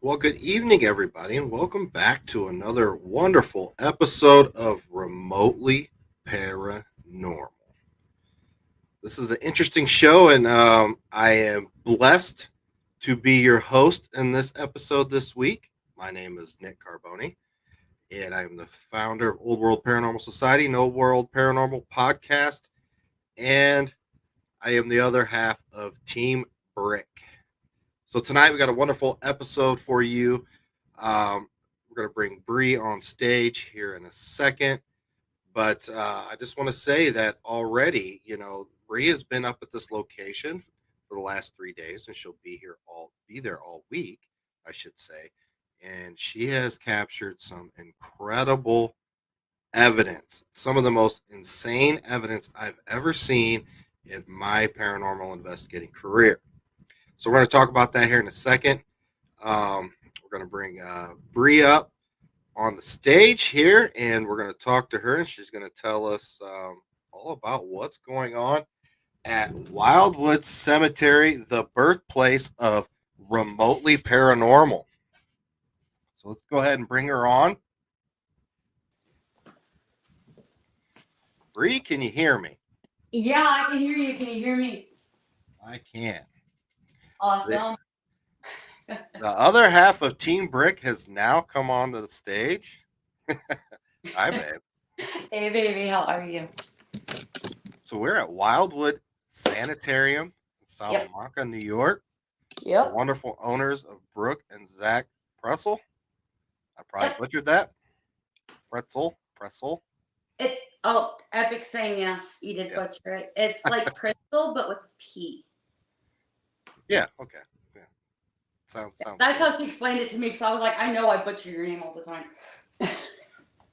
Well, good evening, everybody, and welcome back to another wonderful episode of Remotely Paranormal. This is an interesting show, and I am blessed to be your host in this episode this week. My name is Nick Carboni, and I'm the founder of Old World Paranormal Society and Old World Paranormal Podcast, and I am the other half of Team Brick. So tonight we got a wonderful episode for you. We're going to bring Bree on stage here in a second, but I just want to say that already, Bree has been up at this location for the last 3 days, and she'll be there all week, I should say. And she has captured some incredible evidence, some of the most insane evidence I've ever seen in my paranormal investigating career. So we're going to talk about that here in a second. We're going to bring Bree up on the stage here, and we're going to talk to her, and she's going to tell us all about what's going on at Wildwood Cemetery, the birthplace of remotely paranormal. So let's go ahead and bring her on. Bree, can you hear me? Yeah, I can hear you. Can you hear me? I can. Awesome. The other half of Team Brick has now come onto the stage. Hi, babe. Hey, baby, how are you? So we're at Wildwood Sanitarium in Salamanca, New York. Yep. The wonderful owners of Brooke and Zach Pressel. I probably butchered that. Pretzel. Epic saying, yes, you did butcher it. It's like crystal, but with a P. Yeah, okay. Yeah. Sounds That's good. how she explained it to me, because I was like, I know I butcher your name all the time.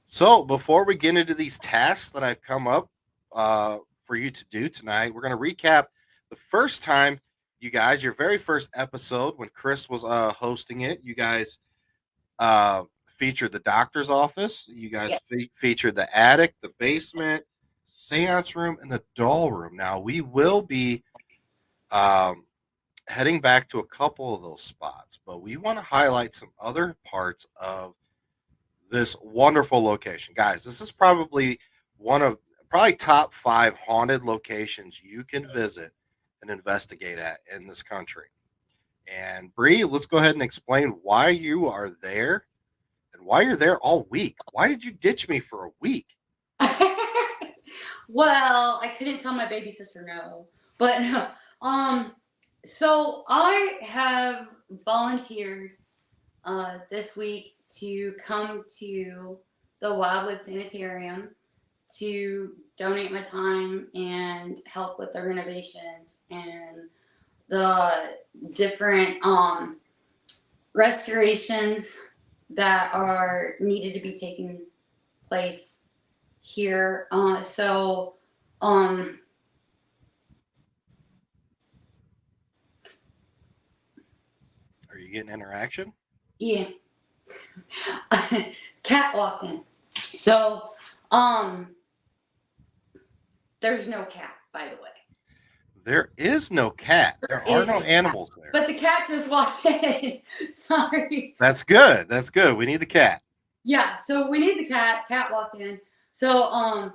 So before we get into these tasks that I've come up for you to do tonight, we're going to recap the first time you guys, your very first episode when Chris was hosting it. You guys featured the doctor's office. You guys featured the attic, the basement, seance room, and the doll room. Now we will be heading back to a couple of those spots, but we want to highlight some other parts of this wonderful location. Guys, this is probably top 5 haunted locations you can visit and investigate at in this country. And Bree, let's go ahead and explain why you are there and why you're there all week. Why did you ditch me for a week? Well, I couldn't tell my baby sister no. But so I have volunteered this week to come to the Wildwood Sanitarium to donate my time and help with the renovations and the different restorations that are needed to be taking place here. Are you getting interaction? Yeah. Cat walked in. So, there's no cat, by the way. There is no cat. There are no animals there. But the cat just walked in. Sorry. That's good. We need the cat. Yeah, so we need the cat. Cat walked in. So,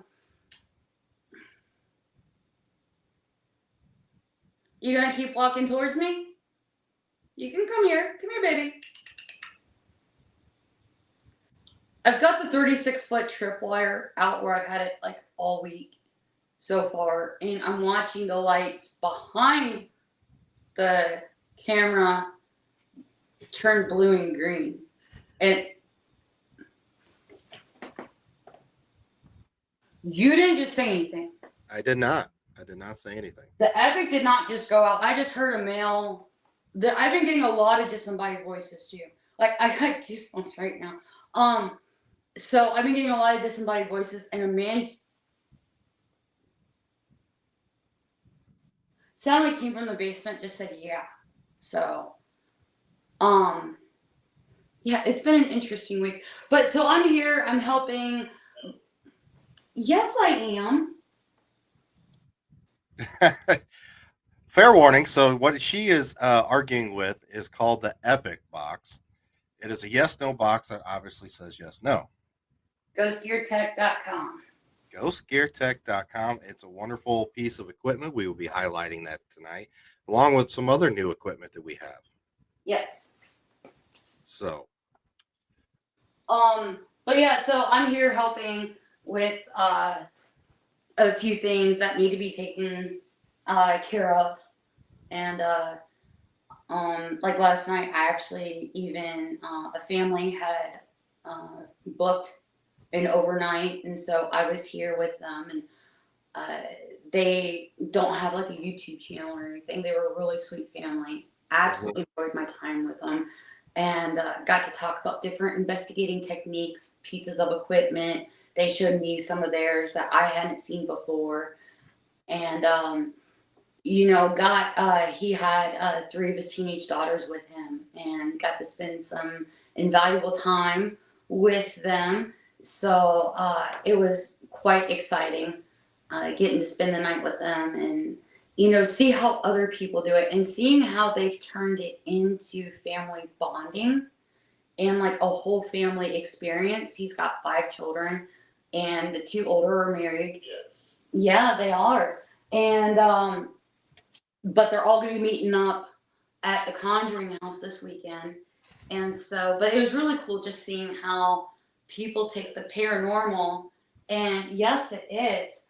you gonna keep walking towards me? You can come here. Come here, baby. I've got the 36-foot tripwire out where I've had it like all week so far, and I'm watching the lights behind the camera turn blue and green. And you didn't just say anything. I did not say anything. The epic did not just go out. I just heard a male. I've been getting a lot of disembodied voices too. Like, I got goosebumps right now. So I've been getting a lot of disembodied voices, and a man sounded like came from the basement, just said yeah. So yeah, it's been an interesting week. But so I'm here, I'm helping. Yes, I am. Fair warning. So what she is arguing with is called the Epic box. It is a yes/no box that obviously says yes/no. GhostGearTech.com. GhostGearTech.com. It's a wonderful piece of equipment. We will be highlighting that tonight, along with some other new equipment that we have. Yes. So. But yeah, so I'm here helping with a few things that need to be taken care of, and like last night, I actually even a family had booked an overnight, and so I was here with them, and they don't have like a YouTube channel or anything. They were a really sweet family. I absolutely enjoyed my time with them, and got to talk about different investigating techniques, pieces of equipment. They showed me some of theirs that I hadn't seen before, and he had three of his teenage daughters with him, and got to spend some invaluable time with them. So it was quite exciting, getting to spend the night with them, and see how other people do it, and seeing how they've turned it into family bonding and like a whole family experience. He's got 5 children, and the 2 older are married. Yes. Yeah, they are. And but they're all going to be meeting up at the Conjuring House this weekend. And so, but it was really cool just seeing how people take the paranormal, and yes, it is,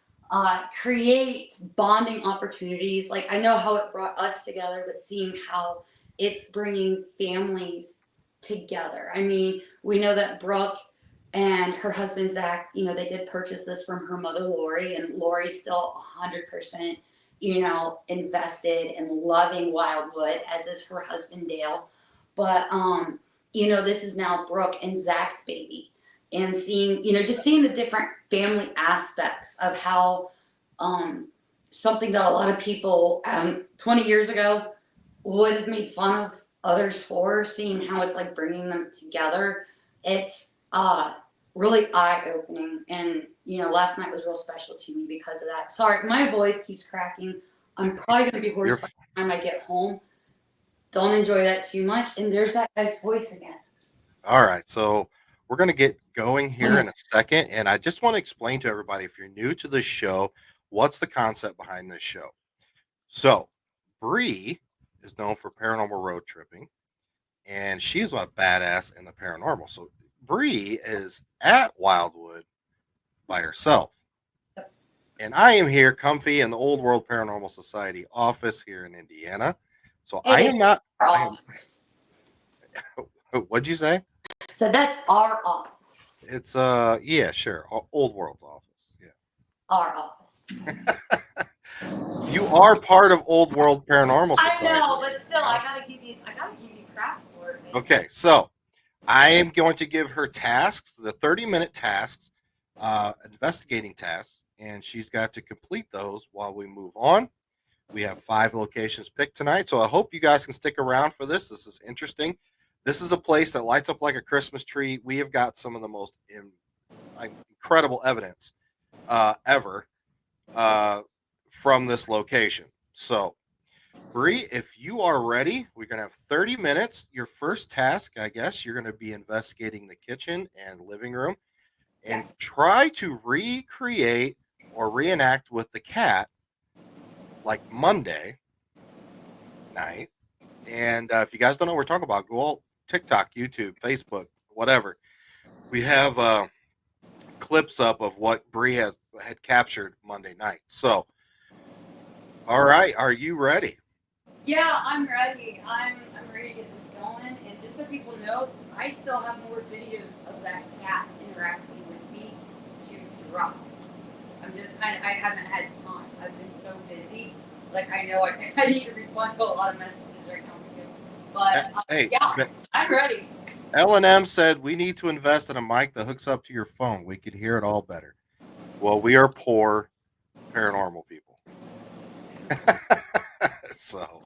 create bonding opportunities. Like, I know how it brought us together, but seeing how it's bringing families together. I mean, we know that Brooke and her husband Zach, they did purchase this from her mother Lori, and Lori's still 100%, invested in loving Wildwood, as is her husband Dale. But this is now Brooke and Zach's baby, and seeing, just seeing the different family aspects of how something that a lot of people 20 years ago would have made fun of others for, seeing how it's like bringing them together. It's really eye-opening, and last night was real special to me because of that. Sorry, my voice keeps cracking. I'm probably going to be hoarse by the time I get home. Don't enjoy that too much. And there's that guy's voice again. All right, so we're going to get going here in a second, and I just want to explain to everybody, if you're new to this show, what's the concept behind this show. So Bree is known for paranormal road tripping, and she's a badass in the paranormal. So Bree is at Wildwood by herself, and I am here comfy in the Old World Paranormal Society office here in Indiana. So I am not. What'd you say? So that's our office. It's yeah, sure, Old World's office. Yeah, our office. You are part of Old World Paranormal Society. I know, but still, I gotta give you crap for it. Okay, so I am going to give her tasks, the 30-minute tasks, investigating tasks, and she's got to complete those while we move on. We have 5 locations picked tonight, so I hope you guys can stick around for this. This is interesting. This is a place that lights up like a Christmas tree. We have got some of the most incredible evidence ever from this location. So, Bree, if you are ready, we're going to have 30 minutes. Your first task, I guess, you're going to be investigating the kitchen and living room, and try to recreate or reenact with the cat like Monday night. And if you guys don't know what we're talking about, go all TikTok, YouTube, Facebook, whatever. We have clips up of what Bree had captured Monday night. So, all right, are you ready? Yeah, I'm ready. I'm ready to get this going. And just so people know, I still have more videos of that cat interacting with me to drop. I haven't had time. I've been so busy. Like, I know I need to respond to a lot of messages right now too. But hey, yeah, I'm ready. L&M said we need to invest in a mic that hooks up to your phone. We could hear it all better. Well, we are poor paranormal people. So.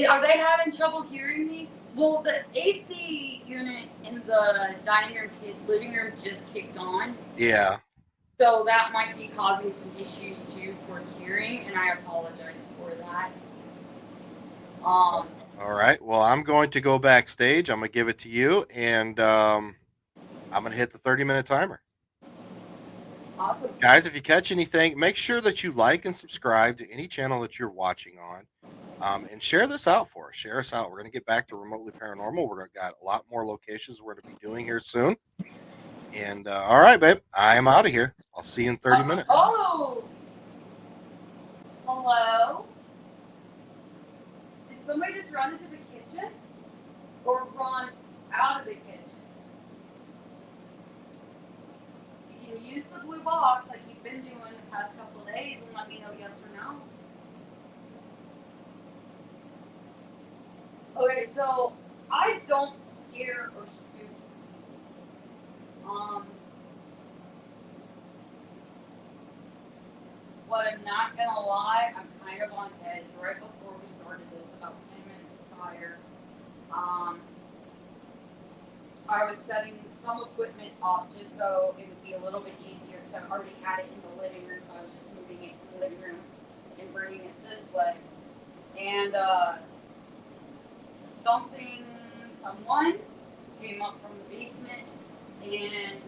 Are they having trouble hearing me? Well, the AC unit in the dining room, living room just kicked on. Yeah. So that might be causing some issues too for hearing, and I apologize for that. All right. Well, I'm going to go backstage. I'm going to give it to you, and I'm going to hit the 30-minute timer. Awesome. Guys, if you catch anything, make sure that you like and subscribe to any channel that you're watching on. And share this out for us. Share us out. We're going to get back to remotely paranormal. We're going to got a lot more locations we're going to be doing here soon. And all right, babe, I am out of here. I'll see you in 30 minutes. Oh, hello. Did somebody just run into the kitchen or run out of the kitchen? You can use the blue box like you've been doing the past couple of days and let me know yes or no. Okay, so I don't scare or spook. But I'm not gonna lie, I'm kind of on edge. Right before we started this, about 10 minutes prior, I was setting some equipment up just so it would be a little bit easier because I've already had it in the living room, so I was just moving it from the living room and bringing it this way. And someone came up from the basement, and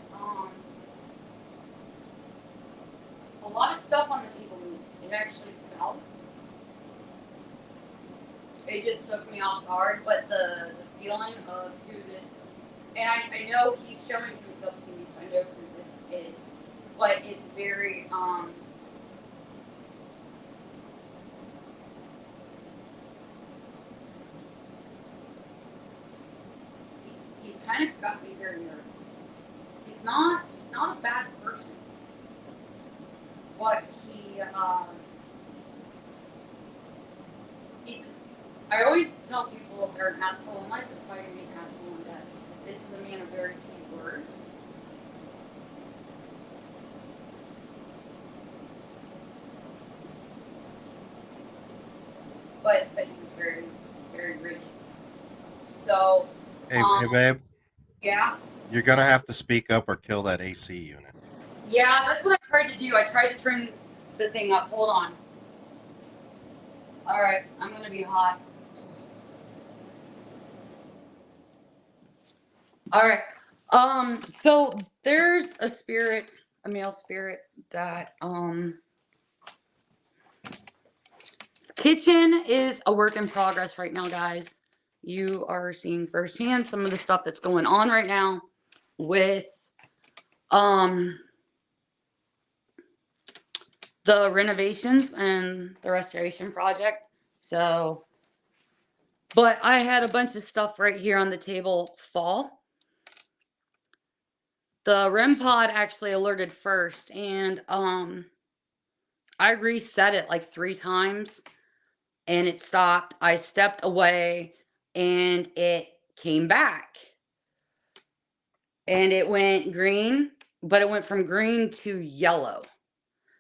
a lot of stuff on the table moved. It actually fell. It just took me off guard, but the feeling of who this, and I know he's showing himself to me, so I know who this is, but it's very he's kind of got me very nervous. He's not a bad person, but he's. I always tell people if they're an asshole in life, they're probably gonna be an asshole in death. This is a man of very few words. But he was very, very rigid. So Hey, babe. Yeah. You're going to have to speak up or kill that AC unit. Yeah, that's what I tried to do. I tried to turn the thing up. Hold on. All right, I'm gonna be hot. All right. So there's a male spirit that kitchen is a work in progress right now, guys. You are seeing firsthand some of the stuff that's going on right now with the renovations and the restoration project. So, but I had a bunch of stuff right here on the table fall. The REM pod actually alerted first, and I reset it like 3 times and it stopped. I stepped away and it came back. And it went green, but it went from green to yellow.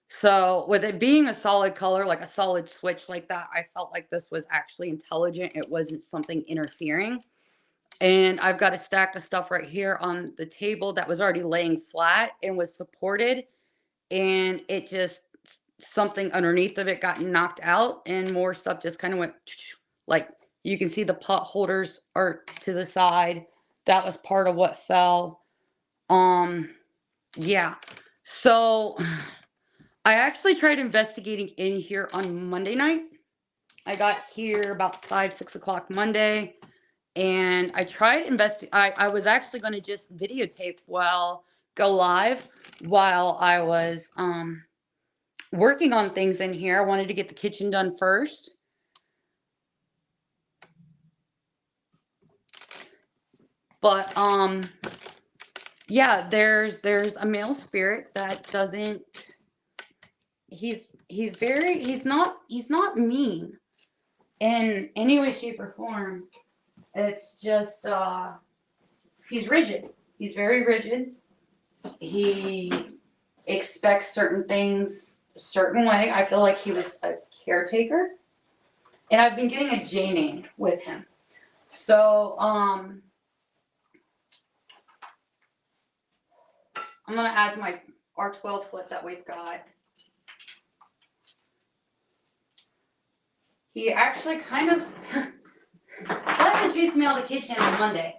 So, with it being a solid color, like a solid switch like that, I felt like this was actually intelligent. It wasn't something interfering. And I've got a stack of stuff right here on the table that was already laying flat and was supported. And it just, something underneath of it got knocked out, and more stuff just kind of went like, you can see the pot holders are to the side. That was part of what fell. Yeah. So I actually tried investigating in here on Monday night. I got here about 5, 6 o'clock Monday, and I tried I was actually going to just videotape go live while I was working on things in here. I wanted to get the kitchen done first. But yeah, there's a male spirit that doesn't, he's not mean in any way, shape, or form. It's just he's rigid. He's very rigid. He expects certain things a certain way. I feel like he was a caretaker. And I've been getting a J name with him. So I'm gonna add our 12-foot that we've got. He actually kind of chased me out of the kitchen on Monday.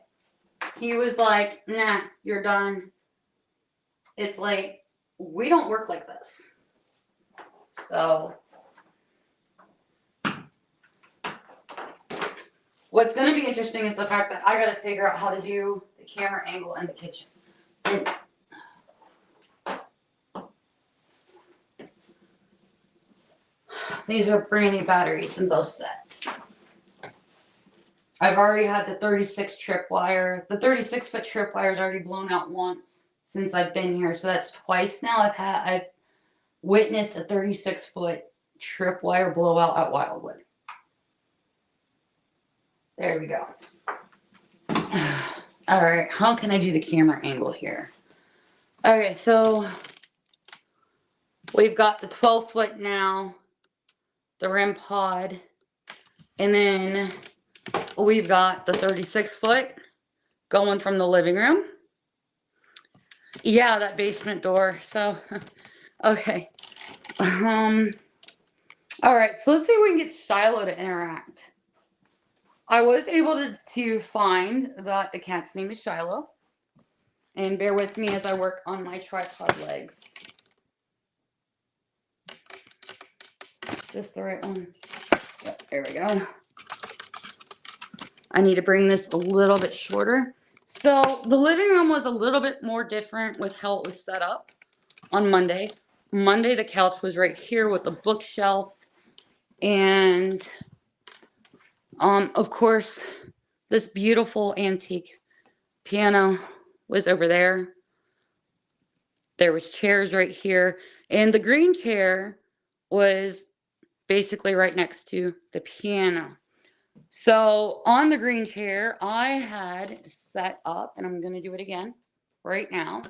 He was like, nah, you're done. It's late. We don't work like this. So, what's going to be interesting is the fact that I got to figure out how to do the camera angle in the kitchen. And these are brand new batteries in both sets. I've already had the 36 tripwire. The 36-foot tripwire's already blown out once since I've been here, so that's twice now I've witnessed a 36-foot tripwire blowout at Wildwood. There we go. All right, how can I do the camera angle here? Okay, so we've got the 12-foot now, the REM pod, and then we've got the 36-foot going from the living room. Yeah, that basement door. So, okay. All right, so let's see if we can get Shiloh to interact. I was able to find that the cat's name is Shiloh. And bear with me as I work on my tripod legs. Is this the right one? Yep, there we go. I need to bring this a little bit shorter. So the living room was a little bit more different with how it was set up on Monday. Monday, the couch was right here with the bookshelf. And, of course, this beautiful antique piano was over there. There was chairs right here. And the green chair was basically right next to the piano. So on the green chair, I had set up, and I'm going to do it again right now.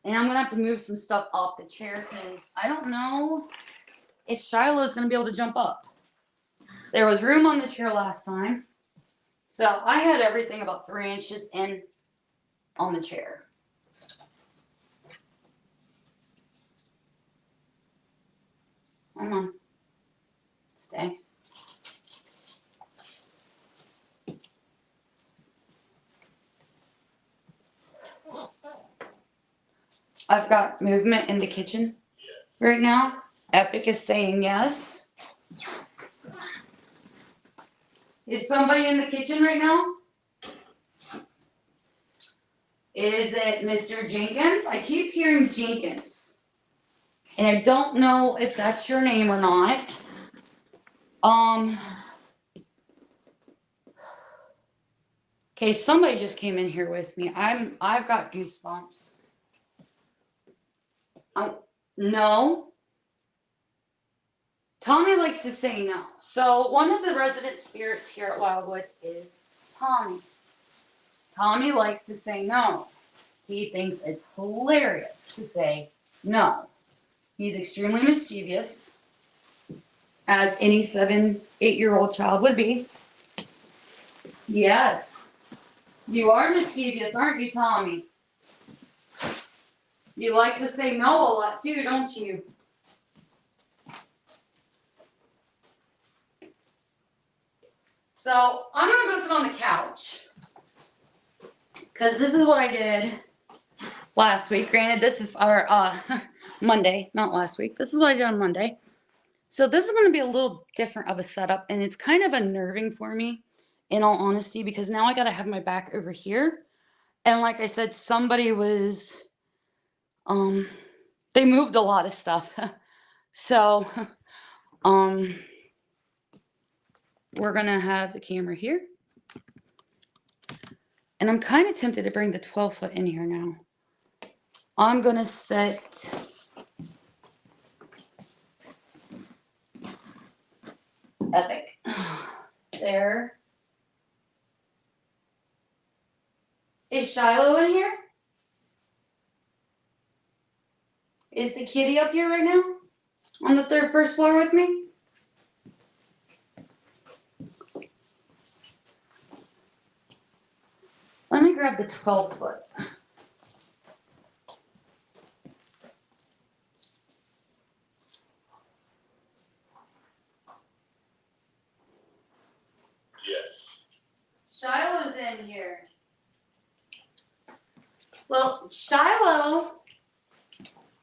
And I'm going to have to move some stuff off the chair because I don't know if Shiloh's going to be able to jump up. There was room on the chair last time. So I had everything about 3 inches in on the chair. Come on. Stay. I've got movement in the kitchen right now. Epic is saying yes. Is somebody in the kitchen right now? Is it Mr. Jenkins? I keep hearing Jenkins. And I don't know if that's your name or not. Okay, somebody just came in here with me. I've got goosebumps. No. Tommy likes to say no. So one of the resident spirits here at Wildwood is Tommy. Tommy likes to say no. He thinks it's hilarious to say no. He's extremely mischievous, as any 7, 8-year-old child would be. Yes. You are mischievous, aren't you, Tommy? You like to say no a lot too, don't you? So I'm gonna go sit on the couch because this is what I did last week. Granted, this is our Monday, not last week. This is what I did on Monday. So this is going to be a little different of a setup, and it's kind of unnerving for me, in all honesty, because now I got to have my back over here. And like I said, somebody was, they moved a lot of stuff. So, we're going to have the camera here. And I'm kind of tempted to bring the 12-foot in here now. I'm going to set Epic there. Is Shiloh in here? Is the kitty up here right now? On the first floor with me? Let me grab the 12-foot. Well, Shiloh,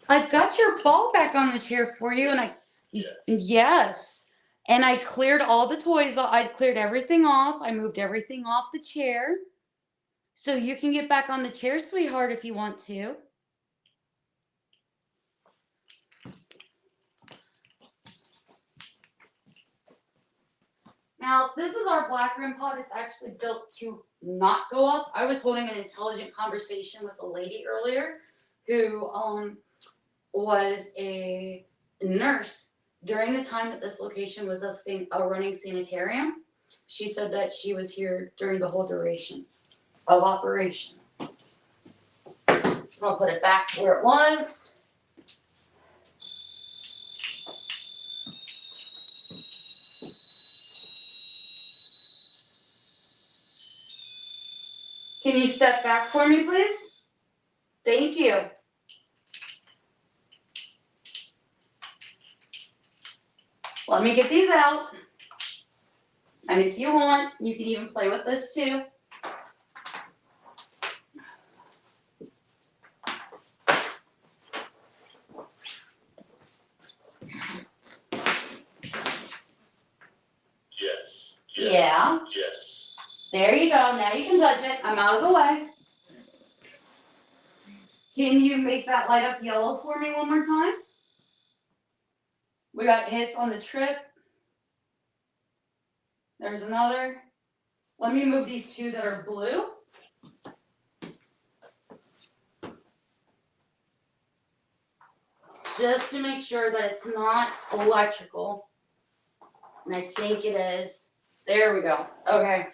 I've got your ball back on the chair for you, and yes. And I cleared all the toys off. I cleared everything off. I moved everything off the chair. So you can get back on the chair, sweetheart, if you want to. Now, this is our black rim pod. It's actually built to not go up. I was holding an intelligent conversation with a lady earlier who was a nurse during the time that this location was a running sanitarium. She said that she was here during the whole duration of operation. So I'll put it back where it was. Can you step back for me, please? Thank you. Let me get these out. And if you want, you can even play with this too. Yes. Yeah. Yes. There you go. Now you can touch it. I'm out of the way. Can you make that light up yellow for me one more time? We got hits on the trip. There's another. Let me move these two that are blue. Just to make sure that it's not electrical. And I think it is. There we go. Okay.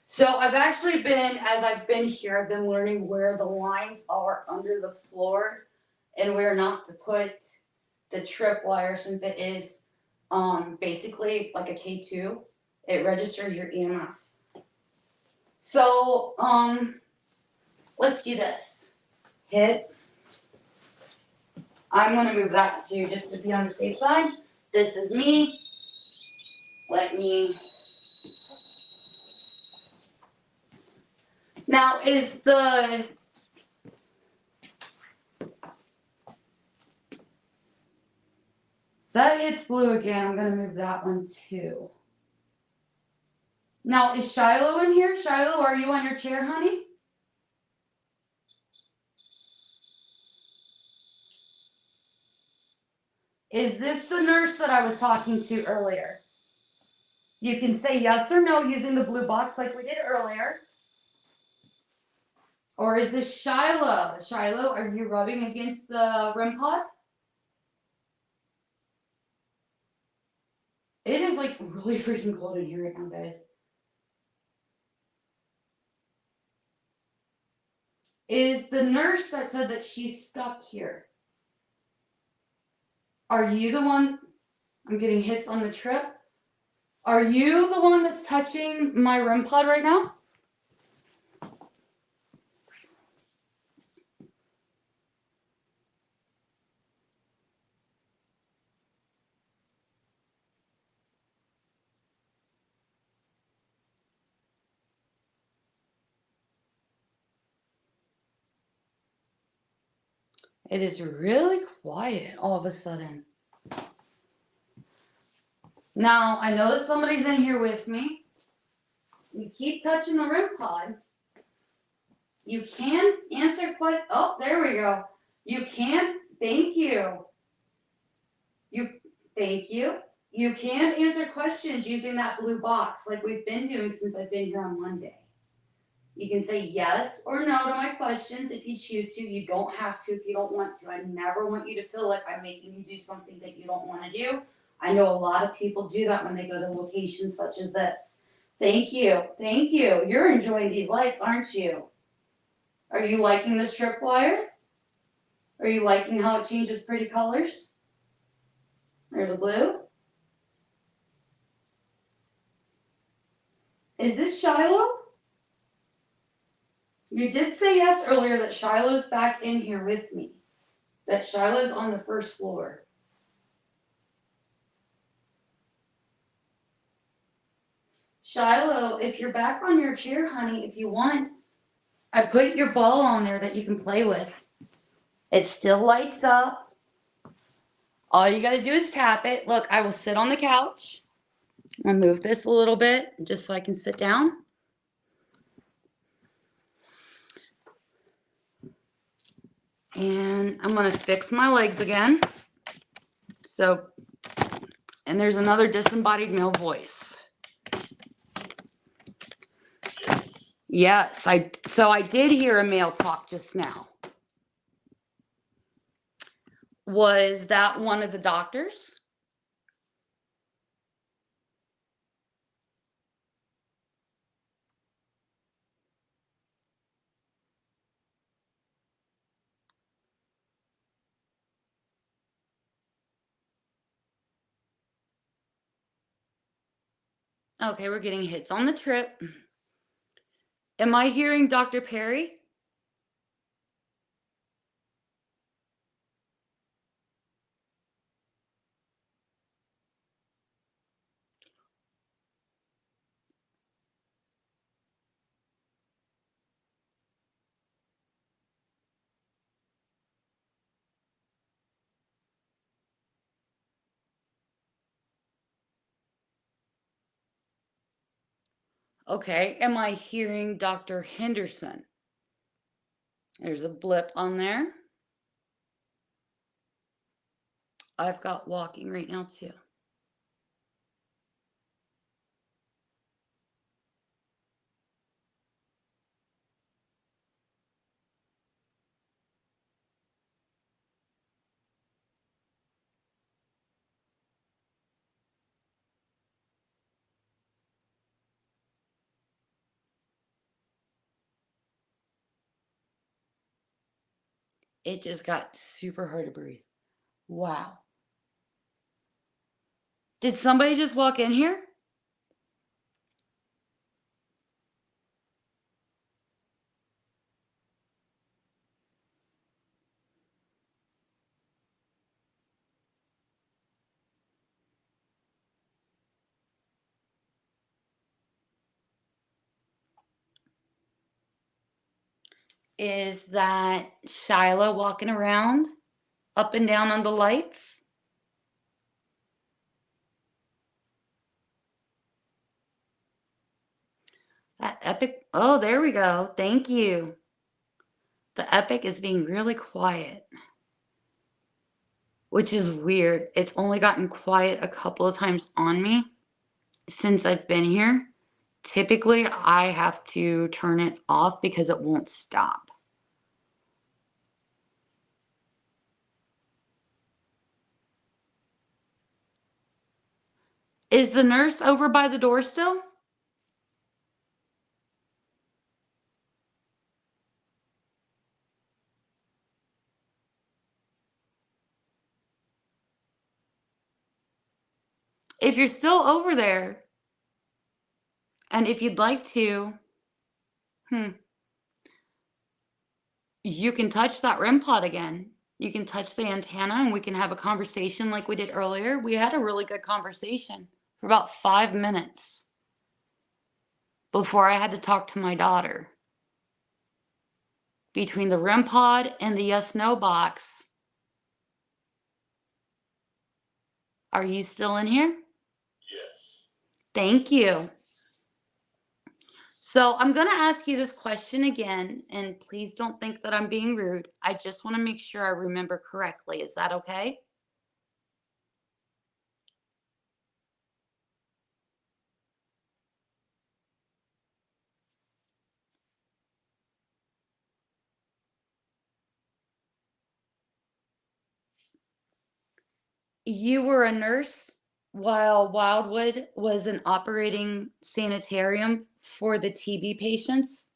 So I've actually been, as I've been here, I've been learning where the lines are under the floor and where not to put the tripwire, since it is basically like a K2. It registers your EMF. So let's do this. Hit. I'm gonna move that too, just to be on the safe side. This is me. Let me. Now is the that hits blue again. I'm gonna move that one too. Now is Shiloh in here? Shiloh, are you on your chair, honey? Is this the nurse that I was talking to earlier? You can say yes or no using the blue box like we did earlier. Or is this Shiloh? Shiloh, are you rubbing against the REM pod? It is like really freaking cold in here right now, guys. Is the nurse that said that she's stuck here? Are you the one? I'm getting hits on the trip. Are you the one that's touching my REM pod right now? It is really quiet all of a sudden. Now, I know that somebody's in here with me. You keep touching the REM pod. You can answer questions. Oh, there we go. You can. Thank you. Thank you. You can answer questions using that blue box like we've been doing since I've been here on Monday. You can say yes or no to my questions if you choose to. You don't have to if you don't want to. I never want you to feel like I'm making you do something that you don't want to do. I know a lot of people do that when they go to locations such as this. Thank you. Thank you. You're enjoying these lights, aren't you? Are you liking this tripwire? Are you liking how it changes pretty colors? There's a blue. Is this Shiloh? You did say yes earlier that Shiloh's back in here with me. That Shiloh's on the first floor. Shiloh, if you're back on your chair, honey, if you want, I put your ball on there that you can play with. It still lights up. All you gotta do is tap it. Look, I will sit on the couch. I'll move this a little bit just so I can sit down. And I'm gonna fix my legs again. So, and there's another disembodied male voice. Yes, so I did hear a male talk just now. Was that one of the doctors? Okay, we're getting hits on the trip. Am I hearing Dr. Perry? Okay, am I hearing Dr. Henderson? There's a blip on there. I've got walking right now too. It just got super hard to breathe. Wow. Did somebody just walk in here? Is that Shiloh walking around up and down on the lights? That epic. Oh, there we go. Thank you. The epic is being really quiet, which is weird. It's only gotten quiet a couple of times on me since I've been here. Typically, I have to turn it off because it won't stop. Is the nurse over by the door still? If you're still over there, and if you'd like to, you can touch that REM pod again. You can touch the antenna and we can have a conversation like we did earlier. We had a really good conversation for about 5 minutes before I had to talk to my daughter. Between the REM pod and the yes no box. Are you still in here? Yes. Thank you. So I'm going to ask you this question again, and please don't think that I'm being rude. I just want to make sure I remember correctly. Is that okay? You were a nurse while Wildwood was an operating sanitarium for the TB patients.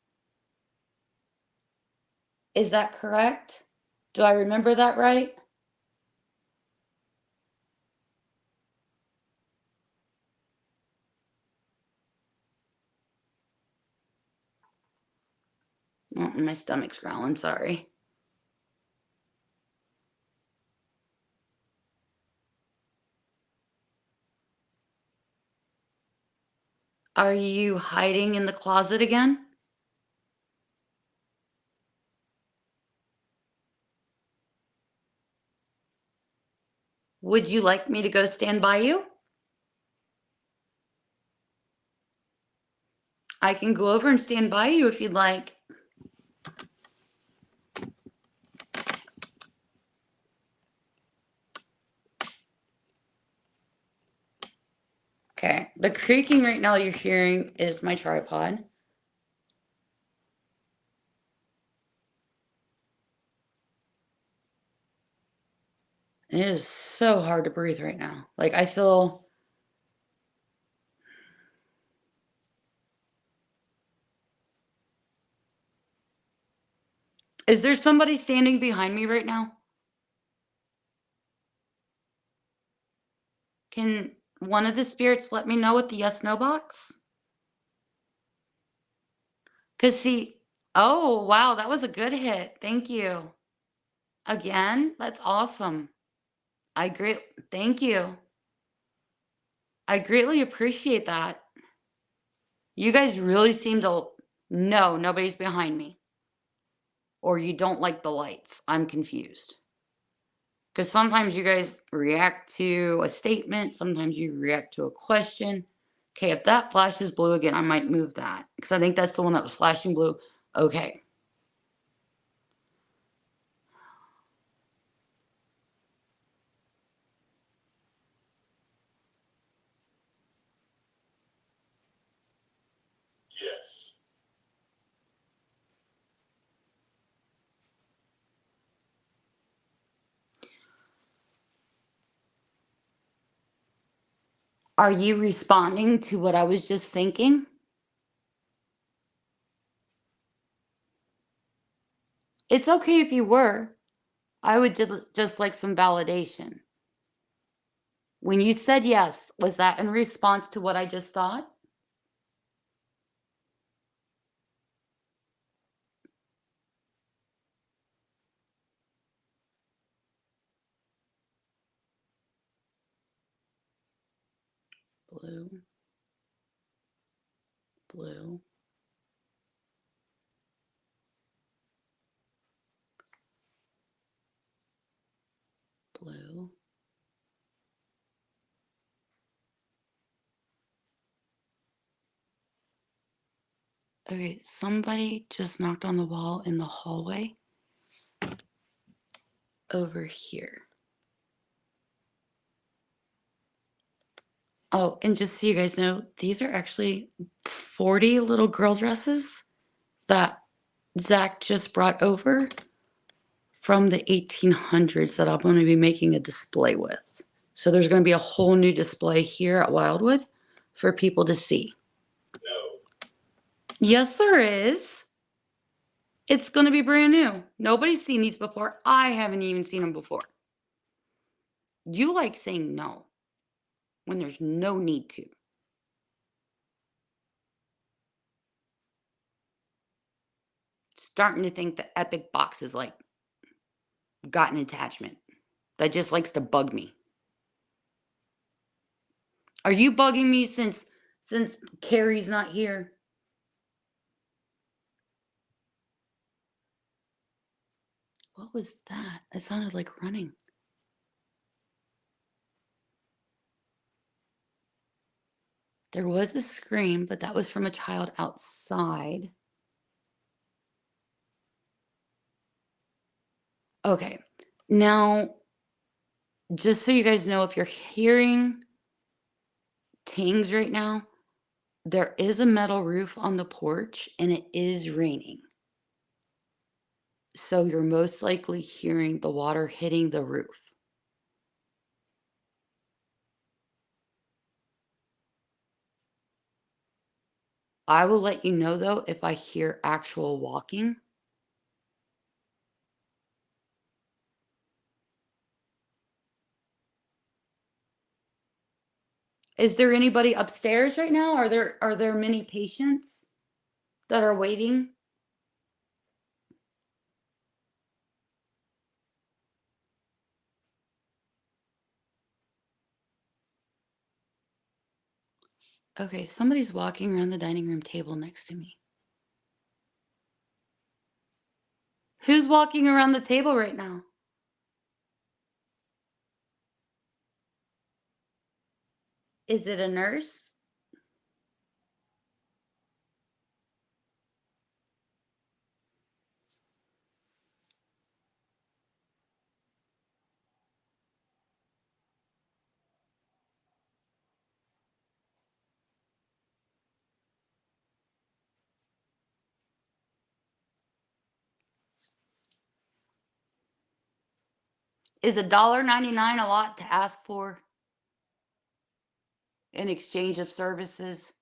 Is that correct? Do I remember that right? Oh, my stomach's growling, sorry. Are you hiding in the closet again? Would you like me to go stand by you? I can go over and stand by you if you'd like. Okay, the creaking right now you're hearing is my tripod. It is so hard to breathe right now. Like, I feel. Is there somebody standing behind me right now? Can one of the spirits let me know with the yes no box? Because see, oh, wow, that was a good hit. Thank you. Again, that's awesome. Thank you. I greatly appreciate that. You guys really seem to know nobody's behind me. Or you don't like the lights. I'm confused. Because sometimes you guys react to a statement, sometimes you react to a question. Okay, if that flashes blue again, I might move that. Because I think that's the one that was flashing blue. Okay. Yes. Are you responding to what I was just thinking? It's okay if you were. I would just like some validation. When you said yes, was that in response to what I just thought? Blue, blue, blue. Okay, somebody just knocked on the wall in the hallway over here. Oh, and just so you guys know, these are actually 40 little girl dresses that Zach just brought over from the 1800s that I'm going to be making a display with. So there's going to be a whole new display here at Wildwood for people to see. No. Yes, there is. It's going to be brand new. Nobody's seen these before. I haven't even seen them before. You like saying no when there's no need to. Starting to think the Epic box is like got an attachment that just likes to bug me. Are you bugging me since Carrie's not here? What was that? It sounded like running. There was a scream, but that was from a child outside. Okay. Now, just so you guys know, if you're hearing tings right now, there is a metal roof on the porch and it is raining. So you're most likely hearing the water hitting the roof. I will let you know though if I hear actual walking. Is there anybody upstairs right now? Are there many patients that are waiting? Okay, somebody's walking around the dining room table next to me. Who's walking around the table right now? Is it a nurse? Is $1.99 a lot to ask for in exchange of services?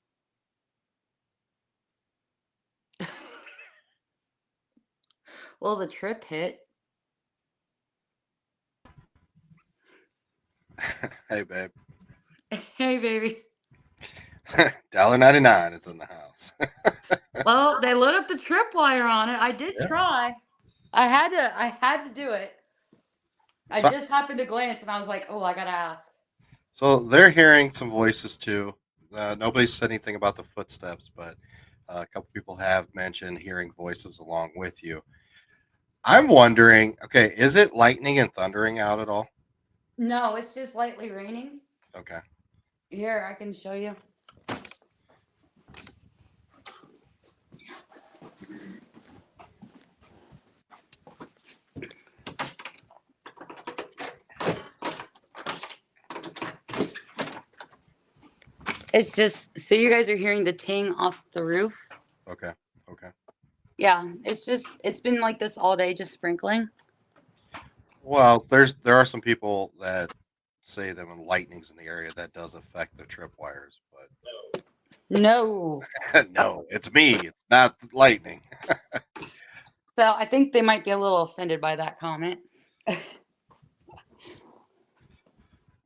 Well, the trip hit. Hey, babe. Hey, baby. $1.99 is in the house. Well, they lit up the tripwire on it. I did Yeah. try. I had to do it. I So, just happened to glance and I was like, oh, I gotta ask. so they're hearing some voices too. Nobody said anything about the footsteps, but a couple people have mentioned hearing voices along with you. I'm wondering, okay, is it lightning and thundering out at all? No, it's just lightly raining. Okay. Here, I can show you. It's just so you guys are hearing the ting off the roof. Okay. Okay. Yeah, it's been like this all day, just sprinkling. Well, there are some people that say that when lightning's in the area, that does affect the tripwires, No. but no, it's me. It's not lightning. So I think they might be a little offended by that comment.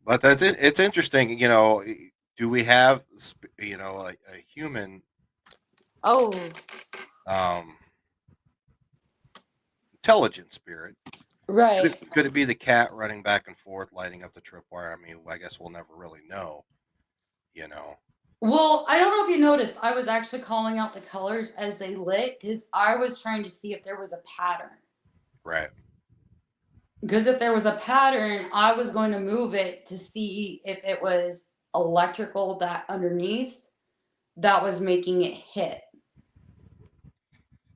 But that's it. It's interesting, do we have, a human Oh, um, intelligent spirit? right. Could it be the cat running back and forth, lighting up the tripwire? I mean, I guess we'll never really know, you know. Well, I don't know if you noticed, I was actually calling out the colors as they lit because I was trying to see if there was a pattern. Right. Because if there was a pattern, I was going to move it to see if it was electrical that underneath that was making it hit.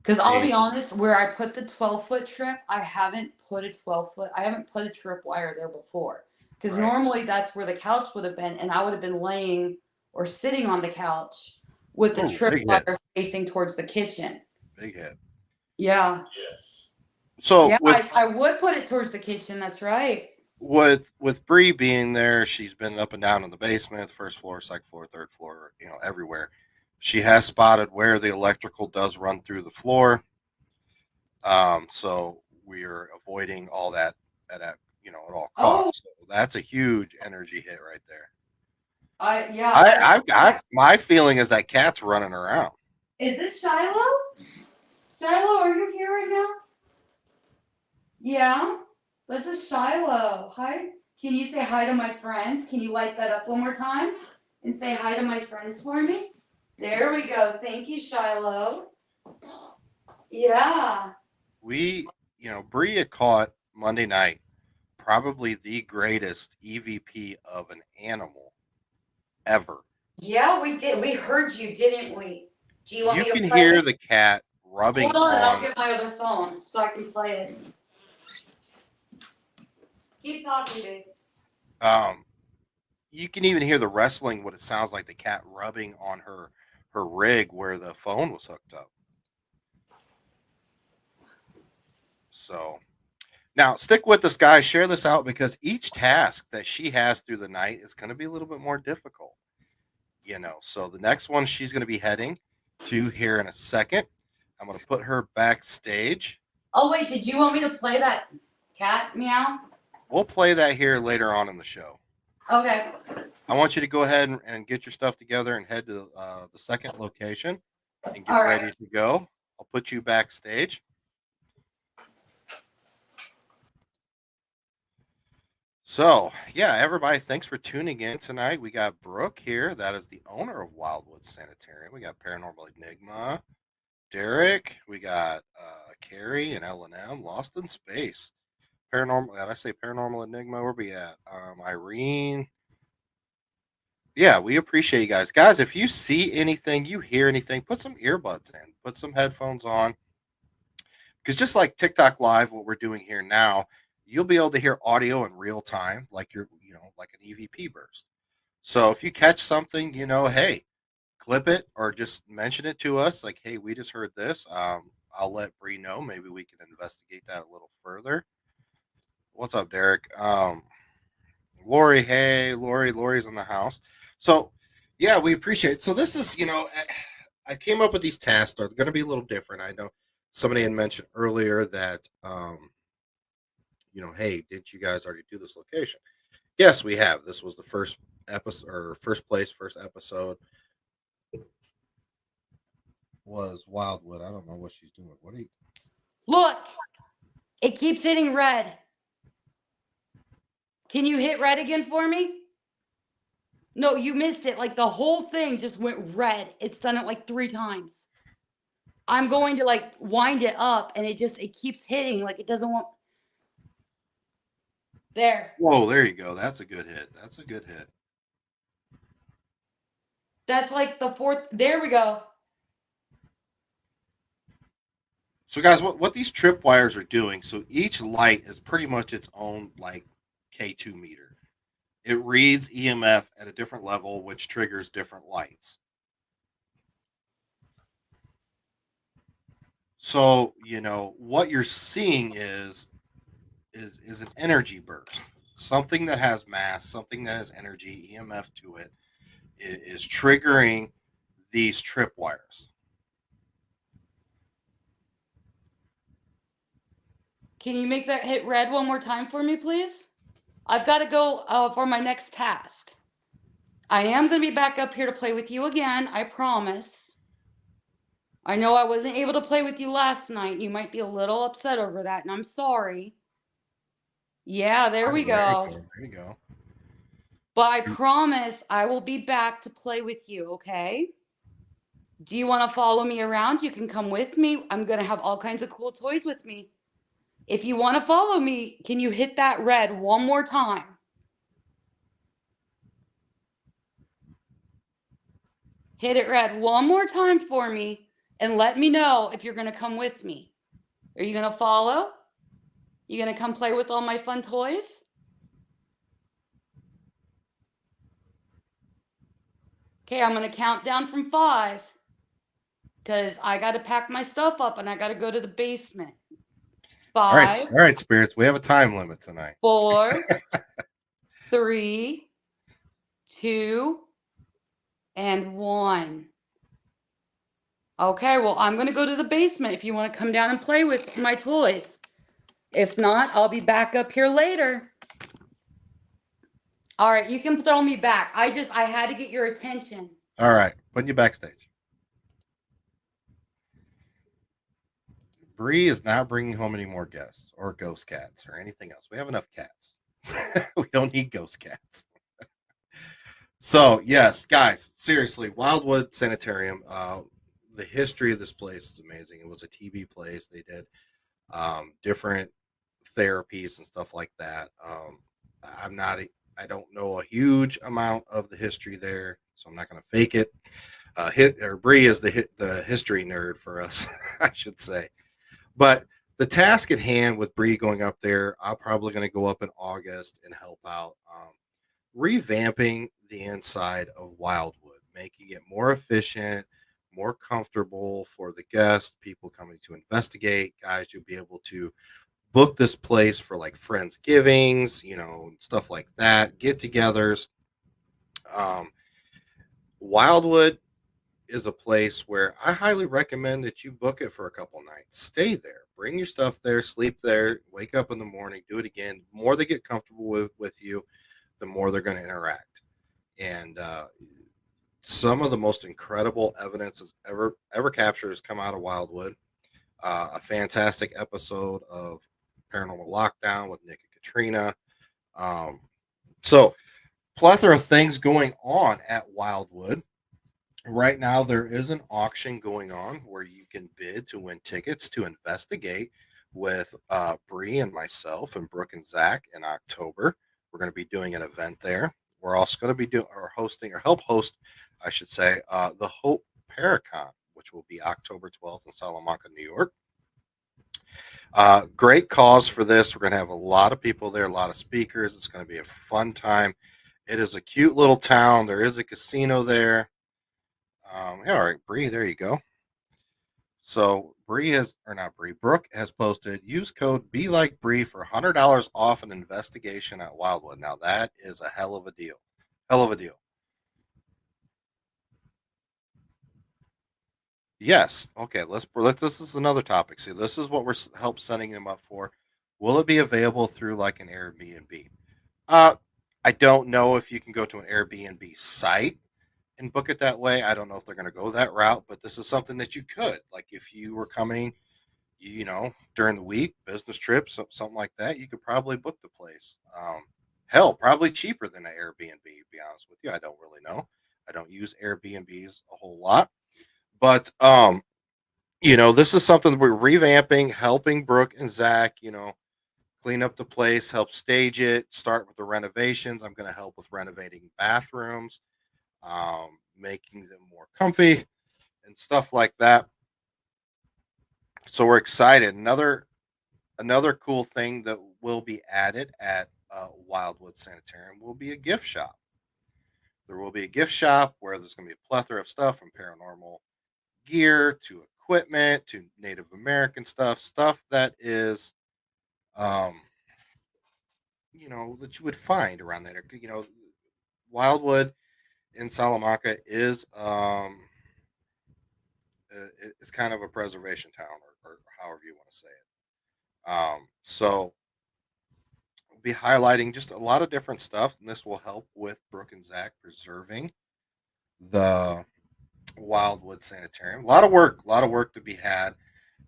Because I'll See, be honest, where I put the 12-foot trip, I haven't put a 12-foot, I haven't put a trip wire there before. Because right. normally that's where the couch would have been, and I would have been laying or sitting on the couch with the Ooh, trip big hit. wire facing towards the kitchen. Big hit. Yeah. So Yeah, I would put it towards the kitchen. That's right. with Bree being there, she's been up and down in the basement, first floor, second floor, third floor, everywhere. She has spotted where the electrical does run through the floor. So we are avoiding all that at all Oh, costs. So that's a huge energy hit right there. I I've got my feeling is that cat's running around. is this Shiloh? Shiloh, are you here right now? Yeah. This is Shiloh. Hi. Can you say hi to my friends? Can you light that up one more time and say hi to my friends for me? There we go. Thank you, Shiloh. Yeah. Bria caught Monday night probably the greatest EVP of an animal ever. Yeah, we did. We heard you, didn't we? Do you want You me to can play hear it? the cat rubbing Hold on, and I'll on. get my other phone so I can play it. Keep talking, babe. Um, you can even hear the wrestling. What it sounds like the cat rubbing on her rig where the phone was hooked up. So now stick with this, guys. Share this out because each task that she has through the night is going to be a little bit more difficult. So the next one she's going to be heading to here in a second. I'm going to put her backstage. Oh wait, did you want me to play that cat meow? We'll play that here later on in the show. Okay. I want you to go ahead and get your stuff together and head to the second location and get All right. ready to go. I'll put you backstage. So, yeah, everybody, thanks for tuning in tonight. We got Brooke here. That is the owner of Wildwood Sanitarium. We got Paranormal Enigma, Derek. We got Carrie and L&M, Lost in Space. Paranormal, did I say Paranormal Enigma? Where we at? Irene. Yeah, we appreciate you guys. Guys, if you see anything, you hear anything, put some earbuds in, put some headphones on. Because just like TikTok Live, what we're doing here now, you'll be able to hear audio in real time, like like an EVP burst. So if you catch something, hey, clip it or just mention it to us. Like, hey, we just heard this. I'll let Bree know. Maybe we can investigate that a little further. What's up, Derek? Lori, hey, Lori's in the house. So, yeah, we appreciate it. So this is, I came up with these tasks. They're going to be a little different. I know somebody had mentioned earlier that, hey, didn't you guys already do this location? Yes, we have. This was the first episode or first episode was Wildwood. I don't know what she's doing. What are you? Look, it keeps hitting red. Can you hit red again for me? No, you missed it. Like the whole thing just went red. It's done it like 3 times. I'm going to like wind it up and it keeps hitting like it doesn't want. There. Whoa, there you go. That's a good hit. That's a good hit. That's like the 4th. There we go. So, guys, what these tripwires are doing? So each light is pretty much its own like K2 meter. It reads EMF at a different level, which triggers different lights. So what you're seeing is an energy burst. Something that has mass, something that has energy, EMF to it, is triggering these tripwires. Can you make that hit red one more time for me, please? I've got to go for my next task. I am going to be back up here to play with you again. I promise. I know I wasn't able to play with you last night. You might be a little upset over that, and I'm sorry. Yeah, there we go. There you go. But I promise I will be back to play with you, okay? Do you want to follow me around? You can come with me. I'm going to have all kinds of cool toys with me. If you want to follow me, can you hit that red one more time? Hit it red one more time for me and let me know if you're going to come with me. Are you going to follow? You going to come play with all my fun toys? Okay, I'm going to count down from 5 because I got to pack my stuff up and I got to go to the basement. 5. All right, spirits. We have a time limit tonight. 4, 3, 2, and 1. Okay, well, I'm going to go to the basement if you want to come down and play with my toys. If not, I'll be back up here later. All right, you can throw me back. I had to get your attention. All right, putting you backstage. Bree is not bringing home any more guests or ghost cats or anything else. We have enough cats. We don't need ghost cats. So, yes, guys, seriously, Wildwood Sanitarium, the history of this place is amazing. It was a TB place. They did different therapies and stuff like that. I don't know a huge amount of the history there, so I'm not going to fake it. Bree is the history nerd for us, I should say. But the task at hand with Bree going up there, I'm probably going to go up in August and help out revamping the inside of Wildwood, making it more efficient, more comfortable for the guests, people coming to investigate. Guys, you'll be able to book this place for like Friendsgivings, and stuff like that, get-togethers. Wildwood is a place where I highly recommend that you book it for a couple nights. Stay there, bring your stuff there, sleep there, wake up in the morning, do it again. The more they get comfortable with you, the more they're going to interact. And some of the most incredible evidence has ever captured has come out of Wildwood. A fantastic episode of Paranormal Lockdown with Nick and Katrina. So plethora of things going on at Wildwood. Right now, there is an auction going on where you can bid to win tickets to investigate with Bree and myself and Brooke and Zach in October. We're going to be doing an event there. we're also going to be doing or hosting or help host, I should say, the Hope Paracon, which will be October 12th in Salamanca, New York. Great cause for this. We're going to have a lot of people there, a lot of speakers. It's going to be a fun time. It is a cute little town. There is a casino there. Yeah, all right, Bree, there you go. So Bree has, or not Bree, Brooke has posted, use code Be Like Bree for $100 off an investigation at Wildwood. Now that is a hell of a deal. Hell of a deal. Yes. Okay. Let's. This is another topic. See, this is what we're help setting them up for. Will it be available through like an Airbnb? Uh, I don't know if you can go to an Airbnb site and book it that way. I don't know if they're going to go that route, but this is something that you could. Like if you were coming, during the week, business trips, something like that, you could probably book the place. Hell, probably cheaper than an Airbnb. To be honest with you, I don't really know. I don't use Airbnbs a whole lot, but this is something we're revamping, helping Brooke and Zach. Clean up the place, help stage it, start with the renovations. I'm going to help with renovating bathrooms, making them more comfy and stuff like that. So we're excited. Another cool thing that will be added at Wildwood Sanitarium will be a gift shop. There will be a gift shop where there's going to be a plethora of stuff from paranormal gear to equipment to Native American stuff that is, um, that you would find around there. Wildwood in Salamanca is it's kind of a preservation town, or however you want to say it. So we'll be highlighting just a lot of different stuff, and this will help with Brooke and Zach preserving the Wildwood Sanitarium. A lot of work to be had,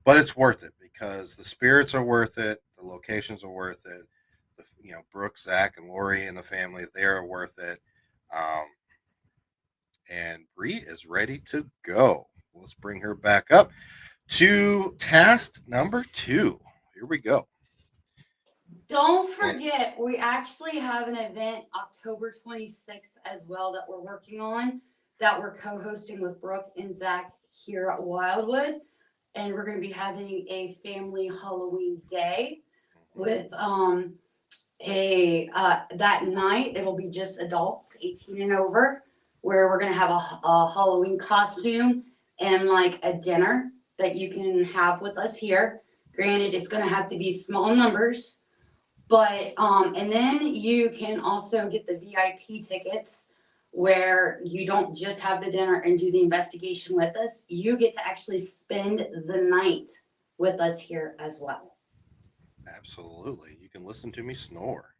but it's worth it because the spirits are worth it, the locations are worth it. Brooke, Zach, and Lori and the family, they are worth it. Um, and Bree is ready to go. Let's bring her back up to task number 2. Here we go. Don't forget, we actually have an event October 26th as well that we're working on, that we're co-hosting with Brooke and Zach here at Wildwood. And we're going to be having a family Halloween day with that night it'll be just adults 18 and over, where we're going to have a Halloween costume and like a dinner that you can have with us here. Granted, it's going to have to be small numbers, but and then you can also get the VIP tickets, where you don't just have the dinner and do the investigation with us. You get to actually spend the night with us here as well. Absolutely. You can listen to me snore.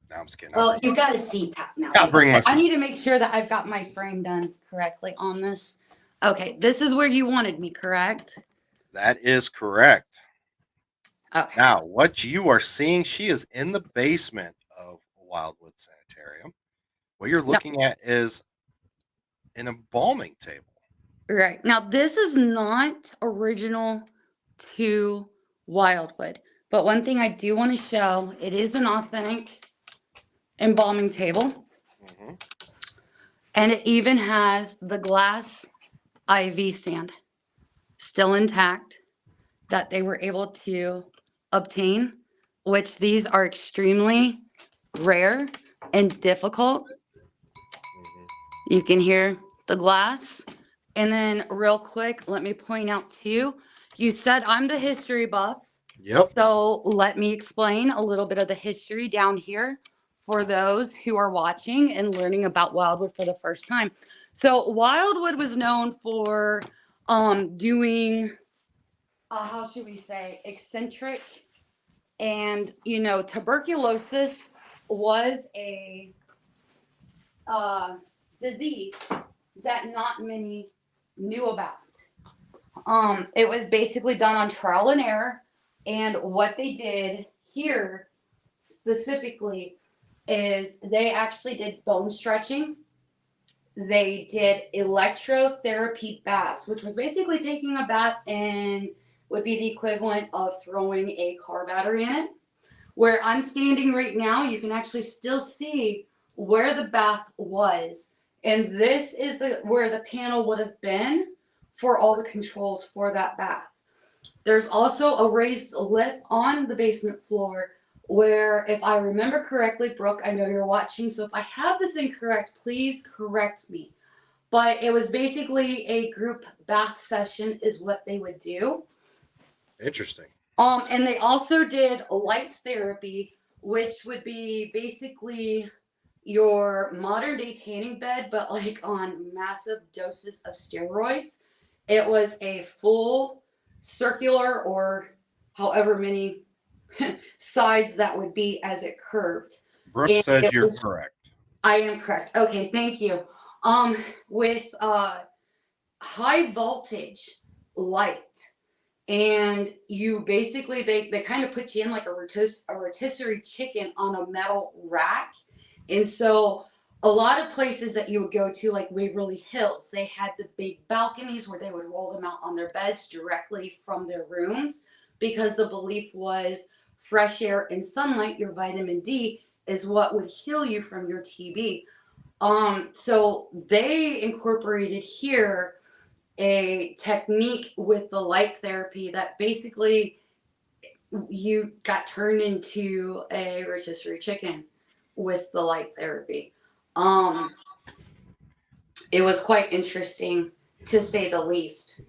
No, I'm just kidding. Well, you've got a CPAP now. I'll bring my I need to make sure that I've got my frame done correctly on this. Okay, this is where you wanted me, correct? That is correct. Okay. Now, what you are seeing, she is in the basement of Wildwood Sanitarium. What you're looking at is an embalming table. Right. Now, this is not original to Wildwood, but one thing I do want to show, it is an authentic embalming table. Mm-hmm. And it even has the glass IV stand still intact that they were able to obtain, which these are extremely rare and difficult. Mm-hmm. You can hear the glass. And then real quick, let me point out too, you said I'm the history buff. Yep. So let me explain a little bit of the history down here for those who are watching and learning about Wildwood for the first time. So Wildwood was known for doing, how should we say, eccentric, and tuberculosis was a disease that not many knew about. It was basically done on trial and error, and what they did here specifically is they actually did bone stretching. They did electrotherapy baths, which was basically taking a bath and would be the equivalent of throwing a car battery in it. Where I'm standing right now, you can actually still see where the bath was, and this is where the panel would have been for all the controls for that bath. There's also a raised lip on the basement floor where, if I remember correctly, Brooke, I know you're watching, so if I have this incorrect, please correct me. But it was basically a group bath session is what they would do. Interesting. And they also did light therapy, which would be basically your modern day tanning bed, but like on massive doses of steroids. It was a full circular, or however many sides that would be as it curved. Brooke And says you're correct. I am correct. Okay, thank you. With high voltage light. And you basically, they kind of put you in like a rotisserie chicken on a metal rack. And so a lot of places that you would go to, like Waverly Hills, they had the big balconies where they would roll them out on their beds directly from their rooms, because the belief was fresh air and sunlight, your vitamin D, is what would heal you from your TB. So they incorporated here a technique with the light therapy that basically you got turned into a rotisserie chicken with the light therapy. It was quite interesting, to say the least.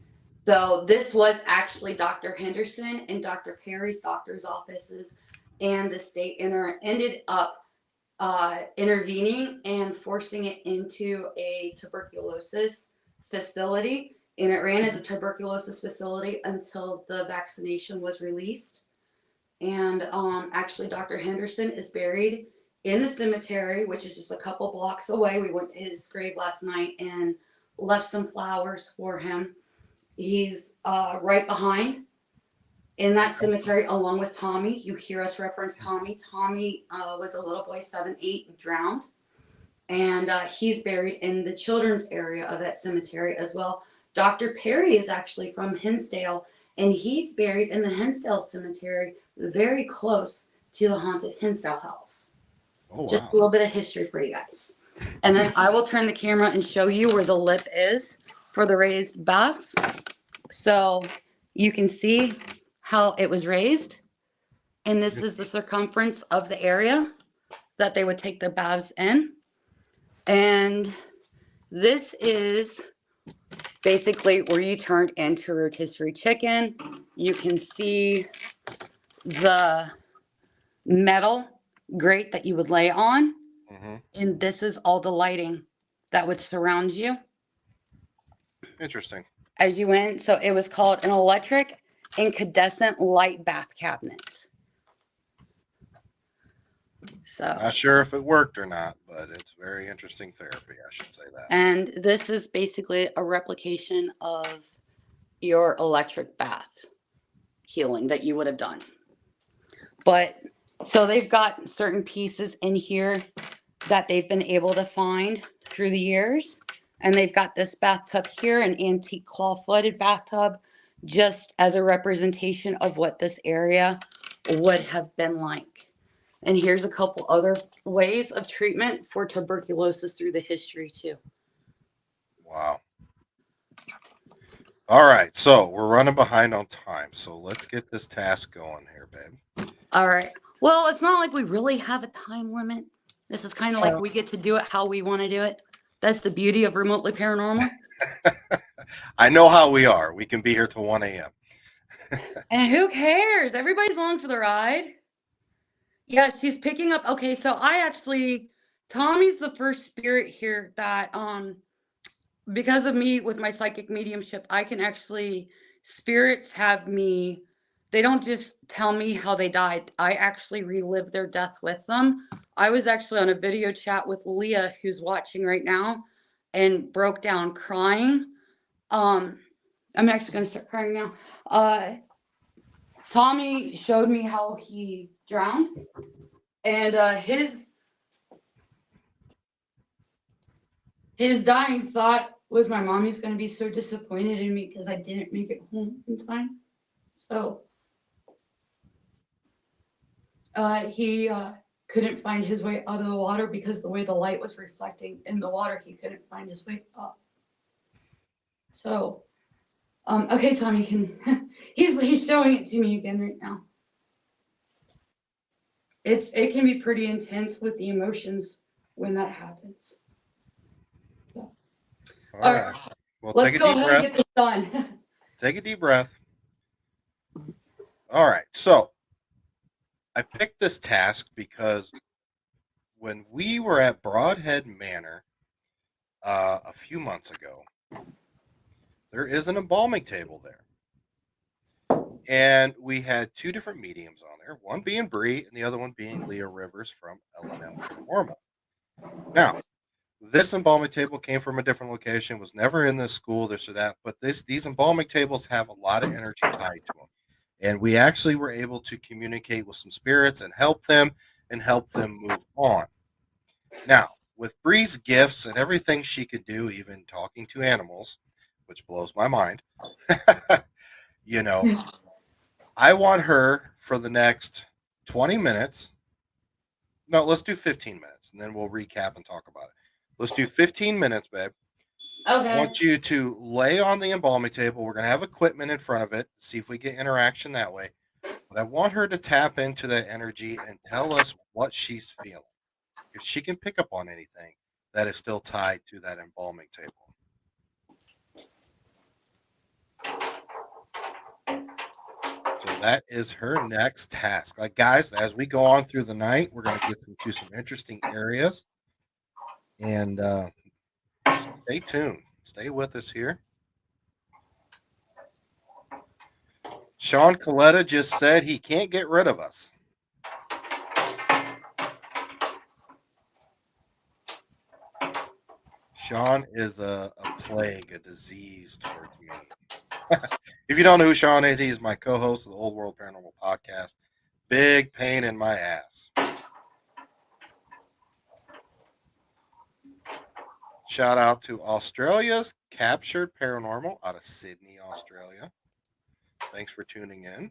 So this was actually Dr. Henderson and Dr. Perry's doctor's offices, and the state ended up intervening and forcing it into a tuberculosis facility. And it ran as a tuberculosis facility until the vaccination was released. And actually, Dr. Henderson is buried in the cemetery, which is just a couple blocks away. We went to his grave last night and left some flowers for him. He's right behind in that cemetery, along with Tommy. You hear us reference Tommy. Tommy was a little boy, 7, 8, drowned. And he's buried in the children's area of that cemetery as well. Dr. Perry is actually from Hinsdale, and he's buried in the Hinsdale Cemetery, very close to the haunted Hinsdale house. Oh, wow. Just a little bit of history for you guys. And then I will turn the camera and show you where the lip is for the raised baths. So you can see how it was raised. And this is the circumference of the area that they would take their baths in. And this is basically where you turned into a rotisserie chicken. You can see the metal grate that you would lay on. Mm-hmm. And this is all the lighting that would surround you. Interesting. As you went, so it was called an electric incandescent light bath cabinet. So not sure if it worked or not, but it's very interesting therapy, I should say that. And this is basically a replication of your electric bath healing that you would have done. But so they've got certain pieces in here that they've been able to find through the years. And they've got this bathtub here, an antique claw-footed bathtub, just as a representation of what this area would have been like. And here's a couple other ways of treatment for tuberculosis through the history too. Wow. All right, so we're running behind on time, so let's get this task going here, babe. All right. Well, it's not like we really have a time limit. This is kind of like we get to do it how we want to do it. That's the beauty of remotely paranormal. I know how we are. We can be here till 1 a.m. And who cares? Everybody's along for the ride. Yeah, she's picking up. Okay, so Tommy's the first spirit here that, because of me with my psychic mediumship, I can actually, spirits have me, they don't just tell me how they died. I actually relive their death with them. I was actually on a video chat with Leah, who's watching right now, and broke down crying. I'm actually going to start crying now. Tommy showed me how he drowned, and his dying thought was my mommy's going to be so disappointed in me because I didn't make it home in time. So he couldn't find his way out of the water because the way the light was reflecting in the water, he couldn't find his way up. So, okay, Tommy can he's showing it to me again right now. It can be pretty intense with the emotions when that happens. So, All right. Well, let's take a go deep ahead breath. and get this done. Take a deep breath. All right. So I picked this task because when we were at Broadhead Manor a few months ago, there is an embalming table there. And we had two different mediums on there, one being Bree and the other one being Leah Rivers from L&M Paranormal. Now, this embalming table came from a different location, was never in this school, this or that, but these embalming tables have a lot of energy tied to them. And we actually were able to communicate with some spirits and help them move on. Now, with Bree's gifts and everything she could do, even talking to animals, which blows my mind, you know, I want her for the next 20 minutes. No, let's do 15 minutes and then we'll recap and talk about it. Let's do 15 minutes, babe. Okay. I want you to lay on the embalming table. We're going to have equipment in front of it, see if we get interaction that way. But I want her to tap into that energy and tell us what she's feeling. If she can pick up on anything that is still tied to that embalming table. So that is her next task. Like, guys, as we go on through the night, we're going to get into some interesting areas. And stay tuned. Stay with us here. Sean Coletta just said he can't get rid of us. Sean is a plague, a disease towards me. If you don't know who Sean is, he's my co-host of the Old World Paranormal Podcast. Big pain in my ass. Shout out to Australia's Captured Paranormal out of Sydney, Australia. Thanks for tuning in.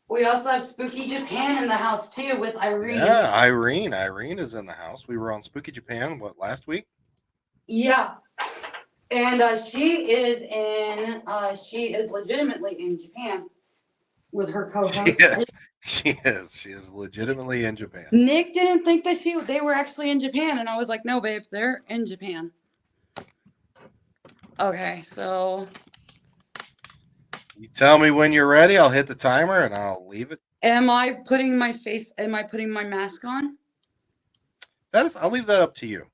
We also have Spooky Japan in the house too with Irene. Yeah, Irene. Irene is in the house. We were on Spooky Japan, last week? Yeah. And she is legitimately in Japan with her co-host. She is legitimately in Japan. Nick didn't think that they were actually in Japan, and I was like, no, babe, they're in Japan. Okay, so you tell me when you're ready. I'll hit the timer and I'll leave it. Am I putting my mask on? I'll leave that up to you.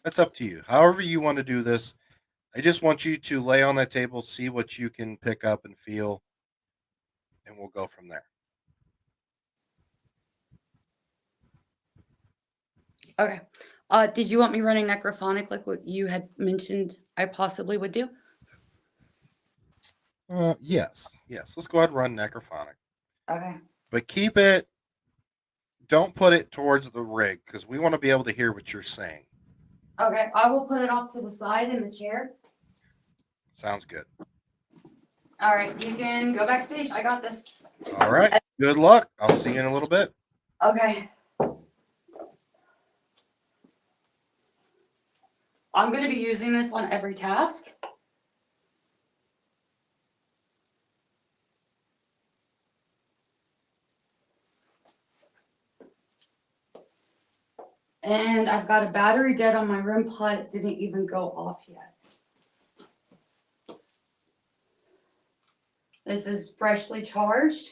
That's up to you. However you want to do this. I just want you to lay on that table, see what you can pick up and feel, and we'll go from there. Okay. Did you want me running necrophonic like what you had mentioned I possibly would do? Yes. Let's go ahead and run necrophonic. Okay. But keep it. Don't put it towards the rig because we want to be able to hear what you're saying. Okay, I will put it off to the side in the chair. Sounds good. All right, you can go backstage. I got this. All right. Good luck. I'll see you in a little bit. Okay. I'm going to be using this on every task. And I've got a battery dead on my REM pod. It didn't even go off yet. This is freshly charged.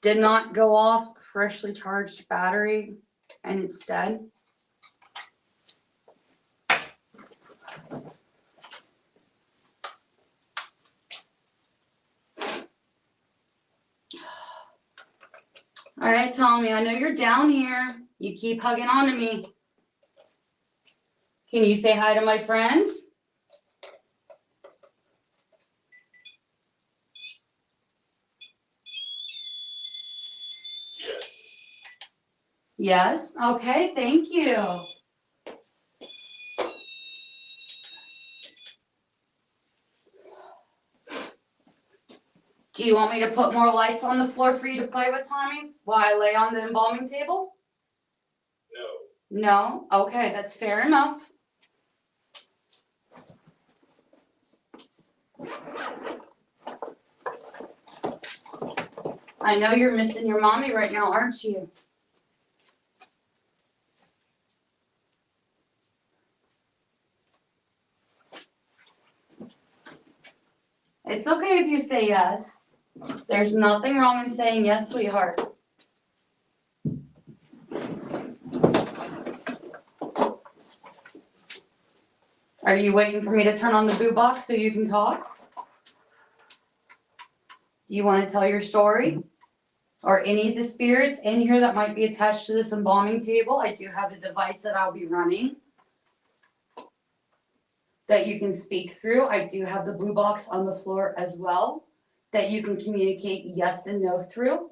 Did not go off, freshly charged battery, and it's dead. All right, Tommy, I know you're down here. You keep hugging on to me. Can you say hi to my friends? Yes? Okay, thank you. Do you want me to put more lights on the floor for you to play with, Tommy, while I lay on the embalming table? No? Okay, that's fair enough. I know you're missing your mommy right now, aren't you? It's okay if you say yes. There's nothing wrong in saying yes, sweetheart. Are you waiting for me to turn on the boo box so you can talk? You want to tell your story? Or any of the spirits in here that might be attached to this embalming table? I do have a device that I'll be running that you can speak through. I do have the blue box on the floor as well that you can communicate yes and no through.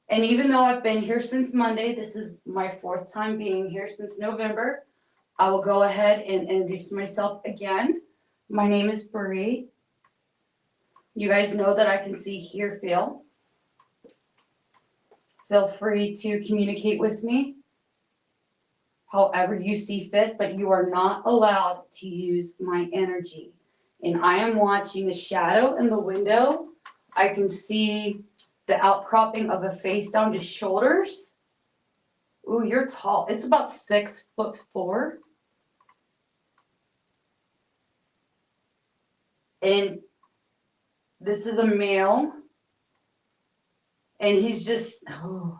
And even though I've been here since Monday, this is my 4th time being here since November, I will go ahead and introduce myself again. My name is Bree. You guys know that I can see, hear, feel. Feel free to communicate with me however you see fit, but you are not allowed to use my energy. And I am watching a shadow in the window. I can see the outcropping of a face down to shoulders. Ooh, you're tall. It's about 6'4". And this is a male. And he's just, oh.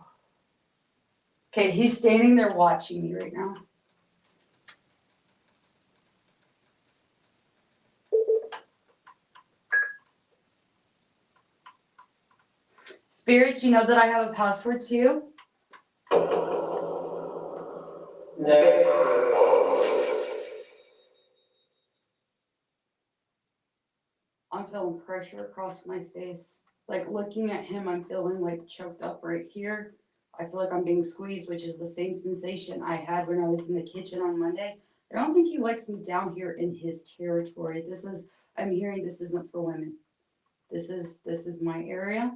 Okay, he's standing there watching me right now. Spirits, you know that I have a password too? I'm feeling pressure across my face. Like looking at him, I'm feeling like choked up right here. I feel like I'm being squeezed, which is the same sensation I had when I was in the kitchen on Monday. I don't think he likes me down here in his territory. I'm hearing this isn't for women. This is my area.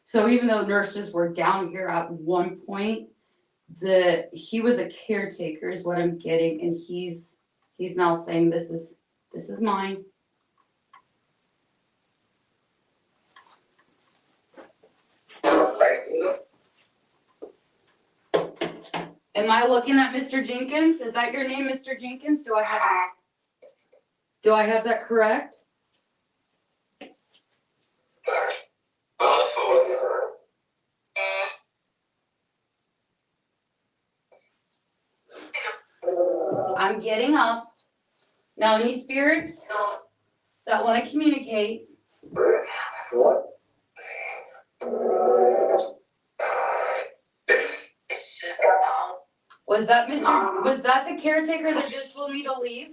So even though nurses were down here at one point, he was a caretaker is what I'm getting, and he's now saying this is mine. Am I looking at Mr. Jenkins? Is that your name, Mr. Jenkins? Do I have that correct? I'm getting up. Now, any spirits that want to communicate? Was that the caretaker that just told me to leave?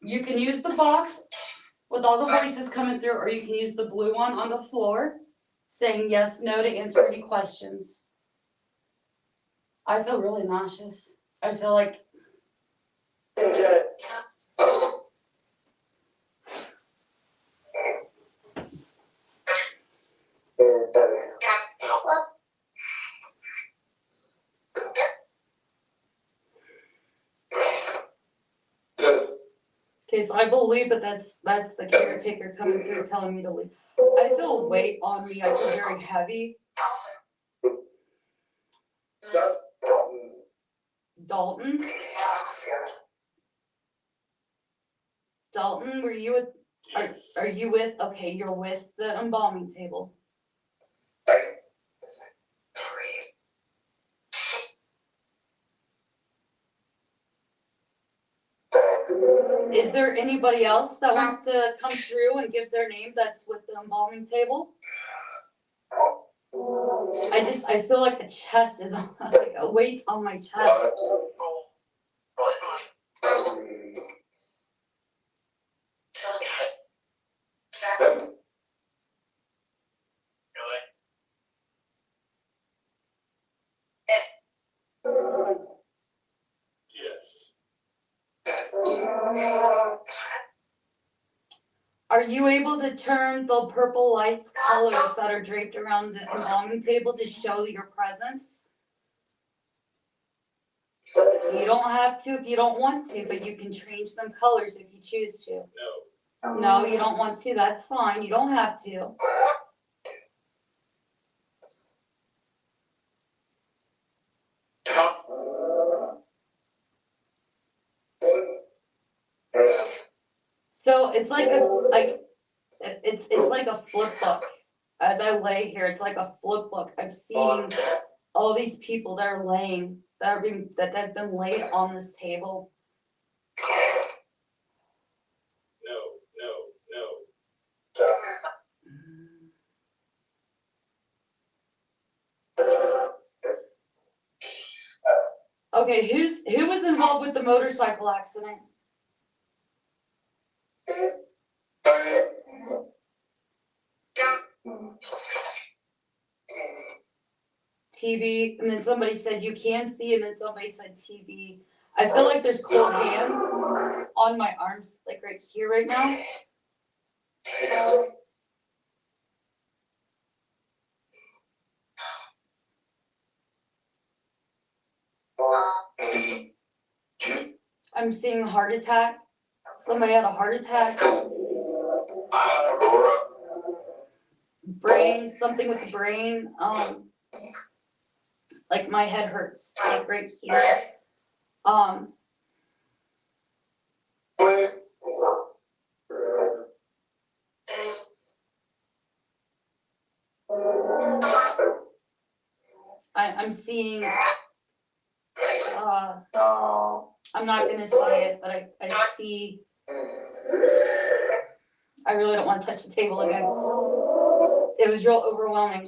You can use the box with all the voices coming through, or you can use the blue one on the floor saying yes, no to answer any questions. I feel really nauseous. I feel like okay, so I believe that's the caretaker coming through telling me to leave. I feel a weight on me. I feel very heavy. Dalton? Dalton, were you are you with, okay, you're with the embalming table. Is there anybody else that wants to come through and give their name that's with the embalming table? I feel like the chest is like a weight on my chest. Are you able to turn the purple lights colors that are draped around the embalming table to show your presence? You don't have to if you don't want to, but you can change them colors if you choose to. No. No, you don't want to. That's fine. You don't have to. So it's like it's like a flip book. As I lay here, it's like a flip book. I'm seeing all these people that are laying that have been laid on this table. Okay, who was involved with the motorcycle accident? TV, and then somebody said you can see, and then somebody said TV. I feel like there's cold hands on my arms, like right here, right now. I'm seeing a heart attack. Somebody had a heart attack. Brain, something with the brain. Like my head hurts, like right here. I'm seeing. I'm not gonna say it, but I see. I really don't want to touch the table again. It was real overwhelming.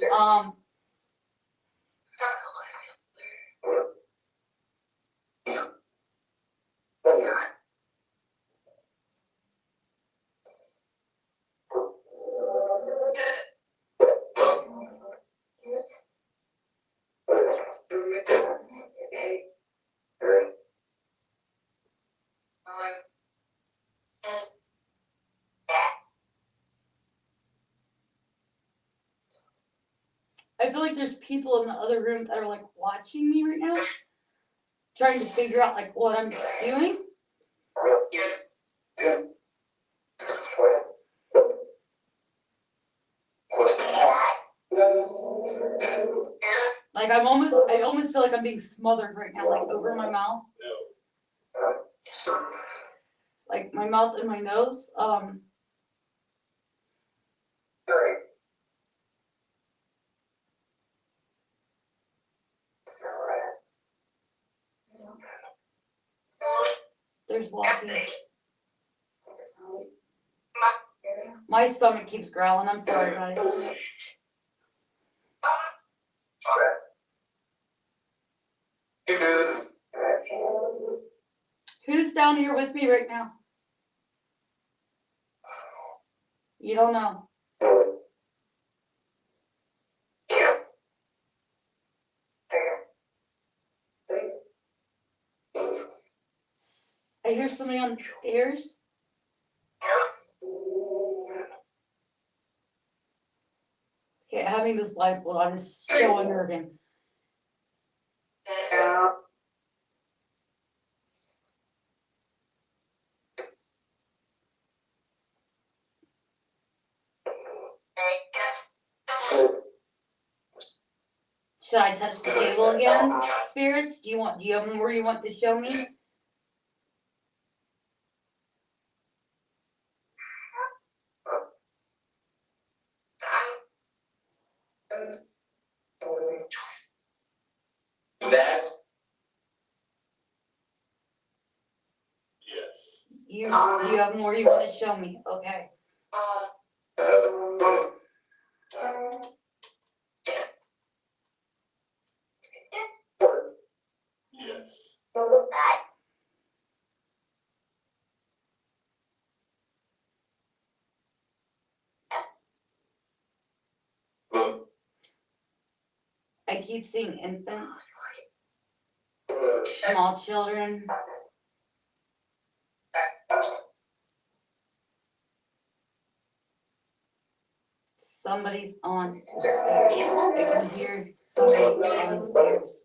I feel like there's people in the other room that are like watching me right now, trying to figure out like what I'm doing. Like I almost feel like I'm being smothered right now, like over my mouth. Like my mouth and my nose. There's walking. My stomach keeps growling. I'm sorry, guys. Who's down here with me right now? You don't know. I hear somebody on the stairs. Okay, having this blindfold on is so unnerving. Should I touch the table again, spirits? Do you have more you want to show me? Yes. You have more you want to show me? Okay. Yes. I keep seeing infants, small children. somebody's on the stairs. I can hear somebody on the stairs.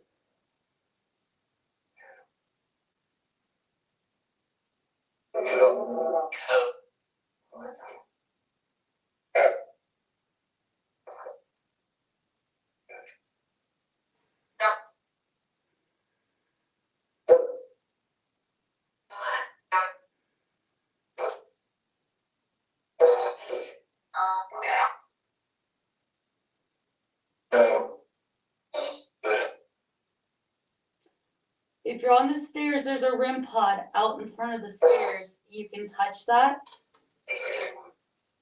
If you're on the stairs, there's a REM pod out in front of the stairs. You can touch that.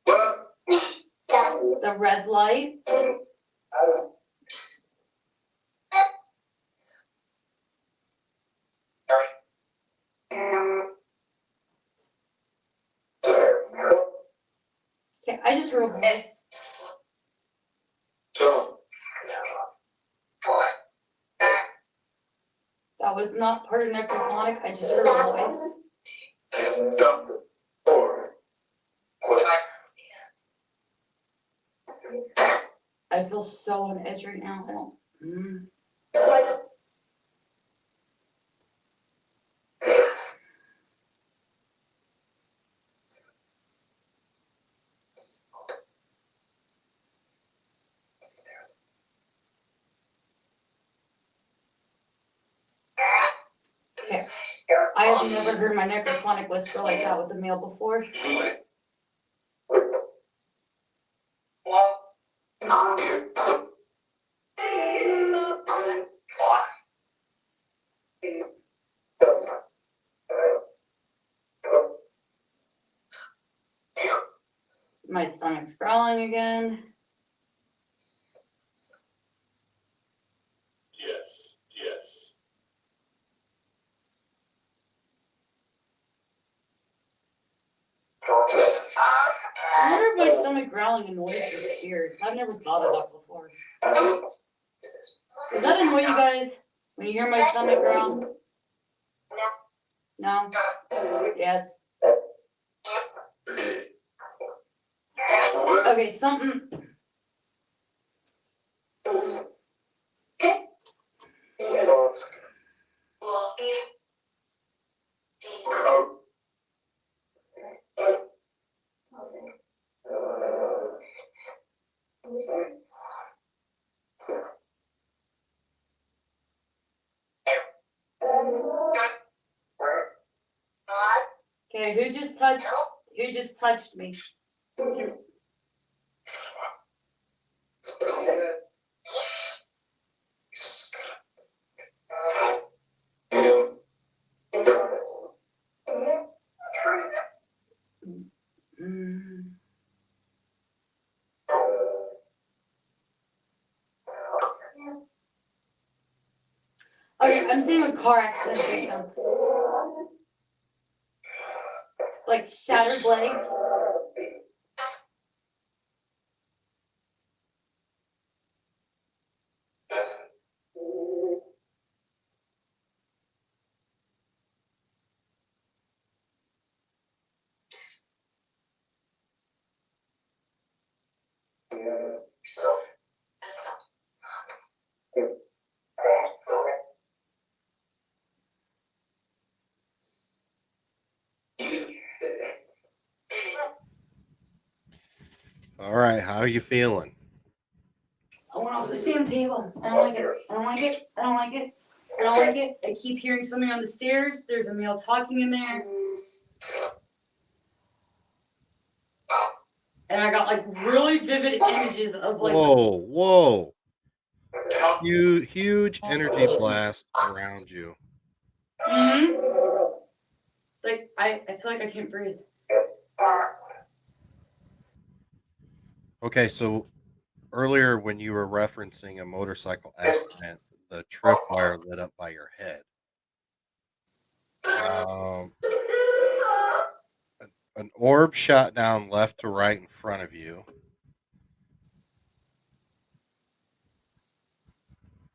The red light. Okay, I just heard a voice. That was not part of necrophonic. I just heard a voice. I feel so on edge right now. I don't. Okay. I have never heard my necrophonic whisper like that with the male before. My stomach's growling again. Yes, yes. I wonder if my stomach growling annoys the spirit. I've never thought of that before. Does that annoy you guys when you hear my stomach growl? No? Yes. Okay, something. Okay, who just touched me? Okay, I'm seeing a car accident victim. Like shattered legs. All right, how are you feeling? I went off the damn table. I don't like it. I don't like it. I don't like it. I don't like it. I keep hearing somebody on the stairs. There's a male talking in there. And I got like really vivid images of like. Whoa. Huge energy blast around you. Like, I feel like I can't breathe. Okay, so earlier when you were referencing a motorcycle accident, the tripwire lit up by your head. An orb shot down left to right in front of you.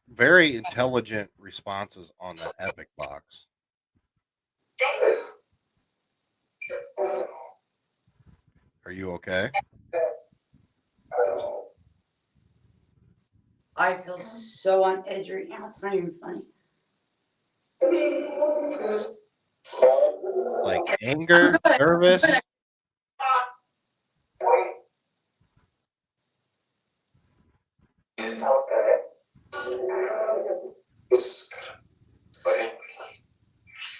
Very intelligent responses on the epic box. Are you okay? I feel so on edge right now. It's not even funny. Like I'm anger, good. nervous. Good.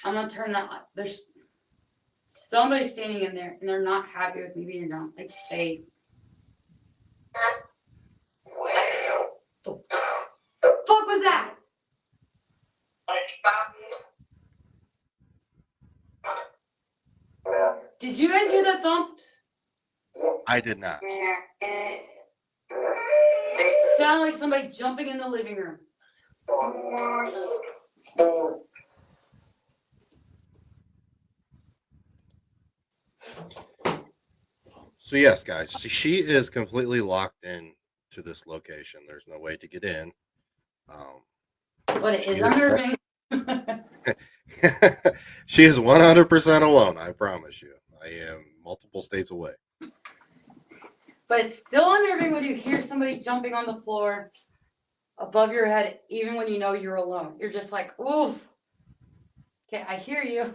I'm gonna turn that. There's somebody standing in there, and they're not happy with me being gone. Like, say, the fuck was that? Did you guys hear that thump? I did not. Sounded like somebody jumping in the living room. So yes, guys, she is completely locked in to this location. There's no way to get in. But it She is is unnerving. she is 100% alone. I promise you. I am multiple states away. But it's still unnerving when you hear somebody jumping on the floor above your head, even when you know you're alone. You're just like, ooh. Okay, I hear you.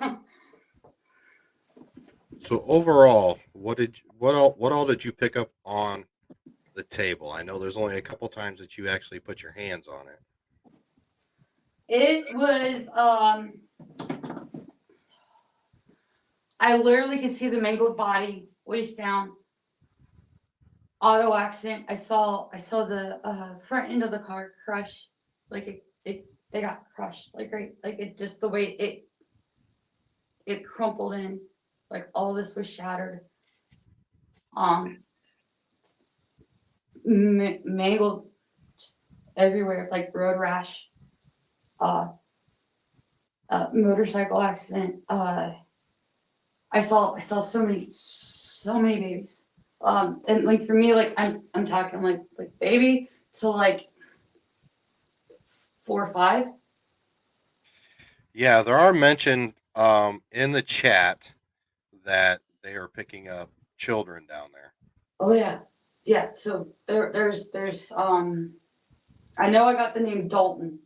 So overall, what all did you pick up on the table? I know there's only a couple times that you actually put your hands on it. It was I literally could see the mangled body, waist down, auto accident. I saw the front end of the car crush, like they got crushed, like right, like it just the way it crumpled in, like all this was shattered. Mangled just everywhere, like road rash, motorcycle accident. I saw so many babies. And like for me, like I'm talking like baby to like 4 or 5. Yeah, there are mentioned in the chat that they are picking up children down there. Oh yeah, yeah. So there's I know I got the name Dalton.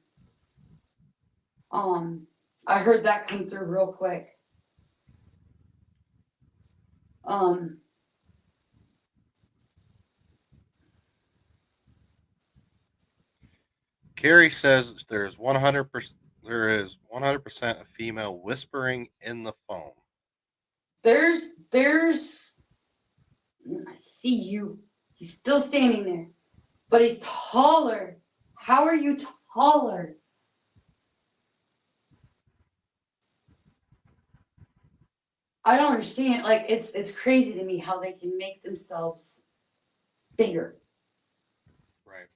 I heard that come through real quick. Um, Carrie says there's 100%. There is 100% a female whispering in the phone. there's I see you. He's still standing there, but he's taller. How are you taller? I don't understand. Like it's crazy to me how they can make themselves bigger. Right.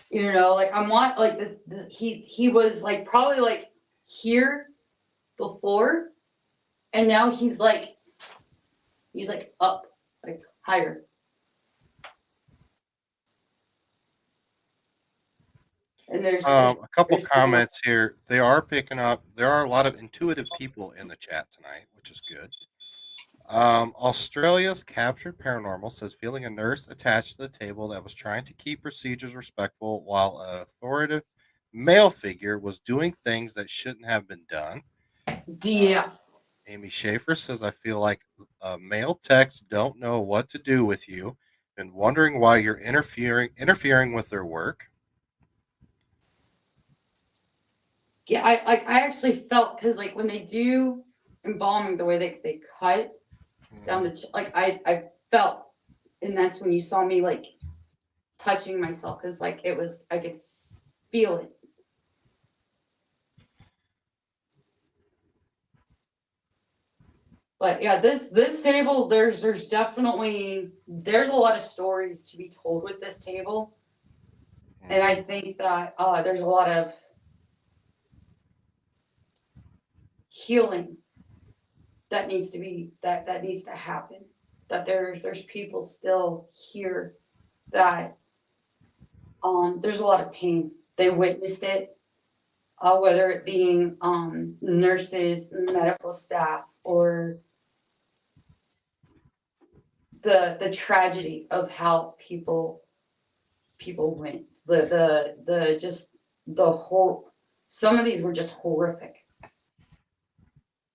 You know, like I'm not like this he was like probably like here before, and now he's like up, like higher. And A couple there's comments here. They are picking up. There are a lot of intuitive people in the chat tonight, which is good. Australia's captured paranormal says feeling a nurse attached to the table that was trying to keep procedures respectful while an authoritative male figure was doing things that shouldn't have been done. yeah. Amy Schaefer says, I feel like male techs don't know what to do with you and wondering why you're interfering with their work. Yeah, I actually felt because like when they do embalming, the way they cut down the like I felt, and that's when you saw me like touching myself because like it was I could feel it. But yeah, this table there's definitely there's a lot of stories to be told with this table, and I think that there's a lot of healing that needs to be that needs to happen. That there's people still here that there's a lot of pain. They witnessed it, whether it being nurses, medical staff, or the tragedy of how people went. The just the whole. Some of these were just horrific,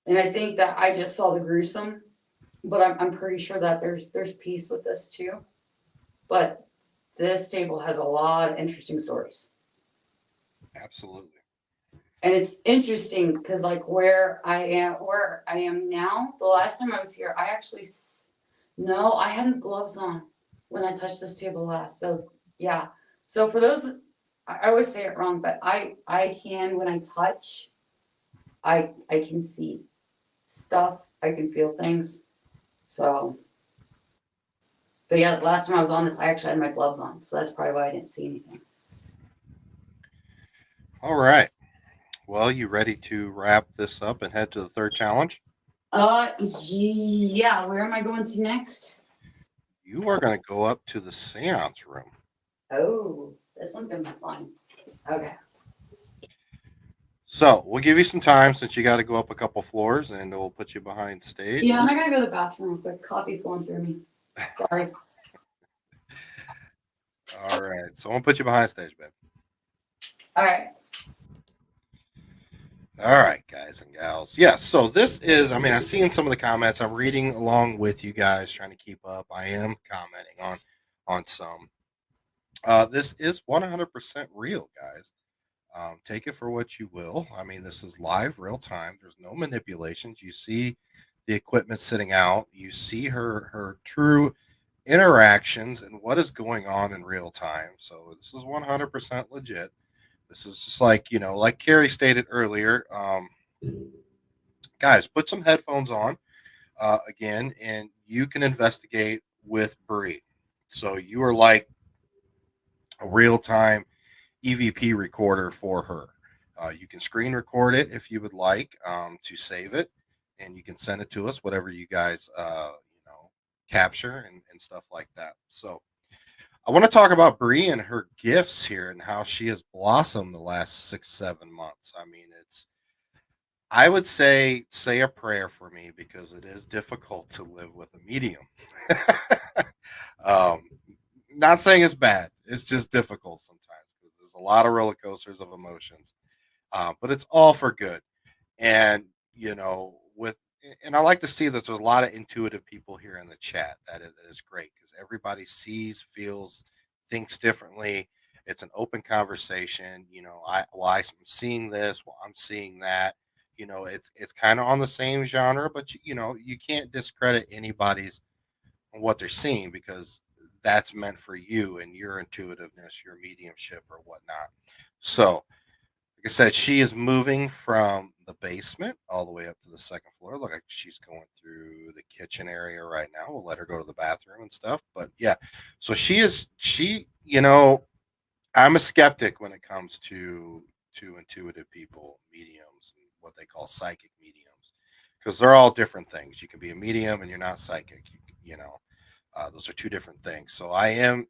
and I think that I just saw the gruesome, but I'm pretty sure that there's peace with this too. But this table has a lot of interesting stories. Absolutely. And it's interesting because like where I am now, the last time I was here, I actually no, I hadn't gloves on when I touched this table last. So yeah. So for those, I always say it wrong, but I can when I touch, I can see stuff. I can feel things. So, but yeah, the last time I was on this, I actually had my gloves on, so that's probably why I didn't see anything. All right. Well, you ready to wrap this up and head to the third challenge? Yeah. Where am I going to next? You are going to go up to the seance room. Oh, this one's gonna be fun. Okay. So we'll give you some time since you got to go up a couple floors, and we'll put you behind stage. Yeah, I'm not gonna go to the bathroom real quick. Coffee's going through me. Sorry. All right. So we'll put you behind stage, babe. All right. All right, guys and gals. Yeah, so this is, I mean, I've seen some of the comments. I'm reading along with you guys, trying to keep up. I am commenting on some. This is 100% real, guys. Take it for what you will. I mean, this is live, real time. There's no manipulations. You see the equipment sitting out. You see her true interactions and what is going on in real time. So this is 100% legit. This is just like, like Carrie stated earlier. Guys, put some headphones on again, and you can investigate with Bree. So you are like a real time EVP recorder for her. You can screen record it if you would like to save it, and you can send it to us, whatever you guys capture and stuff like that. So I want to talk about Bree and her gifts here and how she has blossomed the last 6-7 months. I mean, I would say a prayer for me because it is difficult to live with a medium. um, not saying it's bad. It's just difficult sometimes because there's a lot of roller coasters of emotions. But it's all for good. And with and I like to see that there's a lot of intuitive people here in the chat. That is great because everybody sees, feels, thinks differently. It's an open conversation. I'm seeing this, well, I'm seeing that. It's kind of on the same genre, but you can't discredit anybody's what they're seeing because that's meant for you and your intuitiveness, your mediumship, or whatnot. So like I said, she is moving from the basement all the way up to the second floor. Look like she's going through the kitchen area right now. We'll let her go to the bathroom and stuff. But yeah, so I'm a skeptic when it comes to intuitive people, mediums, and what they call psychic mediums, because they're all different things. You can be a medium and you're not psychic. Those are two different things. So I am,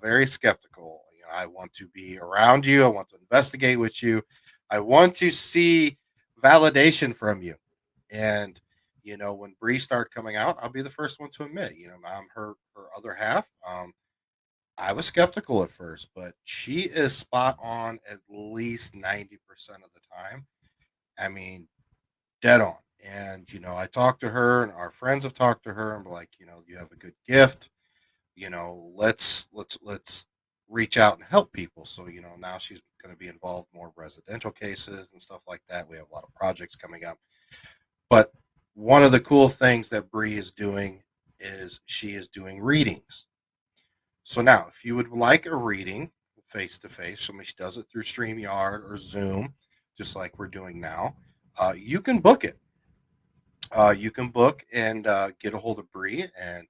very skeptical. I want to be around you. I want to investigate with you. I want to see validation from you. And when Bree started coming out, I'll be the first one to admit, I'm her other half. I was skeptical at first, but she is spot on at least 90% of the time. I mean, dead on. And I talked to her, and our friends have talked to her, and be like, you have a good gift. Let's reach out and help people. So now she's going to be involved more residential cases and stuff like that. We have a lot of projects coming up. But one of the cool things that Bree is doing is she is doing readings. So now, if you would like a reading face to face, so she does it through StreamYard or Zoom, just like we're doing now, you can book it. You can book and get a hold of Bree and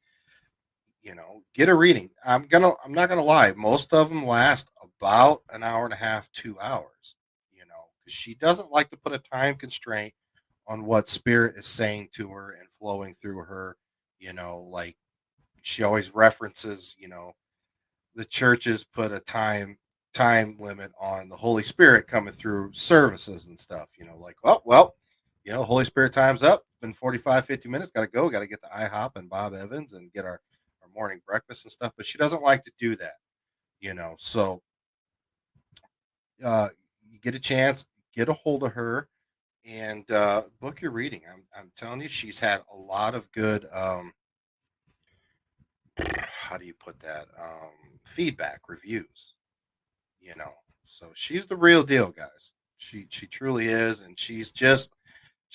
get a reading. I'm not gonna lie. Most of them last about an hour and a half, 2 hours. Because she doesn't like to put a time constraint on what spirit is saying to her and flowing through her. Like she always references. The churches put a time limit on the Holy Spirit coming through services and stuff. Like Holy Spirit time's up. It's been 45, 50 minutes. Got to go. Got to get to IHOP and Bob Evans and get our morning breakfast and stuff. But she doesn't like to do that. So you get a chance, get a hold of her and book your reading. I'm telling you, she's had a lot of good. How do you put that? Feedback, reviews. You know, so she's the real deal, guys. She truly is, and she's just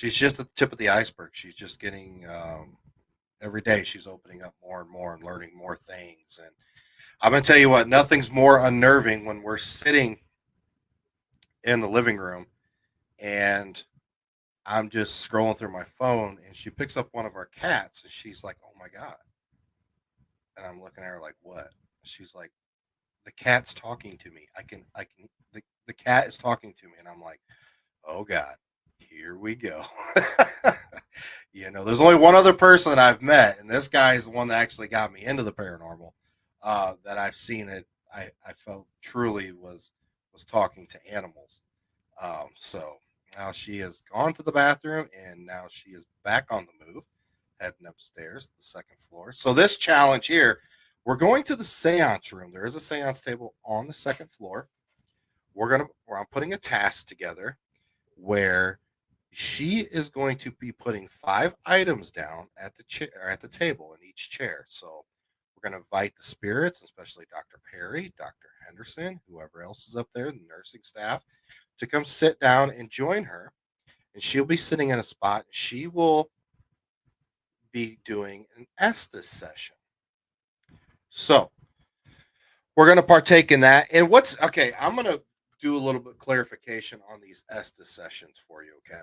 at the tip of the iceberg. She's just getting every day. She's opening up more and more and learning more things. And I'm gonna tell you what, nothing's more unnerving when we're sitting in the living room and I'm just scrolling through my phone and she picks up one of our cats and she's like, "Oh my god." And I'm looking at her like, "What?" She's like, "The cat's talking to me. I can the cat is talking to me." And I'm like, "Oh god. Here we go." There's only one other person that I've met and this guy is the one that actually got me into the paranormal that I've seen that I felt truly was talking to animals. So now she has gone to the bathroom and now she is back on the move, heading upstairs to the second floor. So this challenge here, we're going to the seance room. There is a seance table on the second floor. Where I'm putting a task together where she is going to be putting 5 items down at the chair at the table in each chair. So we're going to invite the spirits, especially Dr. Perry, Dr. Henderson, whoever else is up there, the nursing staff, to come sit down and join her. And she'll be sitting in a spot. She will be doing an Estes session. So we're going to partake in that. And what's okay? I'm going to do a little bit of clarification on these Estes sessions for you. Okay,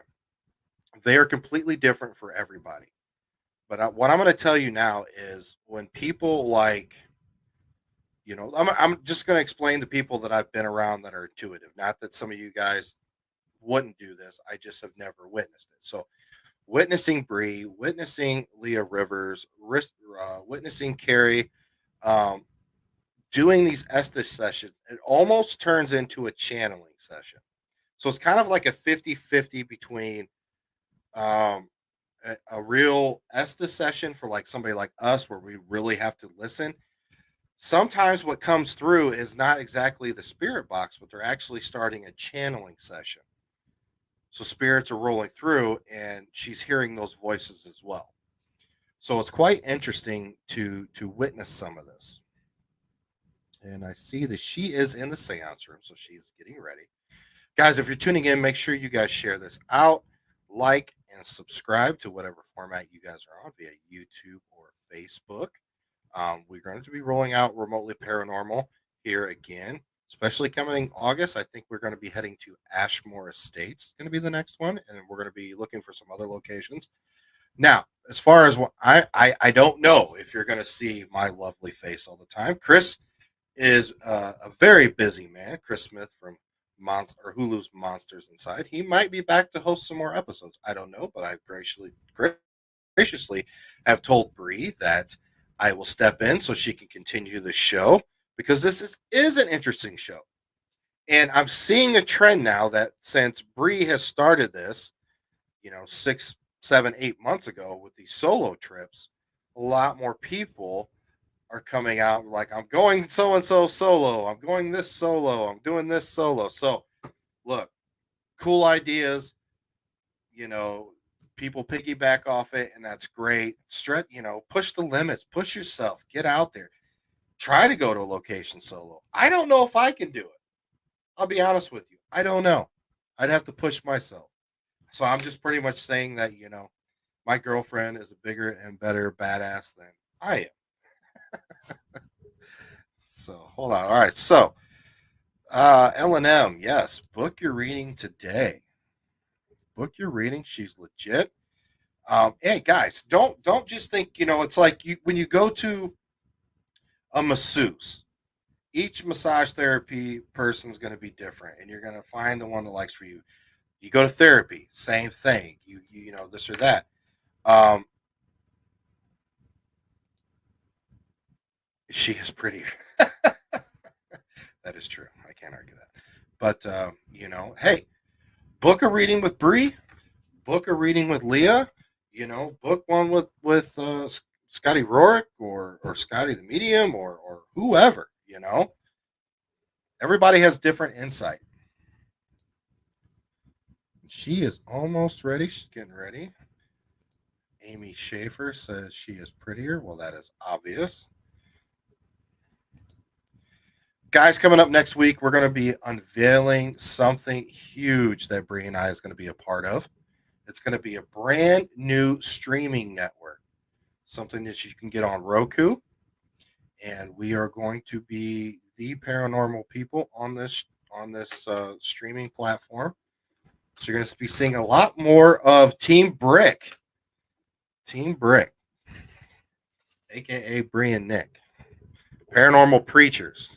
they are completely different for everybody. But what I'm going to tell you now is when people I'm just going to explain the people that I've been around that are intuitive. Not that some of you guys wouldn't do this. I just have never witnessed it. So witnessing Bree, witnessing Leah Rivers, witnessing Carrie, um, doing these Estes sessions, it almost turns into a channeling session. So it's kind of like a 50-50 between um, a real Estes session for like somebody like us where we really have to listen. Sometimes what comes through is not exactly the spirit box, but they're actually starting a channeling session. So spirits are rolling through and she's hearing those voices as well. So it's quite interesting to witness some of this. And I see that she is in the seance room, so she is getting ready. Guys, if you're tuning in, make sure you guys share this out, like, and subscribe to whatever format you guys are on via YouTube or Facebook. We're going to be rolling out Remotely Paranormal here again, especially coming in August. I think we're going to be heading to Ashmore Estates. It's going to be the next one, and we're going to be looking for some other locations. Now, as far as what I don't know if you're going to see my lovely face all the time. Chris is a very busy man. Chris Smith from Hulu's Monsters Inside. He might be back to host some more episodes. I don't know, but I graciously have told Bree that I will step in so she can continue the show because this is an interesting show. And I'm seeing a trend now that since Bree has started this, 6, 7, 8 months ago with these solo trips, a lot more people are coming out like I'm going so and so solo, I'm going this solo, I'm doing this solo. So look, cool ideas, you know, people piggyback off it and that's great. Stretch, push the limits, push yourself, get out there. Try to go to a location solo. I don't know if I can do it. I'll be honest with you. I don't know. I'd have to push myself. So I'm just pretty much saying that, my girlfriend is a bigger and better badass than I am. So hold on. All right. So L&M, yes, book your reading today. Book your reading. She's legit. Hey guys, don't just think, it's like when you go to a masseuse, each massage therapy person is going to be different and you're going to find the one that likes for you. You go to therapy, same thing. You know, this or that. Um, she is pretty. That is true. I can't argue that. But hey, book a reading with Bree. Book a reading with Leah. Book one with Scotty Rorick or Scotty the Medium or whoever. Everybody has different insight. She is almost ready. She's getting ready. Amy Schaefer says she is prettier. Well, that is obvious. Guys, coming up next week, we're going to be unveiling something huge that Bree and I is going to be a part of. It's going to be a brand new streaming network, something that you can get on Roku. And we are going to be the paranormal people on this streaming platform. So you're going to be seeing a lot more of Team Brick, aka Bree and Nick, paranormal preachers.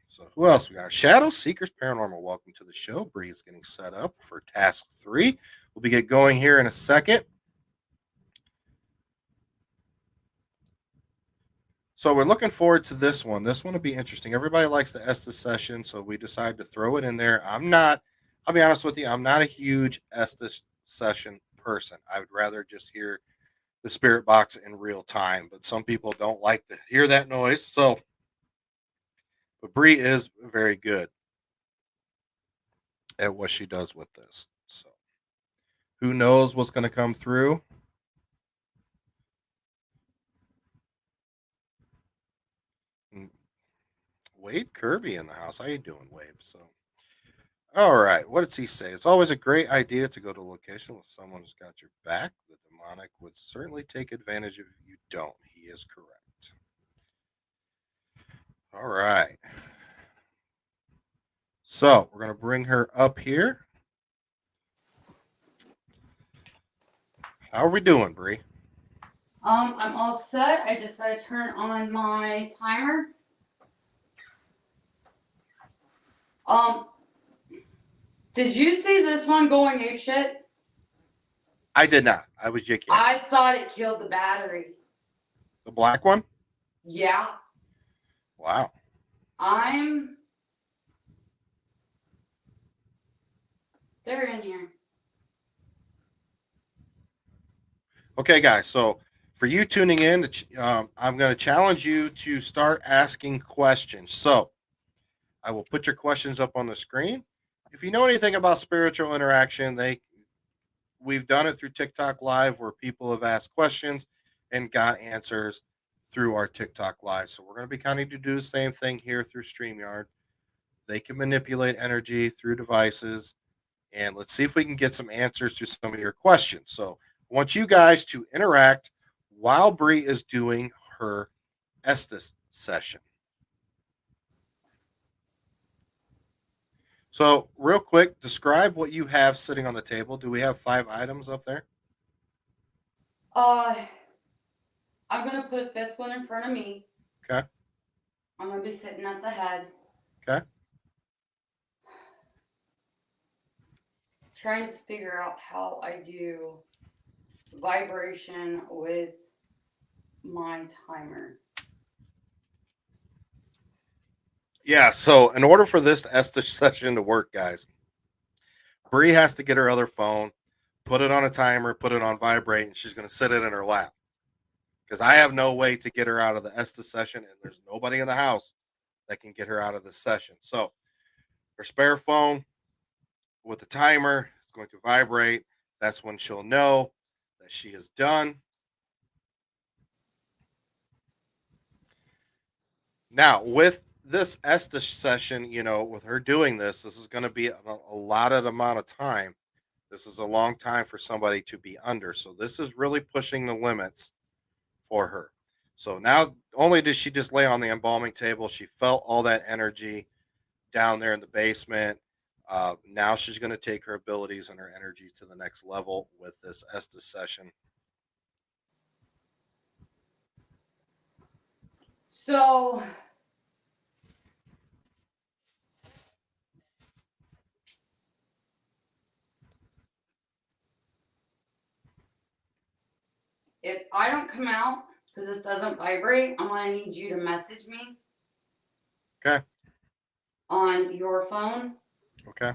So who else we got? Shadow Seekers Paranormal. Welcome to the show. Bree is getting set up for task 3. We'll be get going here in a second. So we're looking forward to this one. This one will be interesting. Everybody likes the Estes session, so we decided to throw it in there. I'll be honest with you, I'm not a huge Estes session person. I would rather just hear the spirit box in real time, but some people don't like to hear that noise. So, but Bree is very good at what she does with this. So, who knows what's going to come through? Wade Kirby in the house. How you doing, Wade? So, all right. What does he say? It's always a great idea to go to a location with someone who's got your back. The demonic would certainly take advantage if you don't. He is correct. All right. So we're gonna bring her up here. How are we doing, Bree? I'm all set. I just gotta turn on my timer. Um, did you see this one going ape shit? I did not. I was yik yak. I thought it killed the battery. The black one? Yeah. Wow. They're in here. Okay, guys. So for you tuning in, I'm going to challenge you to start asking questions. So I will put your questions up on the screen. If you know anything about spiritual interaction, we've done it through TikTok Live where people have asked questions and got answers through our TikTok Live. So we're going to be kind of to do the same thing here through StreamYard. They can manipulate energy through devices. And let's see if we can get some answers to some of your questions. So I want you guys to interact while Bree is doing her Estes session. So, real quick, describe what you have sitting on the table. Do we have 5 items up there? I'm gonna put a 5th one in front of me. Okay. I'm gonna be sitting at the head. Okay. Trying to figure out how I do vibration with my timer. Yeah, so in order for this Estes session to work, guys, Bree has to get her other phone, put it on a timer, put it on vibrate, and she's going to sit it in her lap. Because I have no way to get her out of the Estes session, and there's nobody in the house that can get her out of this session. So her spare phone with the timer is going to vibrate. That's when she'll know that she is done. Now, with this Estes session, with her doing this is going to be a lot of amount of time. This is a long time for somebody to be under. So this is really pushing the limits for her. So now, only did she just lay on the embalming table, she felt all that energy down there in the basement. Now she's going to take her abilities and her energies to the next level with this Estes session. So if I don't come out because this doesn't vibrate, I'm gonna need you to message me. Okay. On your phone. Okay.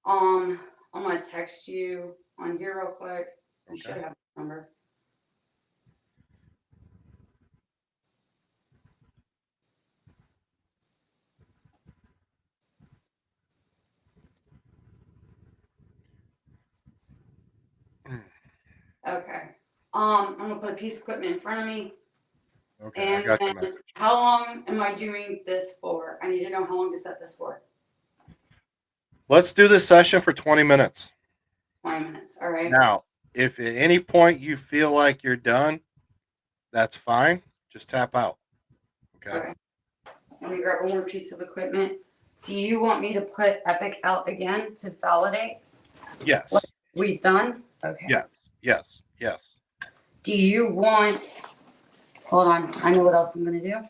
I'm gonna text you on here real quick. You should have the number. Okay. I'm gonna put a piece of equipment in front of me. Okay, I And got your then message. how long am I doing this for? I need to know how long to set this for. Let's do this session for 20 minutes. 20 minutes. All right. Now, if at any point you feel like you're done, that's fine. Just tap out. Okay. Okay. Let me grab one more piece of equipment. Do you want me to put Epic out again to validate what Yes. we've done? Okay. Yes. Yes. Yes. Do you want, hold on, I know what else I'm gonna do.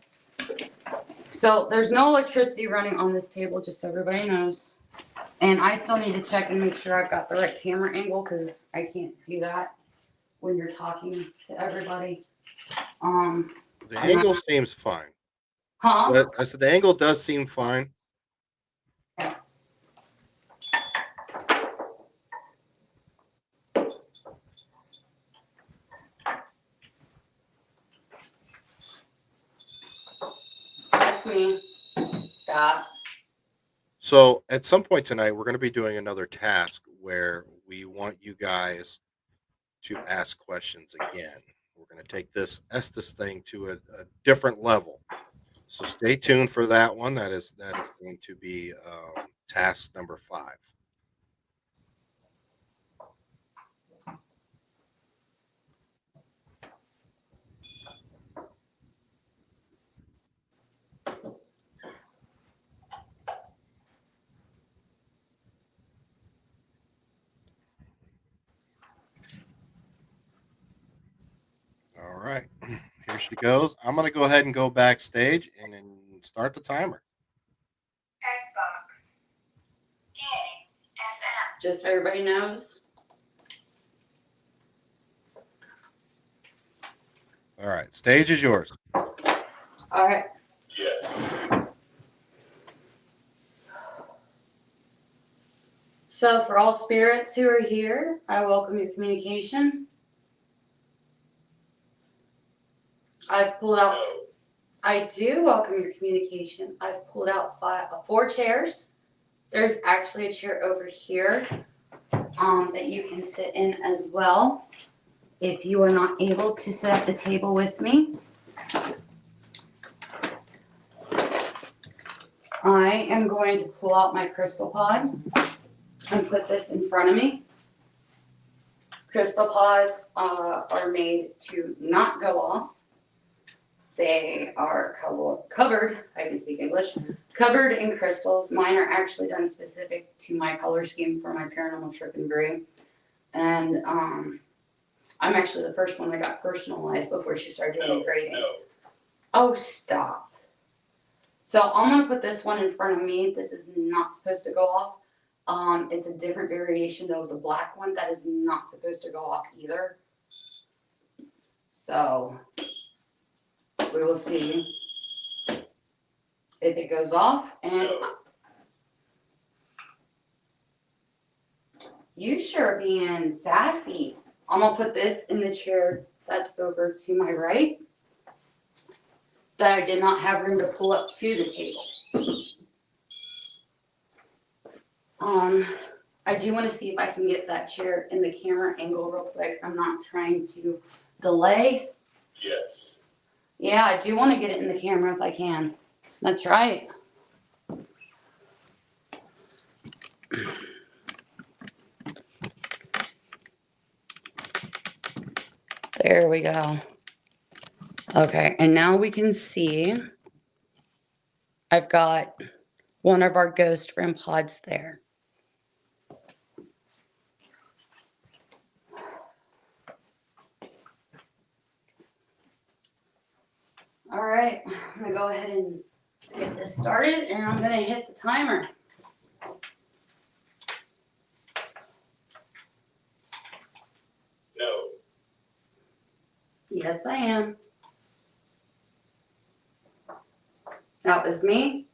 So there's no electricity running on this table, just so everybody knows. And I still need to check and make sure I've got the right camera angle because I can't do that when you're talking to everybody. The I'm not, angle seems fine. huh? I said the angle does seem fine. That's me. Stop. So at some point tonight, we're going to be doing another task where we want you guys to ask questions again. We're going to take this Estes thing to a different level. So stay tuned for that one. That is going to be task number 5. All right, here she goes. I'm going to go ahead and go backstage and then start the timer. Just so everybody knows. All right, stage is yours. All right. Yes. So for all spirits who are here, I welcome your communication. I've pulled out, No. I do welcome your communication. I've pulled out 4 chairs. There's actually a chair over here that you can sit in as well. If you are not able to sit at the table with me, I am going to pull out my crystal pod and put this in front of me. Crystal pods are made to not go off. They are covered, I can speak English, covered in crystals. Mine are actually done specific to my color scheme for my paranormal trip and brew. And I'm actually the first one that got personalized before she started doing the grading. No. Oh, stop. So I'm gonna put this one in front of me. This is not supposed to go off. It's a different variation though of the black one that is not supposed to go off either. So we will see if it goes off. And No. you sure being sassy. I'm gonna put this in the chair that's over to my right that I did not have room to pull up to the table. I do want to see if I can get that chair in the camera angle real quick. I'm not trying to delay. Yes. Yeah, I do want to get it in the camera if I can. That's right. There we go. Okay, and now we can see I've got one of our ghost REM pods there. All right, I'm gonna go ahead and get this started and I'm gonna hit the timer. No. Yes, I am. That was me.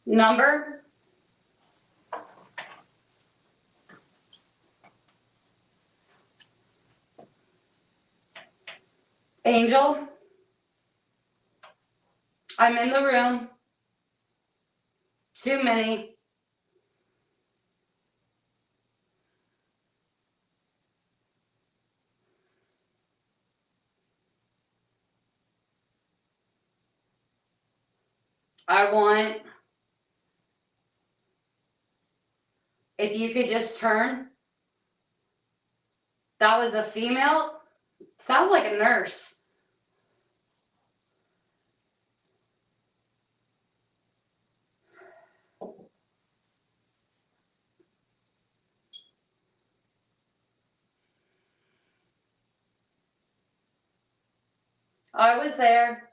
Number? Angel? I'm in the room. Too many. I want, if you could just turn. That was a female. Sounds like a nurse. I was there.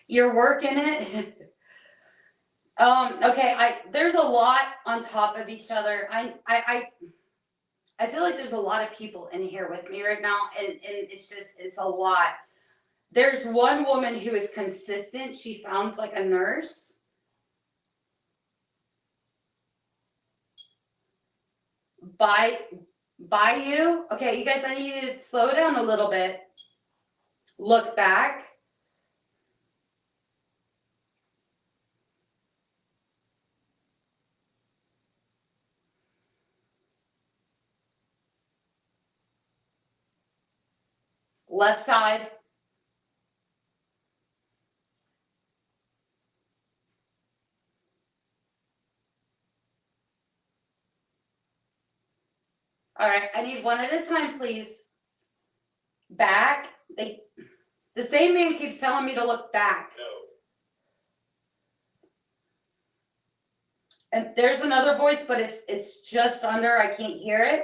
You're working it. Okay, there's a lot on top of each other. I feel like there's a lot of people in here with me right now, and it's a lot. There's one woman who is consistent. She sounds like a nurse. By you. Okay, you guys, I need you to slow down a little bit. Look back. Left side. All right, I need one at a time, please. Back. The same man keeps telling me to look back. No. And there's another voice, but it's just under. I can't hear it.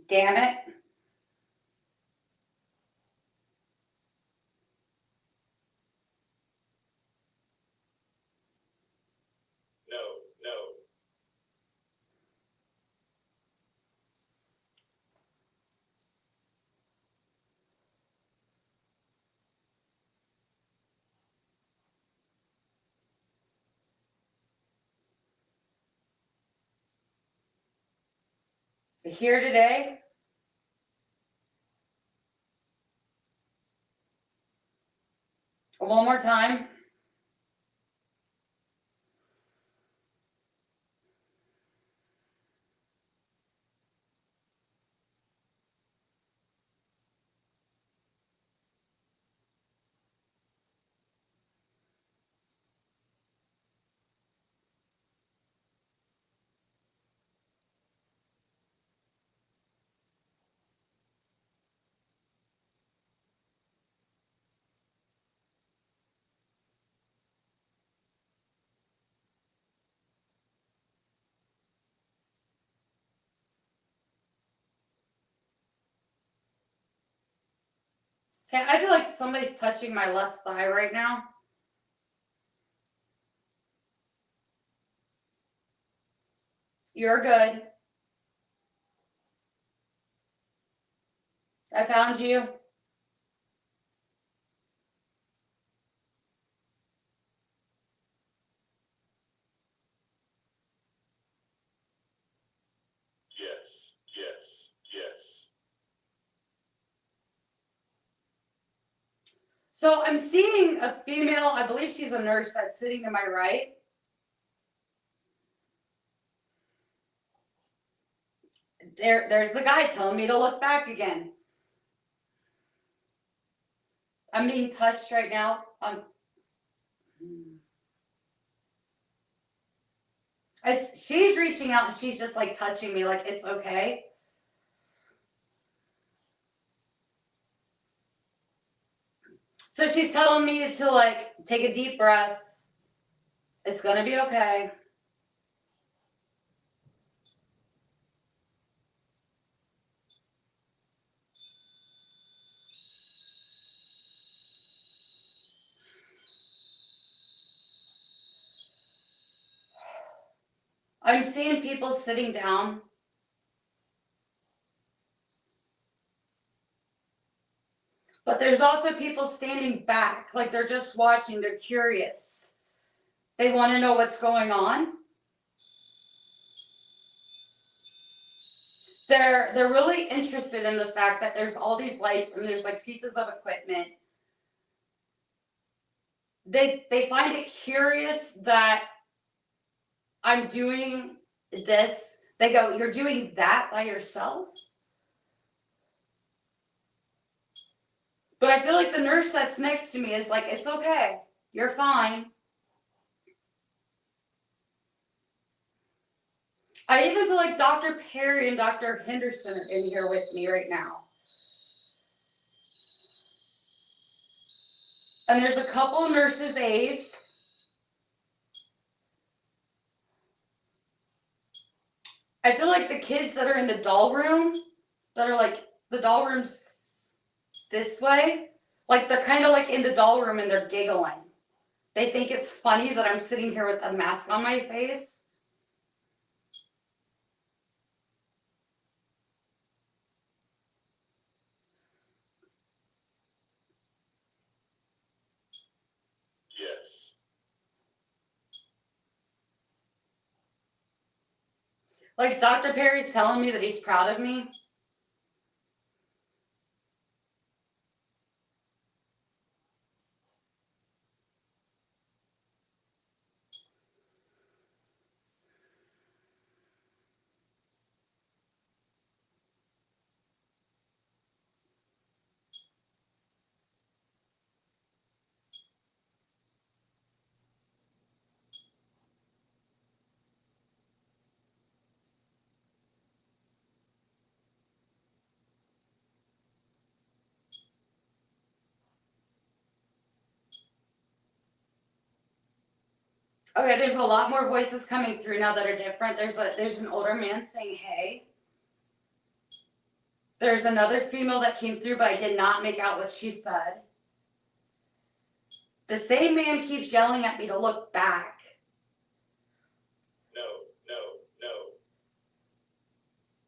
Damn it. No. No. Here today. One more time. Okay, I feel like somebody's touching my left thigh right now. You're good. I found you. Yes. Yes. Yes. So I'm seeing a female, I believe she's a nurse that's sitting to my right. There's the guy telling me to look back again. I'm being touched right now. She's reaching out and she's just like touching me like it's okay. So she's telling me to like take a deep breath. It's gonna be okay. I'm seeing people sitting down. But there's also people standing back, like they're just watching, they're curious. They want to know what's going on. They're really interested in the fact that there's all these lights and there's like pieces of equipment. They find it curious that I'm doing this. They go, "You're doing that by yourself?" But I feel like the nurse that's next to me is like, "It's okay. You're fine." I even feel like Dr. Perry and Dr. Henderson are in here with me right now. And there's a couple nurses' aides. I feel like the kids that are in the doll room, that are like, the doll room's this way, like they're kind of like in the doll room and they're giggling. They think it's funny that I'm sitting here with a mask on my face. Yes. Like Dr. Perry's telling me that he's proud of me. Okay, there's a lot more voices coming through now that are different. There's an older man saying, "Hey." There's another female that came through, but I did not make out what she said. The same man keeps yelling at me to look back. No, no, no.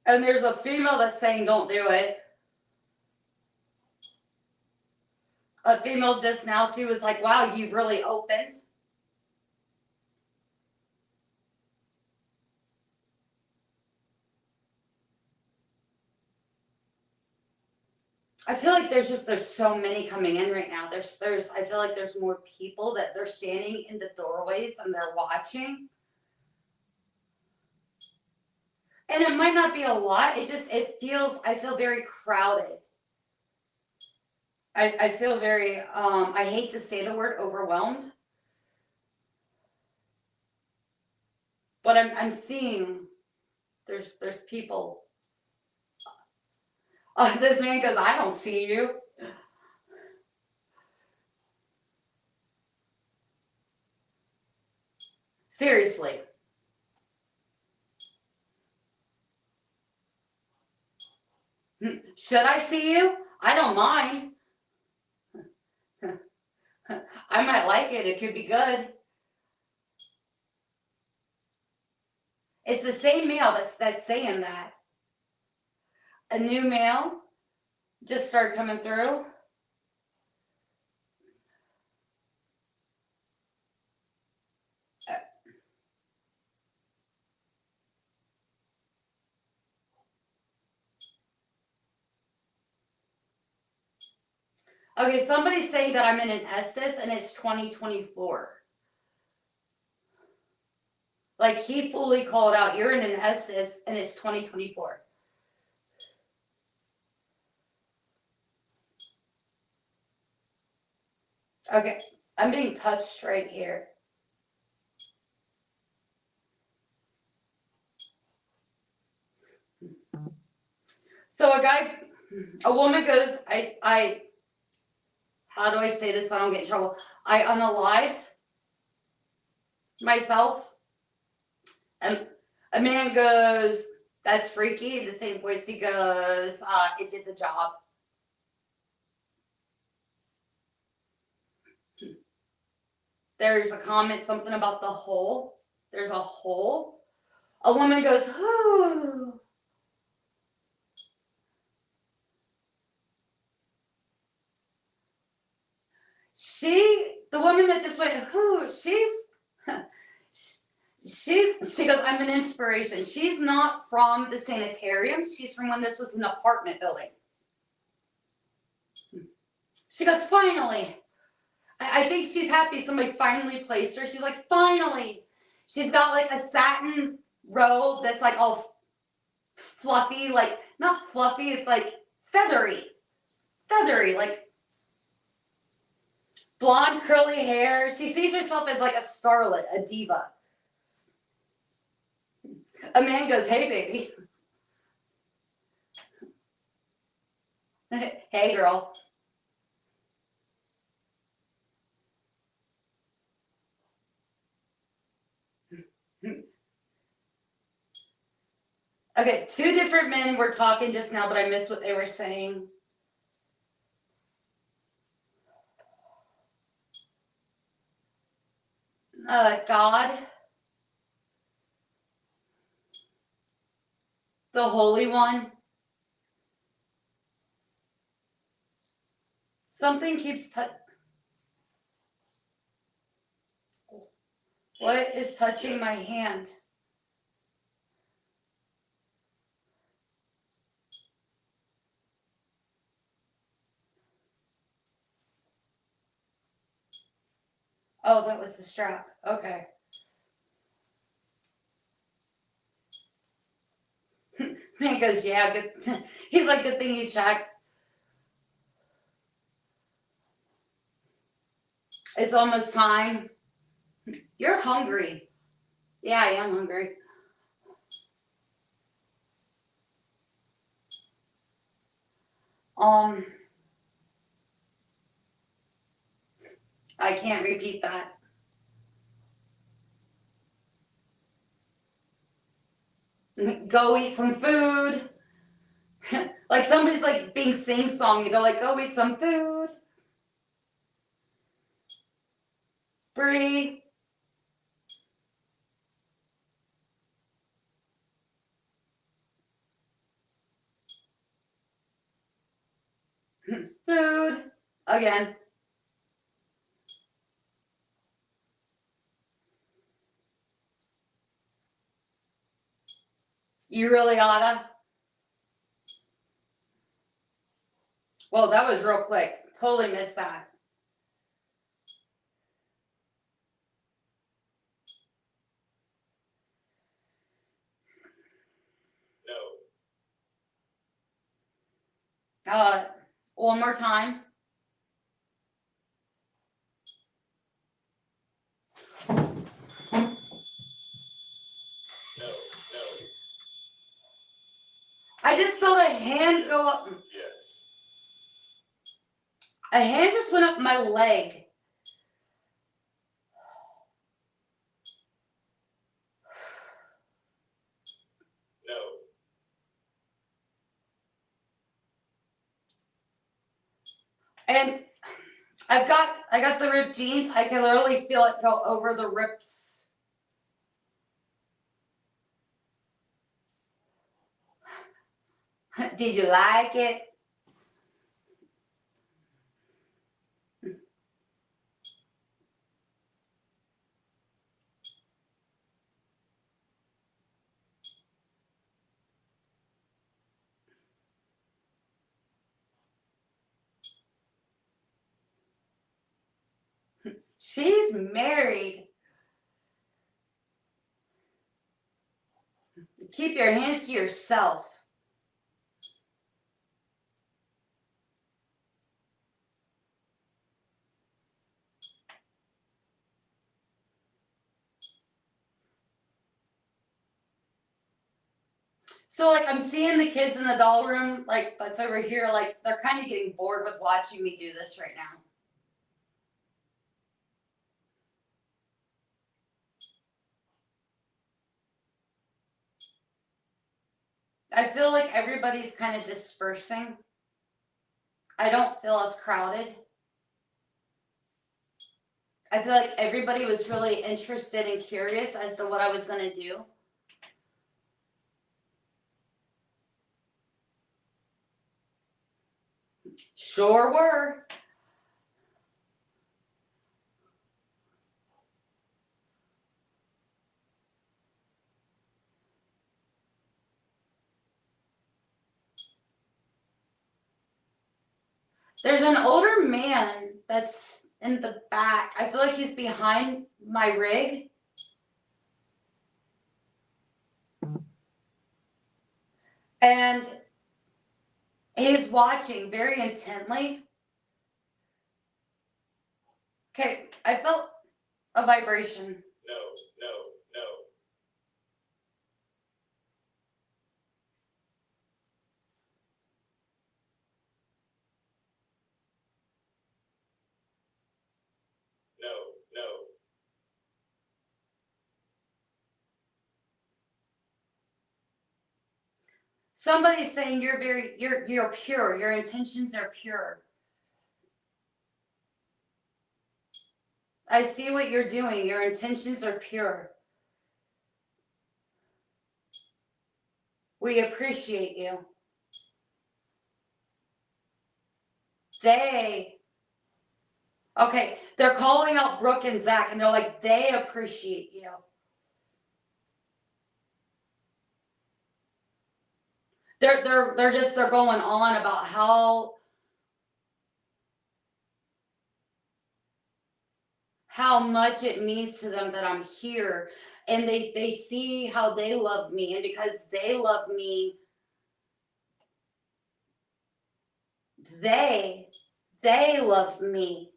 And there's a female that's saying, "Don't do it." A female just now, she was like, "Wow, you've really opened." I feel like there's so many coming in right now. I feel like there's more people that they're standing in the doorways and they're watching. And it might not be a lot. I feel very crowded. I feel very I hate to say the word overwhelmed. But I'm seeing there's people. This man goes, "I don't see you." Seriously. Should I see you? I don't mind. I might like it. It could be good. It's the same male that's saying that. A new male just started coming through. Okay, somebody's saying that I'm in an Estes and it's 2024. Like he fully called out, "You're in an Estes and it's 2024. Okay, I'm being touched right here. So a woman goes, how do I say this so I don't get in trouble? I unalived myself. And a man goes, "That's freaky." In the same voice, he goes, "It did the job." There's a comment, something about the hole. There's a hole. A woman goes, "Whoo." The woman that just went, "Whoo," she goes, "I'm an inspiration." She's not from the sanitarium. She's from when this was an apartment building. She goes, "Finally." I think she's happy somebody finally placed her. She's like, "Finally." She's got like a satin robe that's like all fluffy, like not fluffy, it's like feathery, like blonde curly hair. She sees herself as like a starlet, a diva. A man goes, "Hey, baby." "Hey, girl." Okay, two different men were talking just now, but I missed what they were saying. God, the Holy One. Something keeps What is touching my hand? Oh, that was the strap. Okay. Man goes, "Yeah, good." He's like, "Good thing you checked. It's almost time." "You're hungry." "Yeah, I am hungry." Um, I can't repeat that. Go eat some food. Like somebody's like being sing-songy. They're like, "Go eat some food. Free food." Again. "You really oughta." Well, that was real quick. Totally missed that. No. One more time. No. I just felt a hand go up. Yes. A hand just went up my leg. No. And I got the ripped jeans. I can literally feel it go over the rips. Did you like it? She's married. Keep your hands to yourself. So like I'm seeing the kids in the doll room, like that's over here, like they're kind of getting bored with watching me do this right now. I feel like everybody's kind of dispersing. I don't feel as crowded. I feel like everybody was really interested and curious as to what I was going to do. Sure were. There's an older man that's in the back. I feel like he's behind my rig. And he's watching very intently. Okay, I felt a vibration. No, no, no. No, no. Somebody's saying you're pure. Your intentions are pure. I see what you're doing. Your intentions are pure. We appreciate you. Okay, they're calling out Brooke and Zach, and they're like, they appreciate you. They're going on about how much it means to them that I'm here, and they see how they love me, and because they love me, they love me.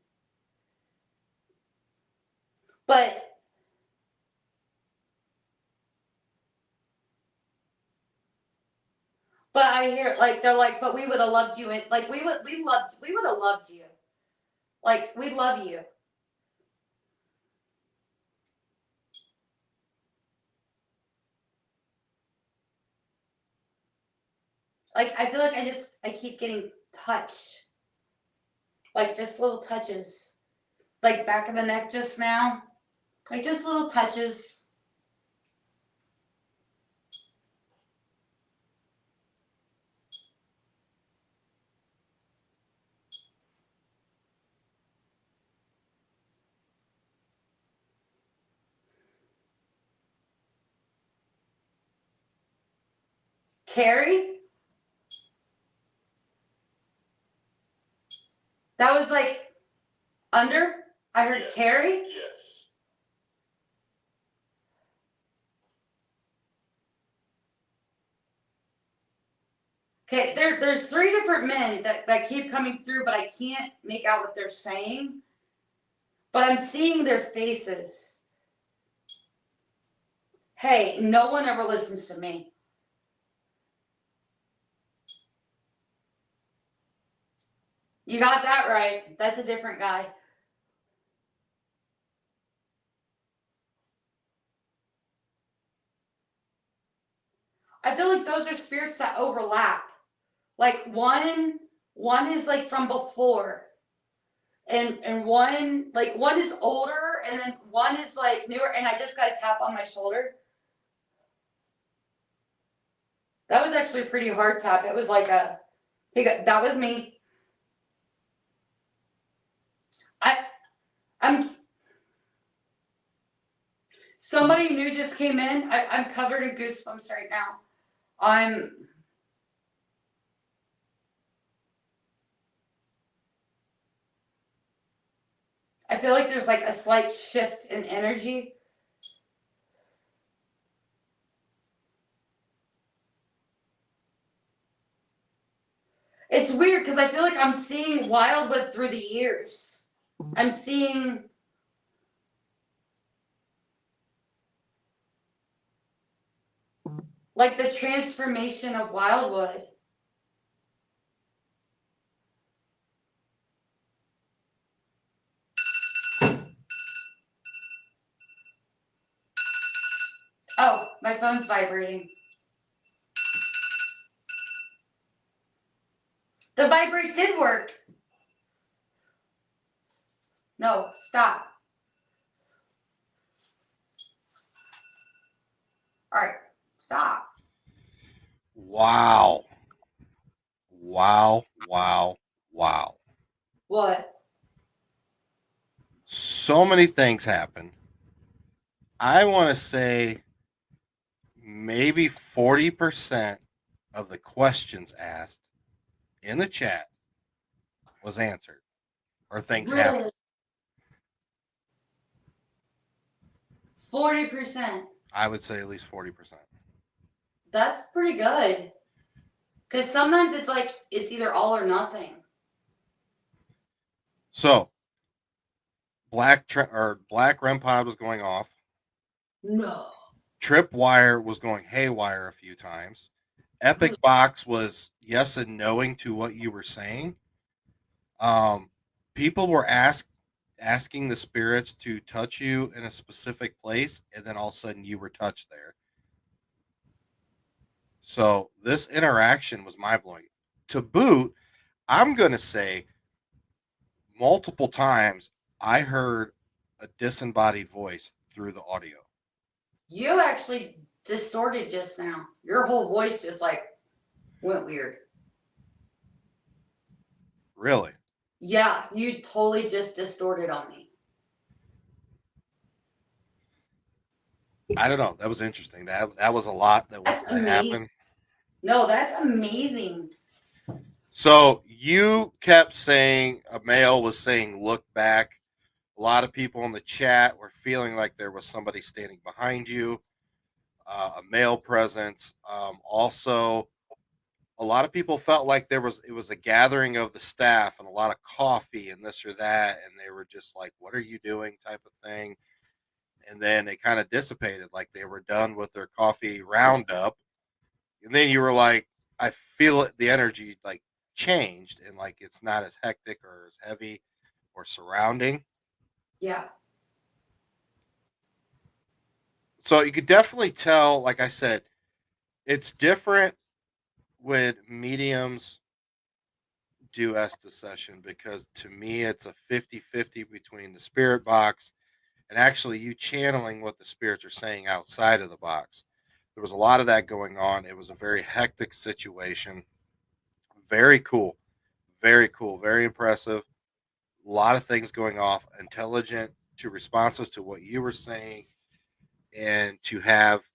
But I hear like they're like, but we would have loved you, and like we would have loved you. Like we love you. Like I feel like I keep getting touched. Like just little touches. Like back of the neck just now. Like just little touches. Carrie? That was like under? I heard Yes, Carrie? yes. Okay, there's three different men that keep coming through, but I can't make out what they're saying. But I'm seeing their faces. Hey, no one ever listens to me. You got that right. That's a different guy. I feel like those are spirits that overlap. Like one is like from before. And one is older, and then one is like newer, and I just got a tap on my shoulder. That was actually a pretty hard tap. It was like that was me. I'm somebody new just came in. I'm covered in goosebumps right now. I feel like there's like a slight shift in energy. It's weird because I feel like I'm seeing Wildwood through the years. I'm seeing like the transformation of Wildwood. Oh, my phone's vibrating. The vibrate did work. No, stop. All right, stop. Wow. Wow. Wow. Wow. What? So many things happen. I want to say maybe 40% of the questions asked in the chat was answered or things happened. Really? 40%. I would say at least 40%. That's pretty good. Because sometimes it's like it's either all or nothing. So, black REM pod was going off. No. Tripwire was going haywire a few times. Epic Box was yes and knowing to what you were saying. People were asking the spirits to touch you in a specific place, and then all of a sudden you were touched there. So this interaction was mind blowing. To boot, I'm gonna say multiple times I heard a disembodied voice through the audio. You actually distorted just now. Your whole voice just like went weird. Really? Yeah, you totally just distorted on me. I don't know. That was interesting. That was a lot that That's amazing. happened. No, that's amazing. So you kept saying a male was saying, "Look back." A lot of people in the chat were feeling like there was somebody standing behind you, a male presence. Also, a lot of people felt like it was a gathering of the staff and a lot of coffee and this or that, and they were just like, "What are you doing?" type of thing. And then it kind of dissipated, like they were done with their coffee roundup. And then you were like, "I feel it, the energy like changed, and like it's not as hectic or as heavy or surrounding." Yeah. So you could definitely tell, like I said, it's different when mediums do Estes session, because to me it's a 50-50 between the spirit box and actually you channeling what the spirits are saying outside of the box. There was a lot of that going on. It was a very hectic situation. Very cool. Very cool. Very impressive. A lot of things going off. Intelligent to responses to what you were saying, and to have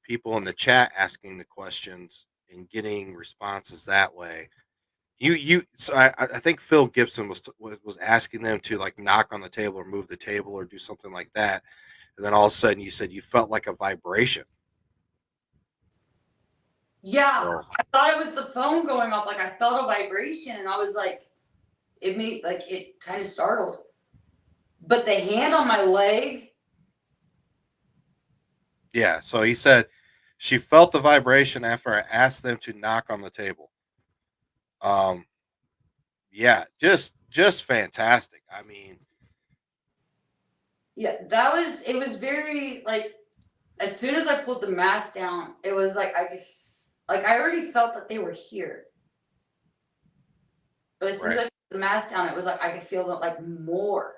people in the chat asking the questions and getting responses that way. So I think Phil Gibson was asking them to like knock on the table or move the table or do something like that, and then all of a sudden you said you felt like a vibration. Yeah. So, I thought it was the phone going off. Like I felt a vibration and I was like, it made like it kind of startled. But the hand on my leg, yeah, so he said she felt the vibration after I asked them to knock on the table. Um, yeah, just fantastic. I mean, yeah, it was very like as soon as I pulled the mask down, it was like I already felt that they were here. But as soon as right. I put the mask down, it was like I could feel that like more.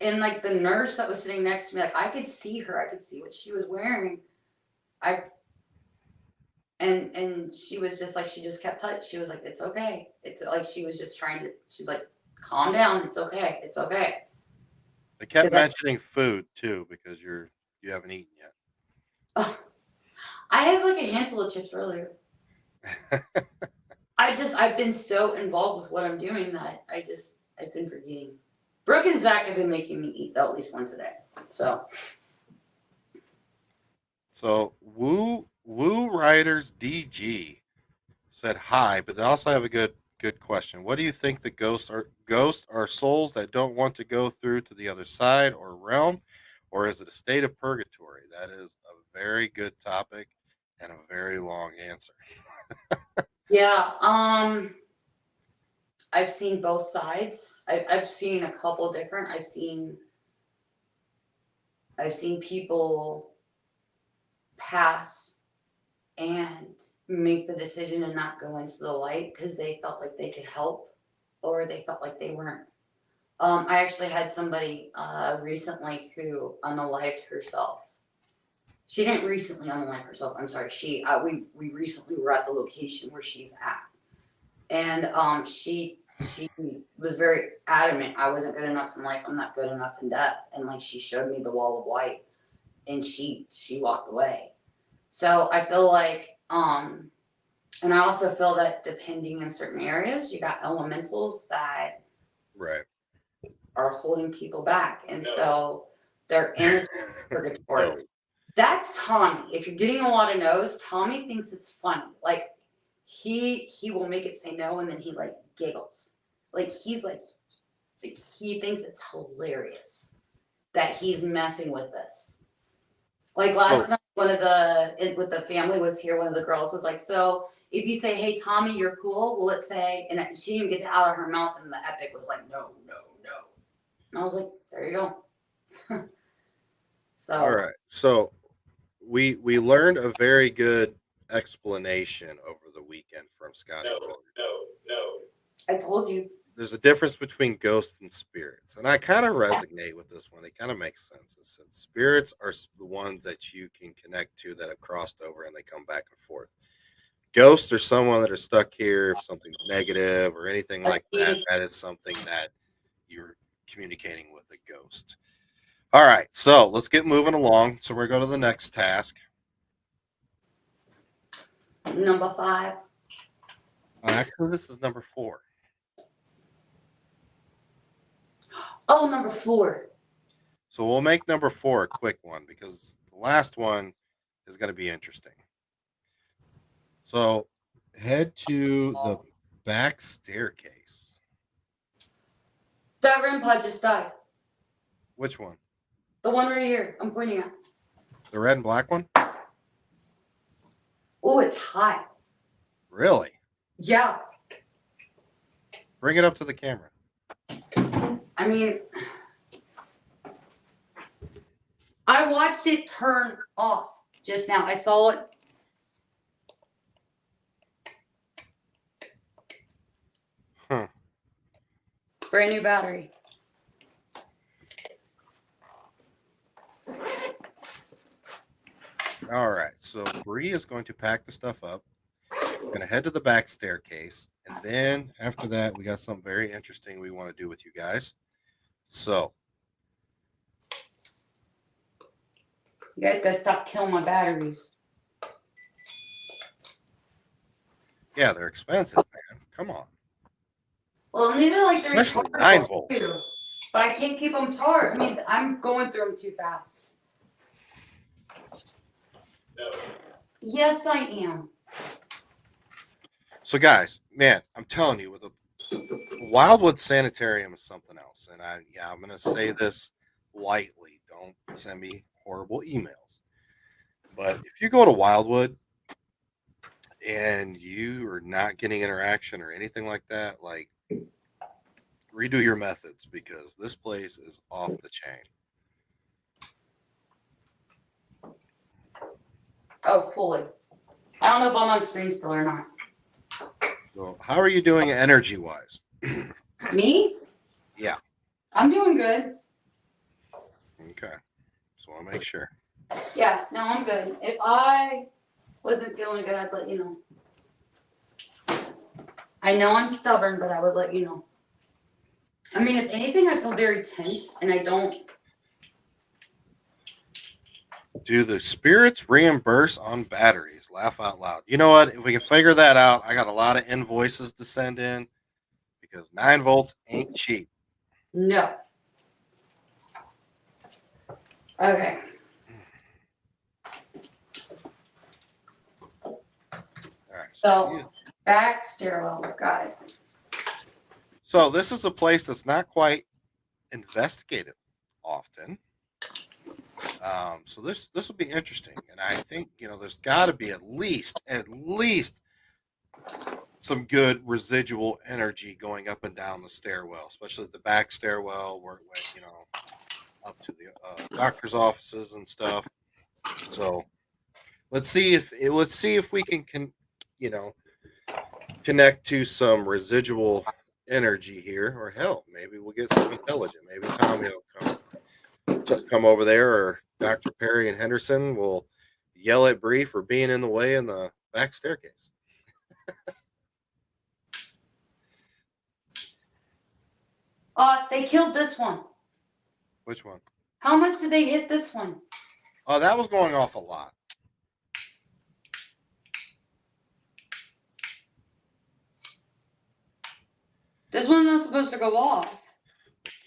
And like the nurse that was sitting next to me, like I could see her, I could see what she was wearing. I and she was just like she just kept touch. She was like, "It's okay." It's like she was just trying to. She's like, "Calm down. It's okay. It's okay." They kept 'Cause I, mentioning food too because you haven't eaten yet. oh, I had like a handful of chips earlier. I've been so involved with what I'm doing that I've been forgetting. Brooke and Zach have been making me eat though at least once a day. So So Woo Riders DG said hi, but they also have a good question. What do you think the ghosts are souls that don't want to go through to the other side or realm, or is it a state of purgatory? That is a very good topic and a very long answer. yeah, I've seen both sides. I've seen a couple different. I've seen people pass and make the decision to not go into the light because they felt like they could help or they felt like they weren't. I actually had somebody recently who unalived herself. She didn't recently unalive herself. I'm sorry. We recently were at the location where she's at, And she was very adamant I wasn't good enough in life. I'm not good enough in death. And like she showed me the wall of white, and she walked away. So I feel like and I also feel that depending in certain areas, you got elementals that Right. are holding people back, and so they're in a purgatory. No. That's Tommy. If you're getting a lot of no's, Tommy thinks it's funny. Like he will make it say no, and then he like giggles. Like he's like he thinks it's hilarious that he's messing with this. Like last night, with the family was here. One of the girls was like, "So if you say, hey Tommy, you're cool, will it say?" And she didn't get it out of her mouth, and the epic was like, "No, no, no." And I was like, "There you go." So All right. So we learned a very good explanation over the weekend from Scotty. No. I told you. There's a difference between ghosts and spirits, and I kind of resonate with this one. It kind of makes sense. It says spirits are the ones that you can connect to that have crossed over and they come back and forth. Ghosts are someone that are stuck here if something's negative or anything like that. That is something that you're communicating with a ghost. All right, so let's get moving along. So we're going to the next task. Number 5. Actually, this is number 4. Oh, number 4. So we'll make number 4 a quick one because the last one is going to be interesting. So head to the back staircase. That REM pod just died. Which one? The one right here. I'm pointing at. The red and black one? Oh, it's hot. Really? Yeah. Bring it up to the camera. I mean, I watched it turn off just now. I saw it. Huh. Brand new battery. All right. So Bree is going to pack the stuff up. We're going to head to the back staircase. And then after that, we got something very interesting we want to do with you guys. So You guys gotta stop killing my batteries. yeah, they're expensive, man. Come on. Well, these are like they're Especially 9 volts. too, but I can't keep them charged. I mean, I'm going through them too fast. No. Yes, I am. So guys, man, I'm telling you, with a Wildwood Sanitarium is something else. And I'm gonna say this lightly. Don't send me horrible emails. But if you go to Wildwood and you are not getting interaction or anything like that, like redo your methods because this place is off the chain. Oh, fully. I don't know if I'm on screen still or not. So how are you doing energy wise? Me? Yeah. I'm doing good. Okay. So I'll make sure. Yeah, no, I'm good. If I wasn't feeling good, I'd let you know. I know I'm stubborn, but I would let you know. I mean, if anything, I feel very tense, and I don't. Do the spirits reimburse on batteries? Laugh out loud. You know what? If we can figure that out, I got a lot of invoices to send in because 9 volts ain't cheap. No. Okay. All right. So, back stairwell. Got it. So this is a place that's not quite investigated often. So this will be interesting, and I think there's got to be at least some good residual energy going up and down the stairwell, especially the back stairwell where it went up to the doctor's offices and stuff. So let's see if we can connect to some residual energy here, or hell, maybe we'll get some intelligent. Maybe Tommy will come over there, or Dr. Perry and Henderson will yell at Bree for being in the way in the back staircase. They killed this one. Which one? How much did they hit this one? Oh, that was going off a lot. This one's not supposed to go off.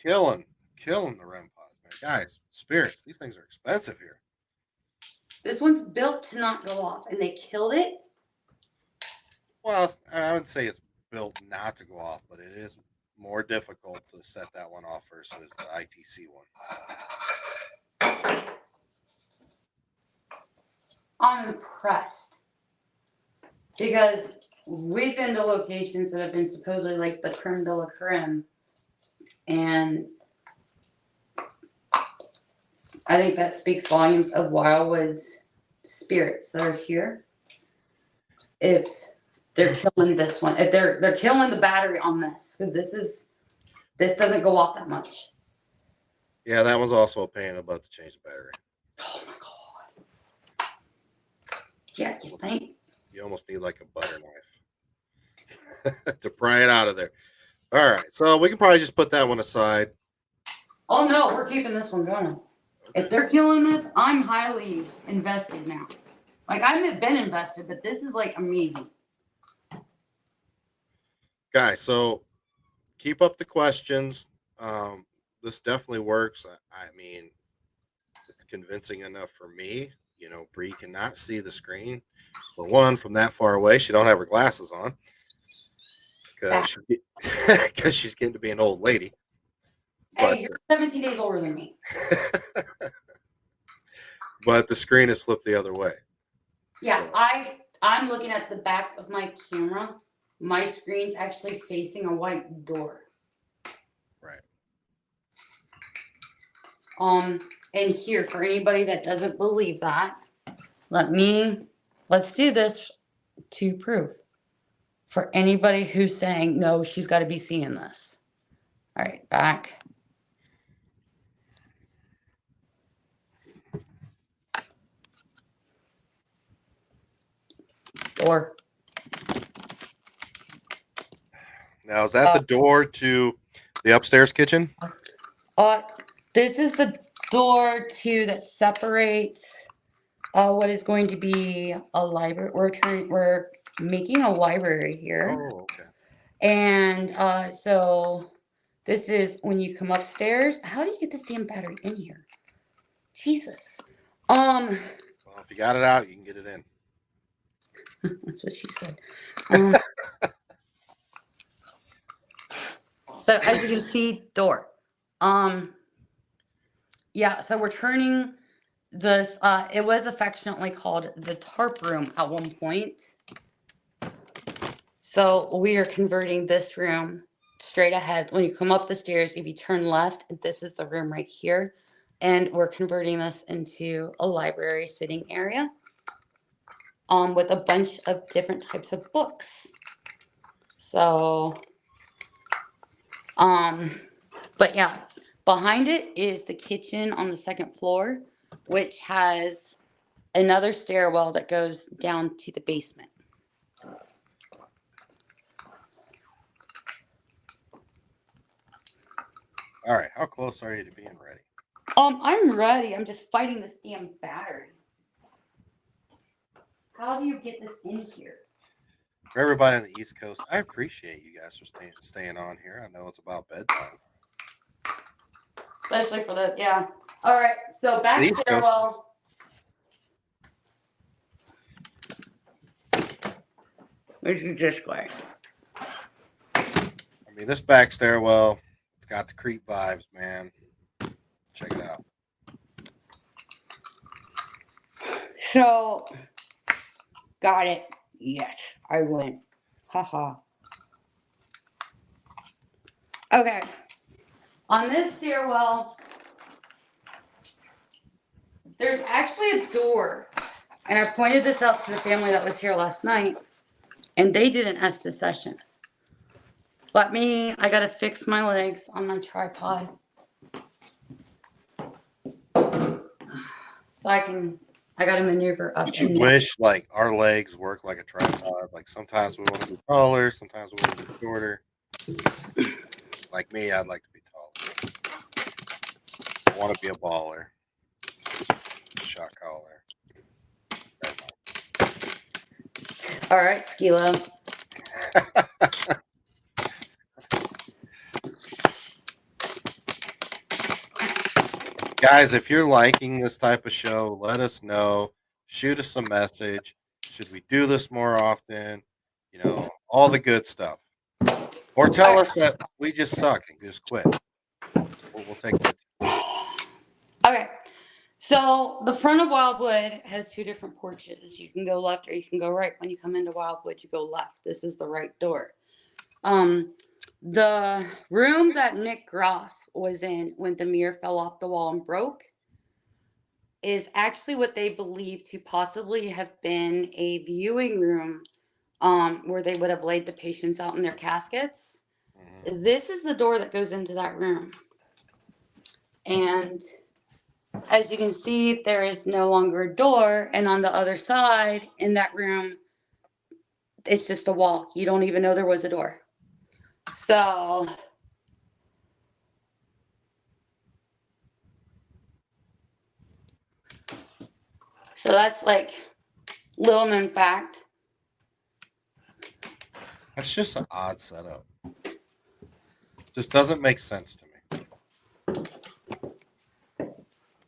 Killing the REM pods, man. Guys, spirits, these things are expensive here. This one's built to not go off, and they killed it. Well, I would say it's built not to go off, but it is more difficult to set that one off versus the ITC one. I'm impressed because we've been to locations that have been supposedly like the creme de la creme, and I think that speaks volumes of Wildwood's spirits that are here. If they're killing this one, if they're killing the battery on this, because this doesn't go off that much. Yeah, that one's also a pain in the butt to change the battery. Oh my god! Yeah, you think? You almost need like a butter knife to pry it out of there. All right, so we can probably just put that one aside. Oh no, we're keeping this one going. If they're killing this, I'm highly invested now. Like, I haven't been invested, but this is like amazing. Guys, so keep up the questions. This definitely works. I mean, it's convincing enough for me. You know, Bree cannot see the screen. For one, from that far away, she don't have her glasses on because she's getting to be an old lady. Hey, you're 17 days older than me. But the screen is flipped the other way. Yeah, I'm looking at the back of my camera. My screen's actually facing a white door. Right. And here, for anybody that doesn't believe that, let's do this to prove. For anybody who's saying, no, she's got to be seeing this. All right, back. Door. Now, is that the door to the upstairs kitchen? This is the door that separates what is going to be a library. We're making a library here. Oh, okay. And so this is when you come upstairs. How do you get this damn battery in here? Jesus. Well, if you got it out, you can get it in. That's what she said. So as you can see, door. Yeah, so we're turning this, it was affectionately called the tarp room at one point. So we are converting this room straight ahead. When you come up the stairs, if you turn left, this is the room right here. And we're converting this into a library sitting area with a bunch of different types of books. So, but yeah, behind it is the kitchen on the second floor, which has another stairwell that goes down to the basement. All right, how close are you to being ready? I'm ready. I'm just fighting this damn battery. How do you get this in here? For everybody on the East Coast, I appreciate you guys for staying on here. I know it's about bedtime. Especially for the, yeah. All right, so back stairwell. This is this way. I mean, this back stairwell, it's got the creep vibes, man. Check it out. So, got it. Yes, I win. Haha. Okay. On this stairwell, there's actually a door. And I pointed this out to the family that was here last night. And they did an Estes session. But me, I got to fix my legs on my tripod. So I got to maneuver up. Don't you wish like our legs work like a tripod? Like sometimes we want to be taller, sometimes we want to be shorter. Like me, I'd like to be I want to be a baller. Shot caller. All right, Skilo. Guys, if you're liking this type of show, let us know. Shoot us a message. Should we do this more often? You know, all the good stuff. Or tell us that we just suck and just quit. We'll take that. Okay. So the front of Wildwood has two different porches. You can go left or you can go right. When you come into Wildwood, you go left. This is the right door. The room that Nick Groff was in when the mirror fell off the wall and broke is actually what they believe to possibly have been a viewing room where they would have laid the patients out in their caskets. Mm-hmm. This is the door that goes into that room. And as you can see, there is no longer a door. And on the other side in that room, it's just a wall. You don't even know there was a door. So that's like little known fact. That's just an odd setup. Just doesn't make sense to me.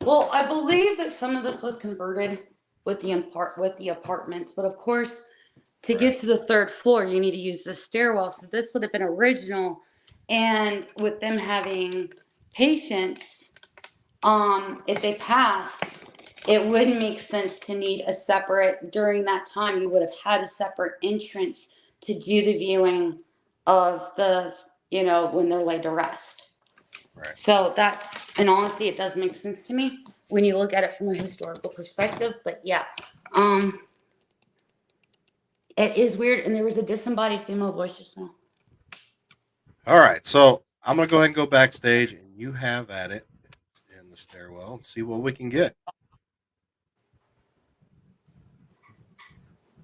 Well, I believe that some of this was converted with the apartments, but of course, to get to the third floor, you need to use the stairwell. So this would have been original, and with them having patients, if they passed, it wouldn't make sense to need a separate. During that time, you would have had a separate entrance to do the viewing of the, when they're laid to rest. Right. So that, in honesty, it does make sense to me when you look at it from a historical perspective. But yeah, it is weird. And there was a disembodied female voice just now. All right, so I'm gonna go ahead and go backstage, and you have at it in the stairwell and see what we can get.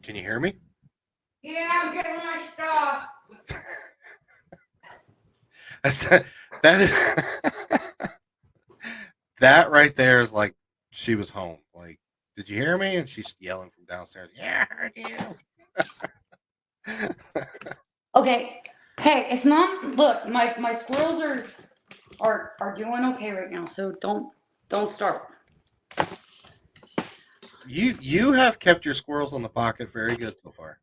Can you hear me? Yeah, I'm getting my stuff. That is that right there is like she was home. Like, did you hear me? And she's yelling from downstairs. Yeah, I heard you. Okay. Hey, it's not. Look, my squirrels are doing okay right now. So don't start. You have kept your squirrels on the pocket very good so far.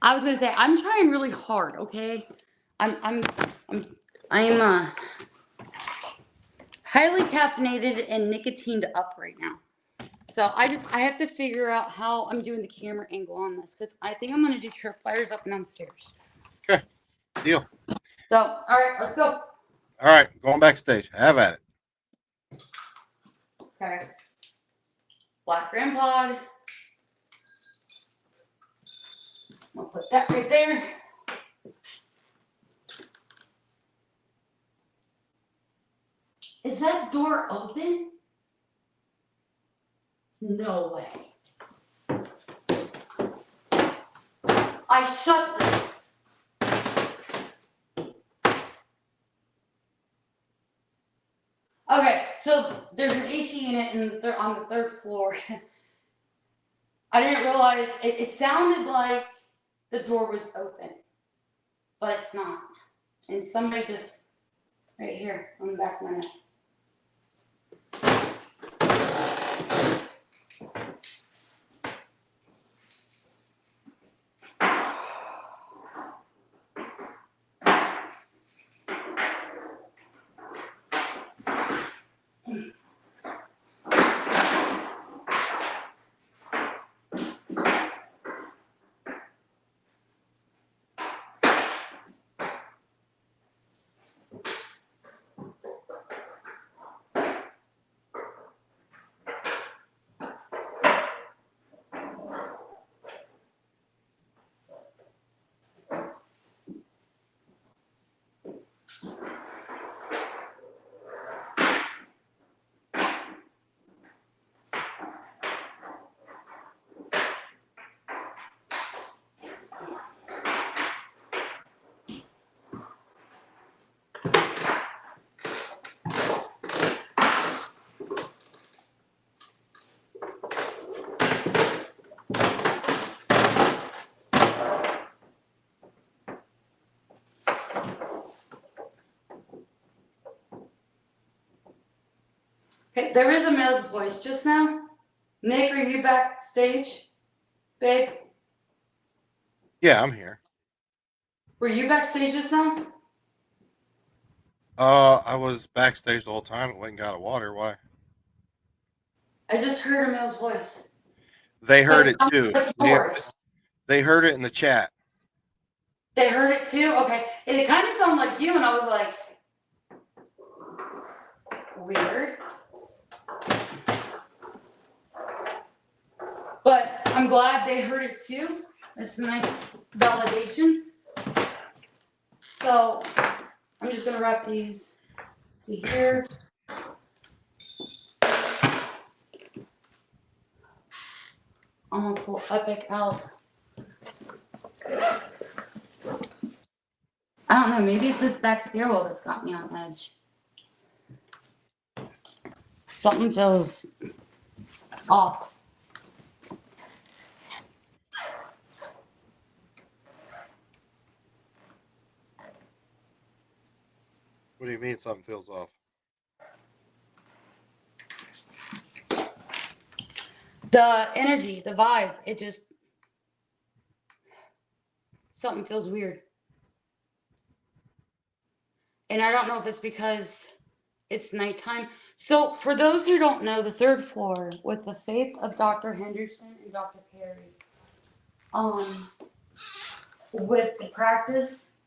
I was gonna say I'm trying really hard. Okay, I'm highly caffeinated and nicotined up right now. So I have to figure out how I'm doing the camera angle on this because I think I'm gonna do tripwires up and downstairs. Okay, deal. So all right, let's go. All right, going backstage. Have at it. Okay. Black Grandpa. I'll put that right there. Is that door open? No way. I shut this. Okay, so there's an AC unit on the third floor. I didn't realize it sounded like the door was open, but it's not. And somebody just right here on the back of my neck. Okay, there is a male's voice just now. Nick, are you backstage? Babe, Yeah, I'm here. were you backstage just now? I was backstage the whole time. Went and got a water. Why? I just heard a male's voice. They But heard it it sounded too. like yours. They heard it in the chat. They heard it too? Okay. It kind of sounded like you, and I was like, weird. But I'm glad they heard it too. It's a nice validation. So I'm just gonna wrap these to here. I'm gonna pull Epic out. I don't know, maybe it's this back stairwell that's got me on edge. Something feels off. What do you mean something feels off? The energy, the vibe, it just, something feels weird. And I don't know if it's because it's nighttime. So for those who don't know, the third floor with the faith of Dr. Henderson and Dr. Perry, with the practice,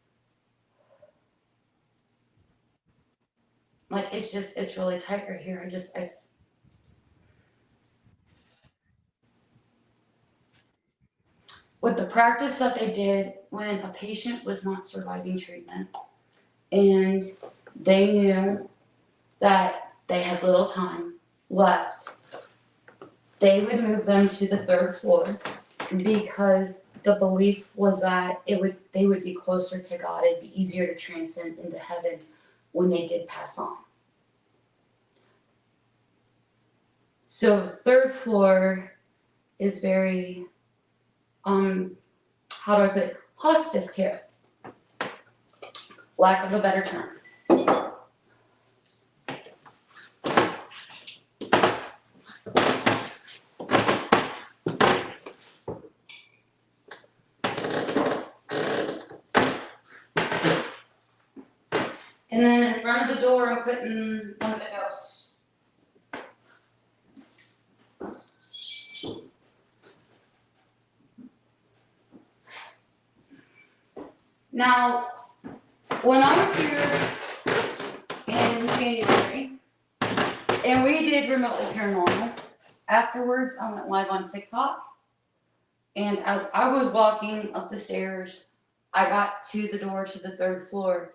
like it's really tight right here. With the practice that they did when a patient was not surviving treatment and they knew that they had little time left, they would move them to the third floor because the belief was that they would be closer to God. It'd be easier to transcend into heaven when they did pass on. So third floor is very, how do I put it? Hospice care. Lack of a better term. And then in front of the door, I'm putting one of the ghosts. Now, when I was here in January, and we did remotely paranormal, afterwards I went live on TikTok, and as I was walking up the stairs, I got to the door to the third floor,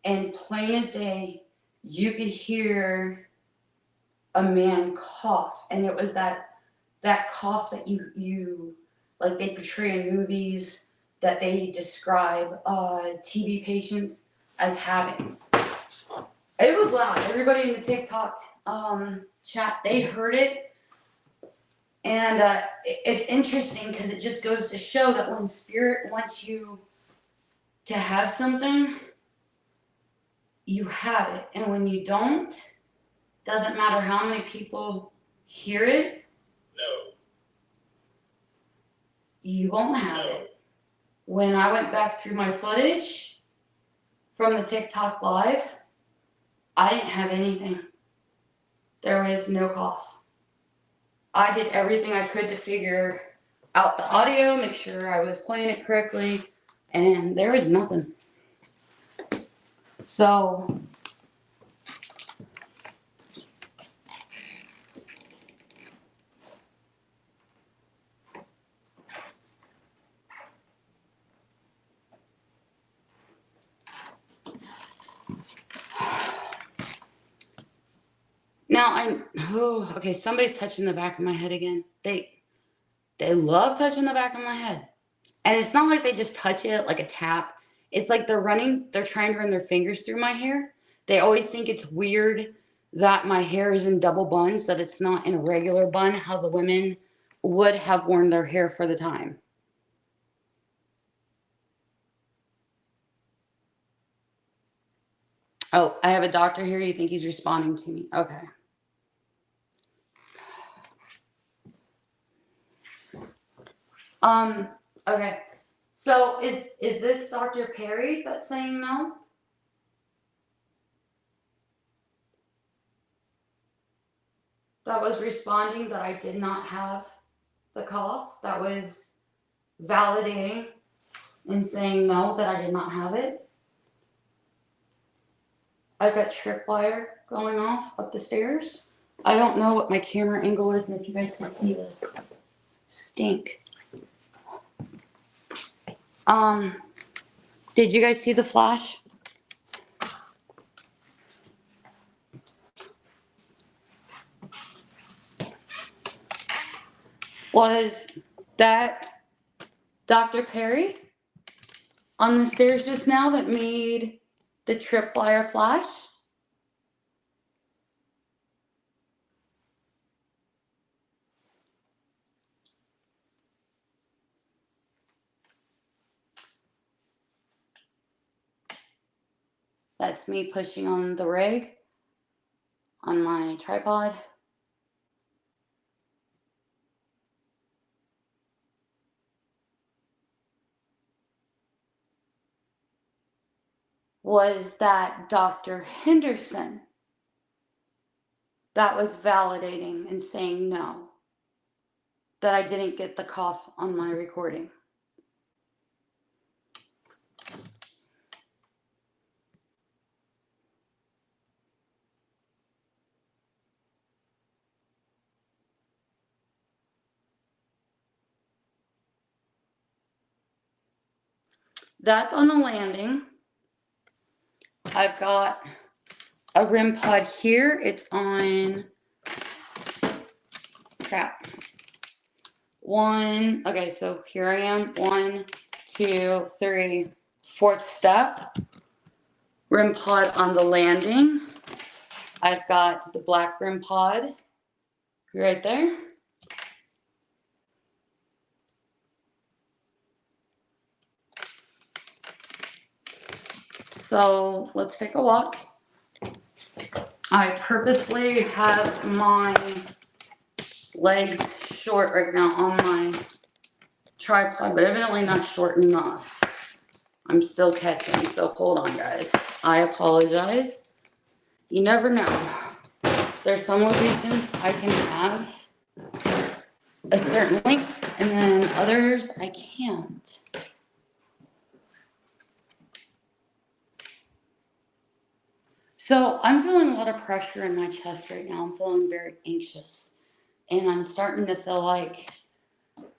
and plain as day, you could hear a man cough, and it was that cough that you like they portray in movies, that they describe TB patients as having. It was loud. Everybody in the TikTok chat, they heard it. And it's interesting because it just goes to show that when spirit wants you to have something, you have it. And when you don't, doesn't matter how many people hear it, No. you won't have it. When I went back through my footage from the TikTok live, I didn't have anything. There was no cough. I did everything I could to figure out the audio, make sure I was playing it correctly, and there was nothing. So now okay, somebody's touching the back of my head again. They love touching the back of my head. And it's not like they just touch it like a tap. It's like they're trying to run their fingers through my hair. They always think it's weird that my hair is in double buns, that it's not in a regular bun, how the women would have worn their hair for the time. Oh, I have a doctor here. You think he's responding to me? Okay. Okay. So is this Dr. Perry that's saying no? That was responding that I did not have the cough. That was validating and saying no, that I did not have it. I've got tripwire going off up the stairs. I don't know what my camera angle is, and if you guys can see this stink. Did you guys see the flash? Was that Dr. Perry on the stairs just now that made the tripwire flash? That's me pushing on the rig on my tripod. Was that Dr. Henderson that was validating and saying no, that I didn't get the cough on my recording? That's on the landing. I've got a REM pod here. It's on, crap. Okay, so here I am. 1, 2, 3, 4th step. REM pod on the landing. I've got the black REM pod right there. So let's take a walk. I purposely have my legs short right now on my tripod, but evidently not short enough. I'm still catching, so hold on, guys. I apologize. You never know. There's some locations I can have a certain length, and then others I can't. So I'm feeling a lot of pressure in my chest right now. I'm feeling very anxious. And I'm starting to feel like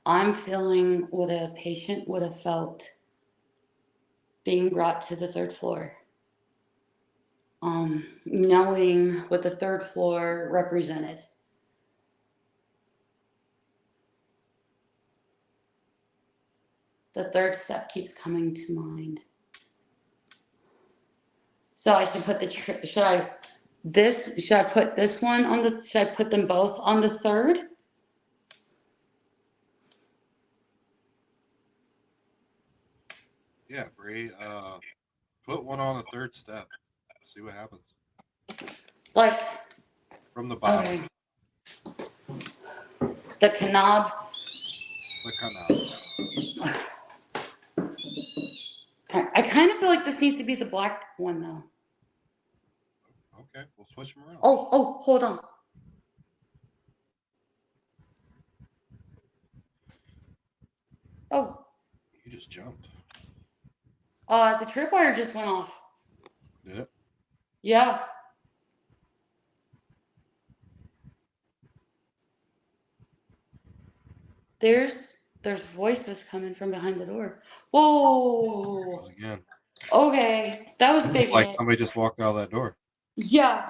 I'm feeling what a patient would have felt being brought to the 3rd floor. Knowing what the 3rd floor represented. The 3rd step keeps coming to mind. So I should put should I put this one on the, should I put them both on the 3rd? Yeah, Bree. Put one on the 3rd step. See what happens. Like, From the bottom. Okay. The canab. The canal. I kind of feel like this needs to be the black one though. Okay, we'll switch them around. Oh, hold on. Oh. You just jumped. The tripwire just went off. Did it? Yeah. There's voices coming from behind the door. Whoa. Again. Okay, that was a big It's like hit. somebody just walked out of that door. Yeah,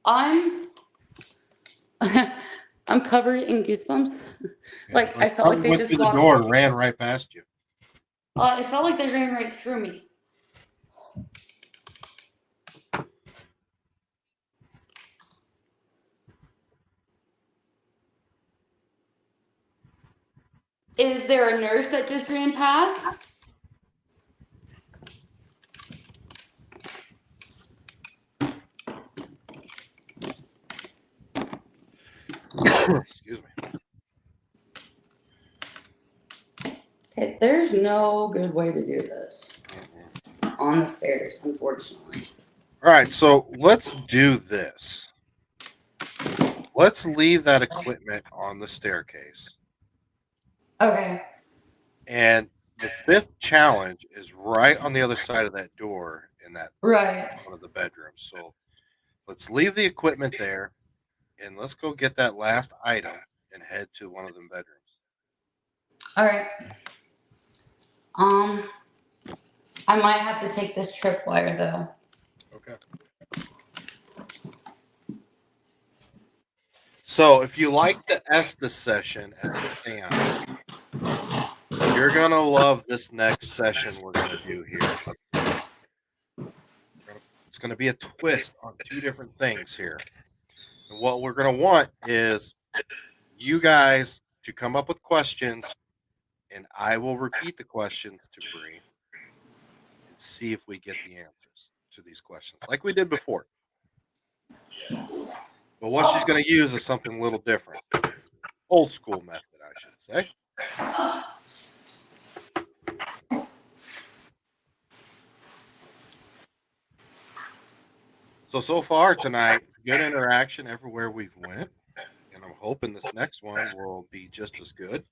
I'm covered in goosebumps. Yeah, like I felt like they went just through the walked. door and ran right past you. It felt like they ran right through me. Is there a nurse that just ran past? Excuse me. Okay, there's no good way to do this Mhm. on the stairs, unfortunately. All right, so let's do this. Let's leave that equipment on the staircase. Okay. And the fifth challenge is right on the other side of that door in that Right. one of the bedrooms. So let's leave the equipment there and let's go get that last item and head to one of them bedrooms. All right. I might have to take this tripwire though. Okay. So if you like the Estes session at the stand, you're gonna love this next session we're gonna do here. It's gonna be a twist on two different things here. And what we're gonna want is you guys to come up with questions, and I will repeat the questions to Bree and see if we get the answers to these questions, like we did before. But what she's gonna use is something a little different. Old school method, I should say. So far tonight, good interaction everywhere we've went, and I'm hoping this next one will be just as good.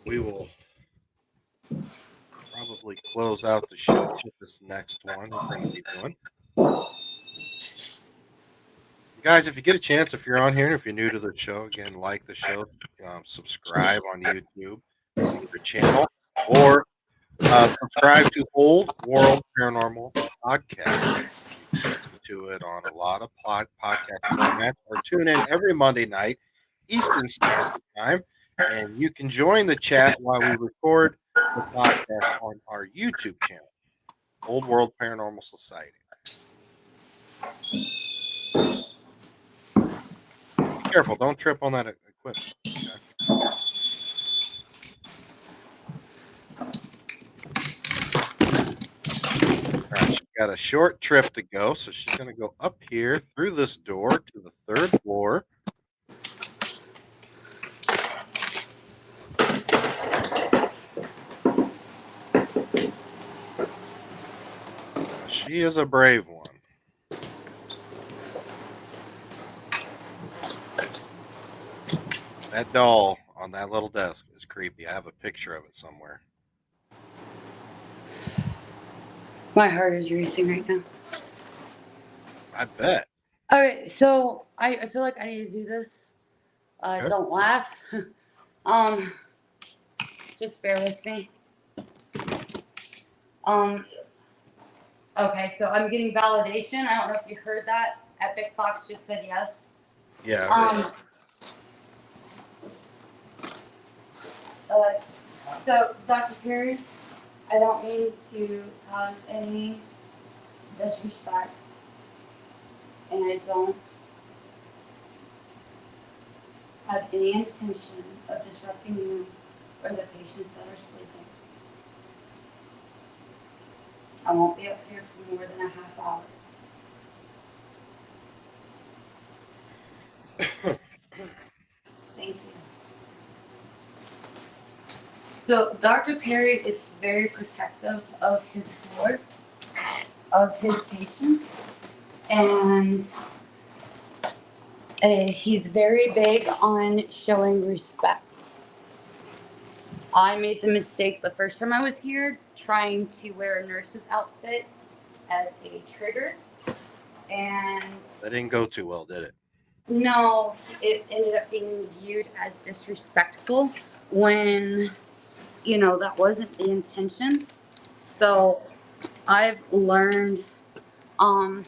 We will probably close out the show with this next one we're going to be doing. Guys, if you get a chance, if you're on here and if you're new to the show, again, like the show, subscribe on YouTube to the channel, or subscribe to Old World Paranormal Podcast. You can listen to it on a lot of podcast formats, or tune in every Monday night, Eastern Standard Time, and you can join the chat while we record the podcast on our YouTube channel, Old World Paranormal Society. Be careful, don't trip on that equipment. Okay? All right, she's got a short trip to go, so she's going to go up here through this door to the third floor. She is a brave one. That doll on that little desk is creepy. I have a picture of it somewhere. My heart is racing right now. I bet. Okay, so I feel like I need to do this. Okay. Don't laugh. Just bear with me. Okay, so I'm getting validation. I don't know if you heard that. Epic Fox just said yes. Yeah. I heard that. So Dr. Perry, I don't mean to cause any disrespect, and I don't have any intention of disrupting you or the patients that are sleeping. I won't be up here for more than a half hour. Thank you. So Dr. Perry is very protective of his floor, of his patients, and he's very big on showing respect. I made the mistake the first time I was here trying to wear a nurse's outfit as a trigger, and That didn't go too well, did it? no, it ended up being viewed as disrespectful when, that wasn't the intention. So I've learned, my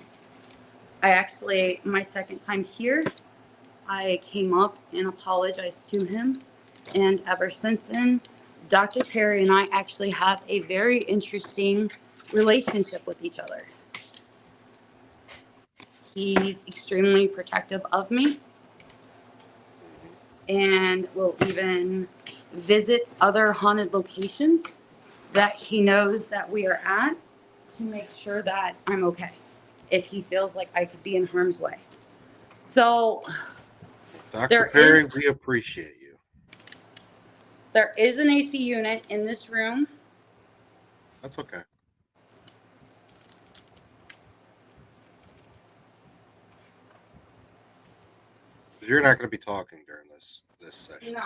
second time here, I came up and apologized to him. And ever since then, Dr. Perry and I actually have a very interesting relationship with each other. He's extremely protective of me. and we'll even visit other haunted locations that he knows that we are at to make sure that I'm okay if he feels like I could be in harm's way. So Dr. there Perry, is we appreciate you. there is an AC unit in this room. That's okay. You're not going to be talking during this session. No.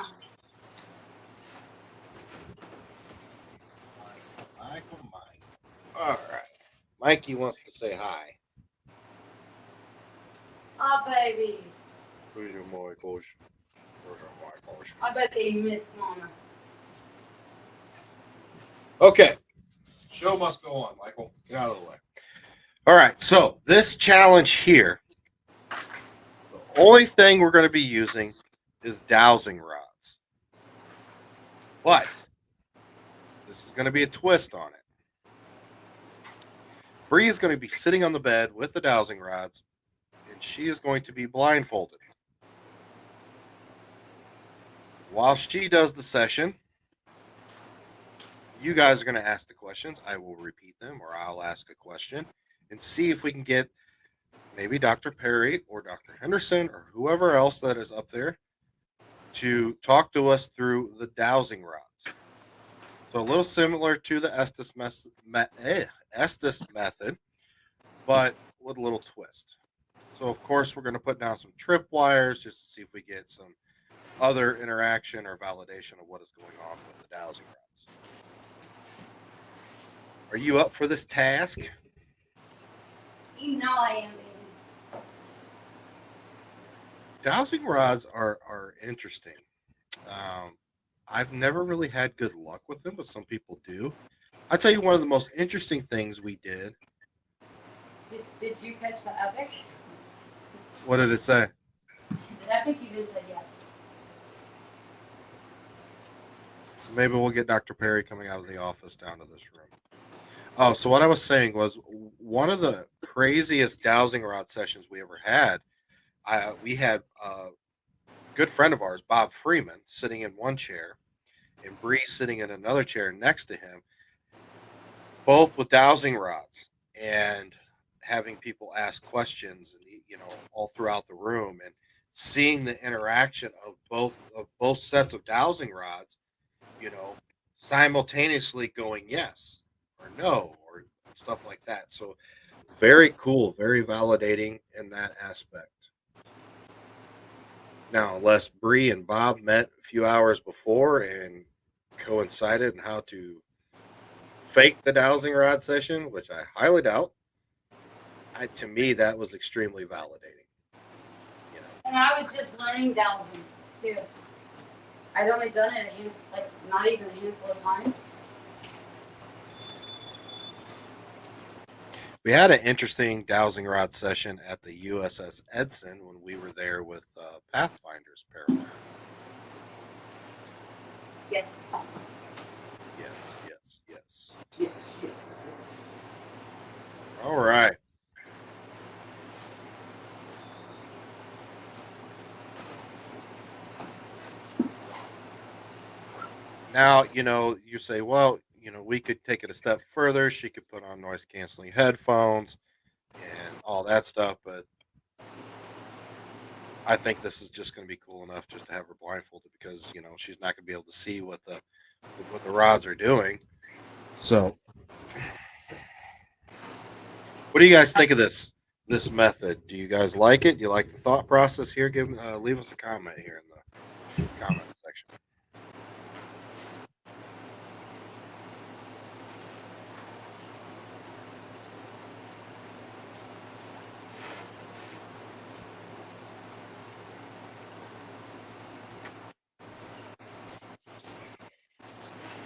Michael. All right. Mikey wants to say hi. Ah, babies. Who's your Michaels? I bet they miss Mama. Okay. Show must go on, Michael. Get out of the way. All right. So this challenge here, the only thing we're going to be using is dowsing rods. But this is going to be a twist on it. Bree is going to be sitting on the bed with the dowsing rods, and she is going to be blindfolded. While she does the session, you guys are going to ask the questions. I will repeat them, or I'll ask a question and see if we can get maybe Dr. Perry or Dr. Henderson or whoever else that is up there to talk to us through the dowsing rods. So a little similar to the Estes method, but with a little twist. So of course we're going to put down some tripwires just to see if we get some other interaction or validation of what is going on with the dowsing rods. Are you up for this task? You know I am, baby. Dowsing rods are interesting. I've never really had good luck with them, but some people do. I'll tell you one of the most interesting things we did. Did you catch the epic? What did it say? The epic even said yes. So maybe we'll get Dr. Perry coming out of the office down to this room. Oh, so what I was saying was one of the craziest dowsing rod sessions we ever had. We had a good friend of ours, Bob Freeman, sitting in one chair, and Bree sitting in another chair next to him, both with dowsing rods, and having people ask questions, and all throughout the room, and seeing the interaction of both sets of dowsing rods, simultaneously going yes or no or stuff like that. So very cool, very validating in that aspect. Now, unless Bree and Bob met a few hours before and coincided in how to fake the dowsing rod session, which I highly doubt, to me that was extremely validating. And I was just learning dowsing too. I'd only done it not even a handful of times. We had an interesting dowsing rod session at the USS Edson when we were there with Pathfinder's Paranormal. Yes. Yes. All right. Now, you say, well, we could take it a step further. She could put on noise canceling headphones and all that stuff, but I think this is just going to be cool enough just to have her blindfolded because, she's not going to be able to see what the rods are doing. So, what do you guys think of this method? Do you guys like it? Do you like the thought process here? Leave us a comment here in the comment section.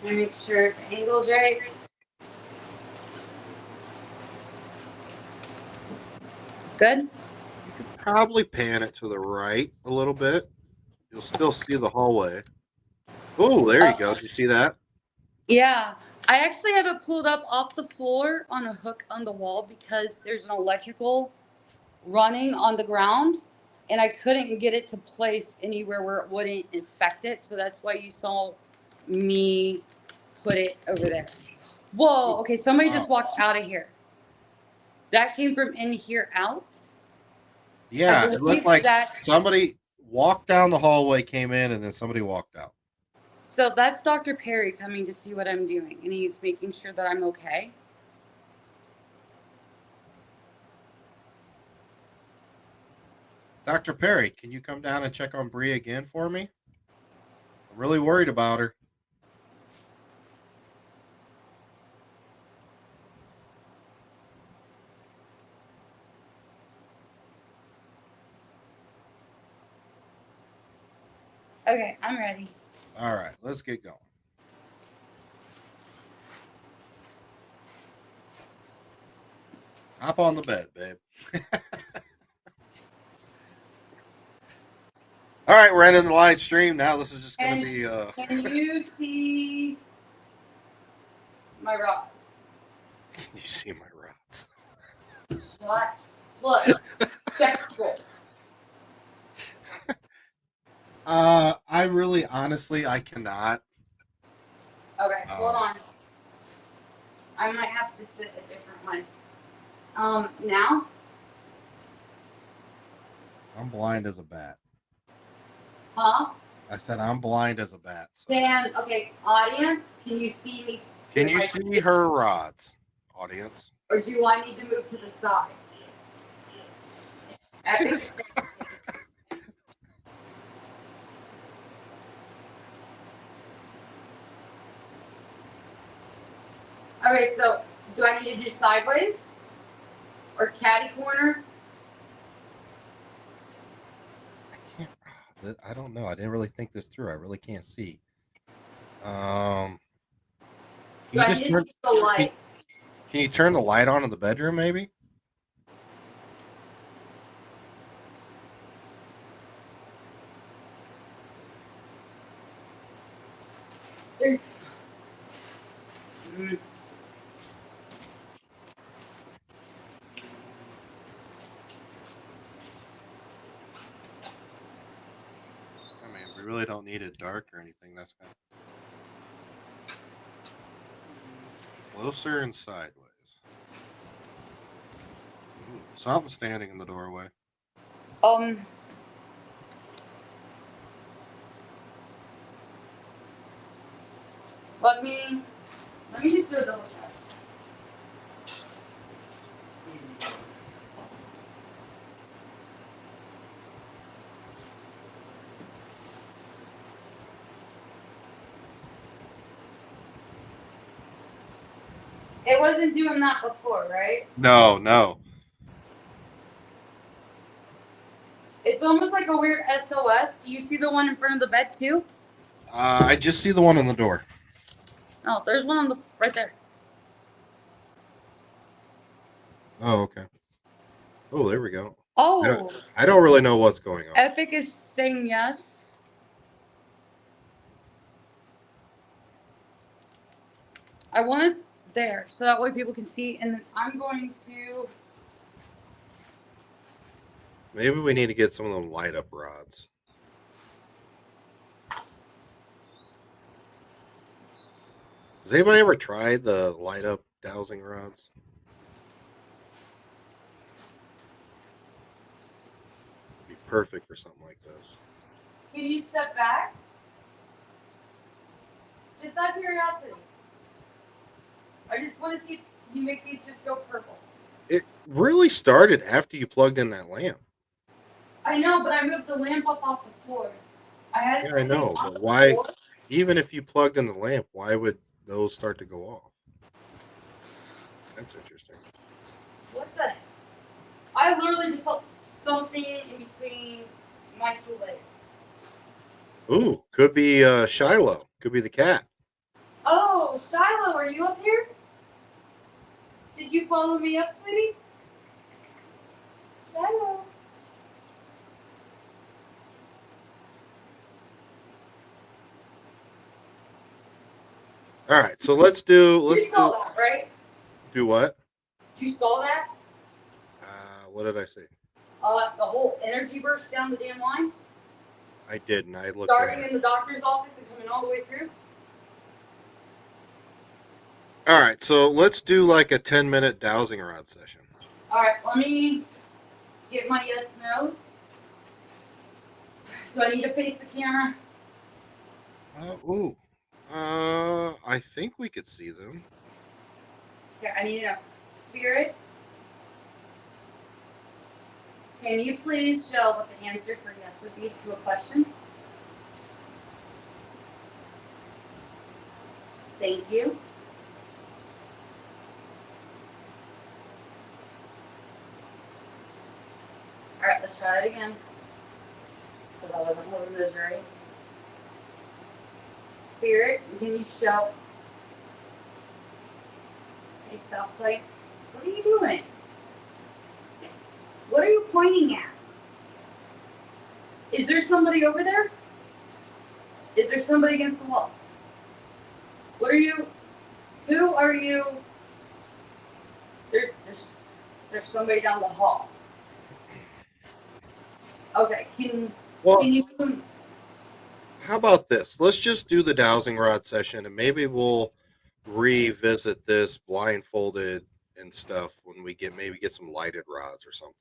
Let me make sure the angle's right. Good? You could probably pan it to the right a little bit. You'll still see the hallway. Oh, there you go. Did you see that? Yeah. I actually have it pulled up off the floor on a hook on the wall because there's an electrical running on the ground. and I couldn't get it to place anywhere where it wouldn't infect it. So that's why you saw me put it over there. Whoa, okay, somebody just walked out of here. That came from in here out. Yeah, it looked like that's somebody walked down the hallway, came in, and then somebody walked out. So that's Dr. Perry coming to see what I'm doing, and he's making sure that I'm okay. Dr. Perry, can you come down and check on Bree again for me? I'm really worried about her. Okay, I'm ready. All right, let's get going. Hop on the bed, babe. All right, we're ending the live stream now. This is just going to be. Can you see my rods? Can you see my rods? What? Look, spectral. I really, honestly, I cannot. Okay, hold on. I might have to sit a different way. Now? I'm blind as a bat. Huh? I said I'm blind as a bat. So. Dan, okay, audience, can you see me? Can you see her rods, audience? Or do I need to move to the side? Okay, so do I need to do sideways? Or catty corner? I don't know. I didn't really think this through. I really can't see. Can you just turn the light? Can you turn the light on in the bedroom, maybe? I mean, we really don't need it dark or anything. That's kind of closer and sideways. Ooh, something standing in the doorway. Let me just do a double check. It wasn't doing that before, right? No. It's almost like a weird SOS. Do you see the one in front of the bed too? I just see the one on the door. Oh, there's one on the right there. Oh, okay. Oh, there we go. Oh, I don't really know what's going on. Epic is saying yes. I want it there so that way people can see, and then I'm going to. Maybe we need to get some of them light up rods. Has anybody ever tried the light up dowsing rods? It'd be perfect for something like this. Can you step back? Just out of curiosity. I just want to see if you make these just go purple. It really started after you plugged in that lamp. I know, but I moved the lamp up off the floor. Yeah, I know, but why? Floor. Even if you plugged in the lamp, why would those start to go off? That's interesting. What the? I literally just felt something in between my two legs. Ooh, could be Shiloh. Could be the cat. Oh, Shiloh, are you up here? Did you follow me up, sweetie? Shiloh. All right, so let's do. You saw that, right? Do what? You saw that? What did I say? the whole energy burst down the damn line? I didn't. I looked Starting at in the doctor's office and coming all the way through? All right, so let's do like a 10-minute dowsing rod session. Alright, let me get my yes no's. Do I need to face the camera? I think we could see them. Okay, I need to know. Spirit, can you please show what the answer for yes would be to a question? Thank you. Alright, let's try that again. Because I wasn't holding those right. Spirit, can you show? Okay, stop playing. What are you doing? What are you pointing at? Is there somebody over there? Is there somebody against the wall? What are you? Who are you? There's somebody down the hall. Okay, can you? How about this? Let's just do the dowsing rod session, and maybe we'll revisit this blindfolded and stuff when we get some lighted rods or something.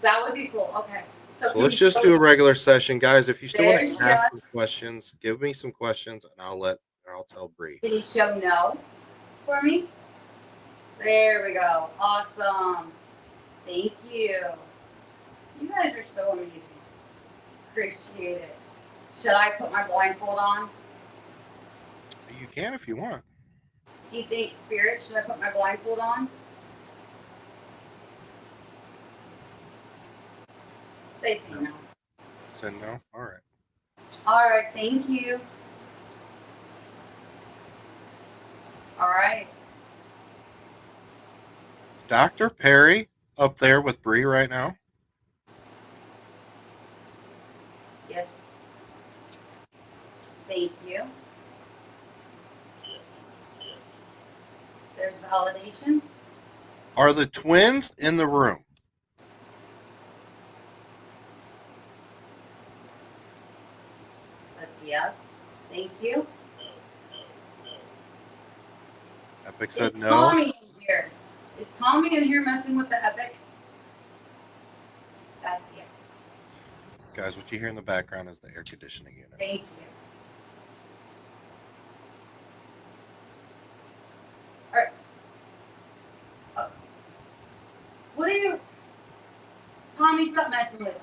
That would be cool. Okay, So let's just do a regular session, guys. If you still want to ask some questions, give me some questions, and I'll tell Bree. Can you show no for me? There we go. Awesome. Thank you. You guys are so amazing. Appreciate it. Should I put my blindfold on? You can if you want. Do you think, Spirit, should I put my blindfold on? They say no. Said no? All right. All right, thank you. All right. Is Dr. Perry up there with Bree right now? Yes. Thank you. There's validation. Are the twins in the room? That's yes. Thank you. Epic said Is no. Tommy in here? Is Tommy in here messing with the Epic? That's yes. Guys, what you hear in the background is the air conditioning unit. Thank you. All right. Oh. What are you? Tommy, stop messing with him.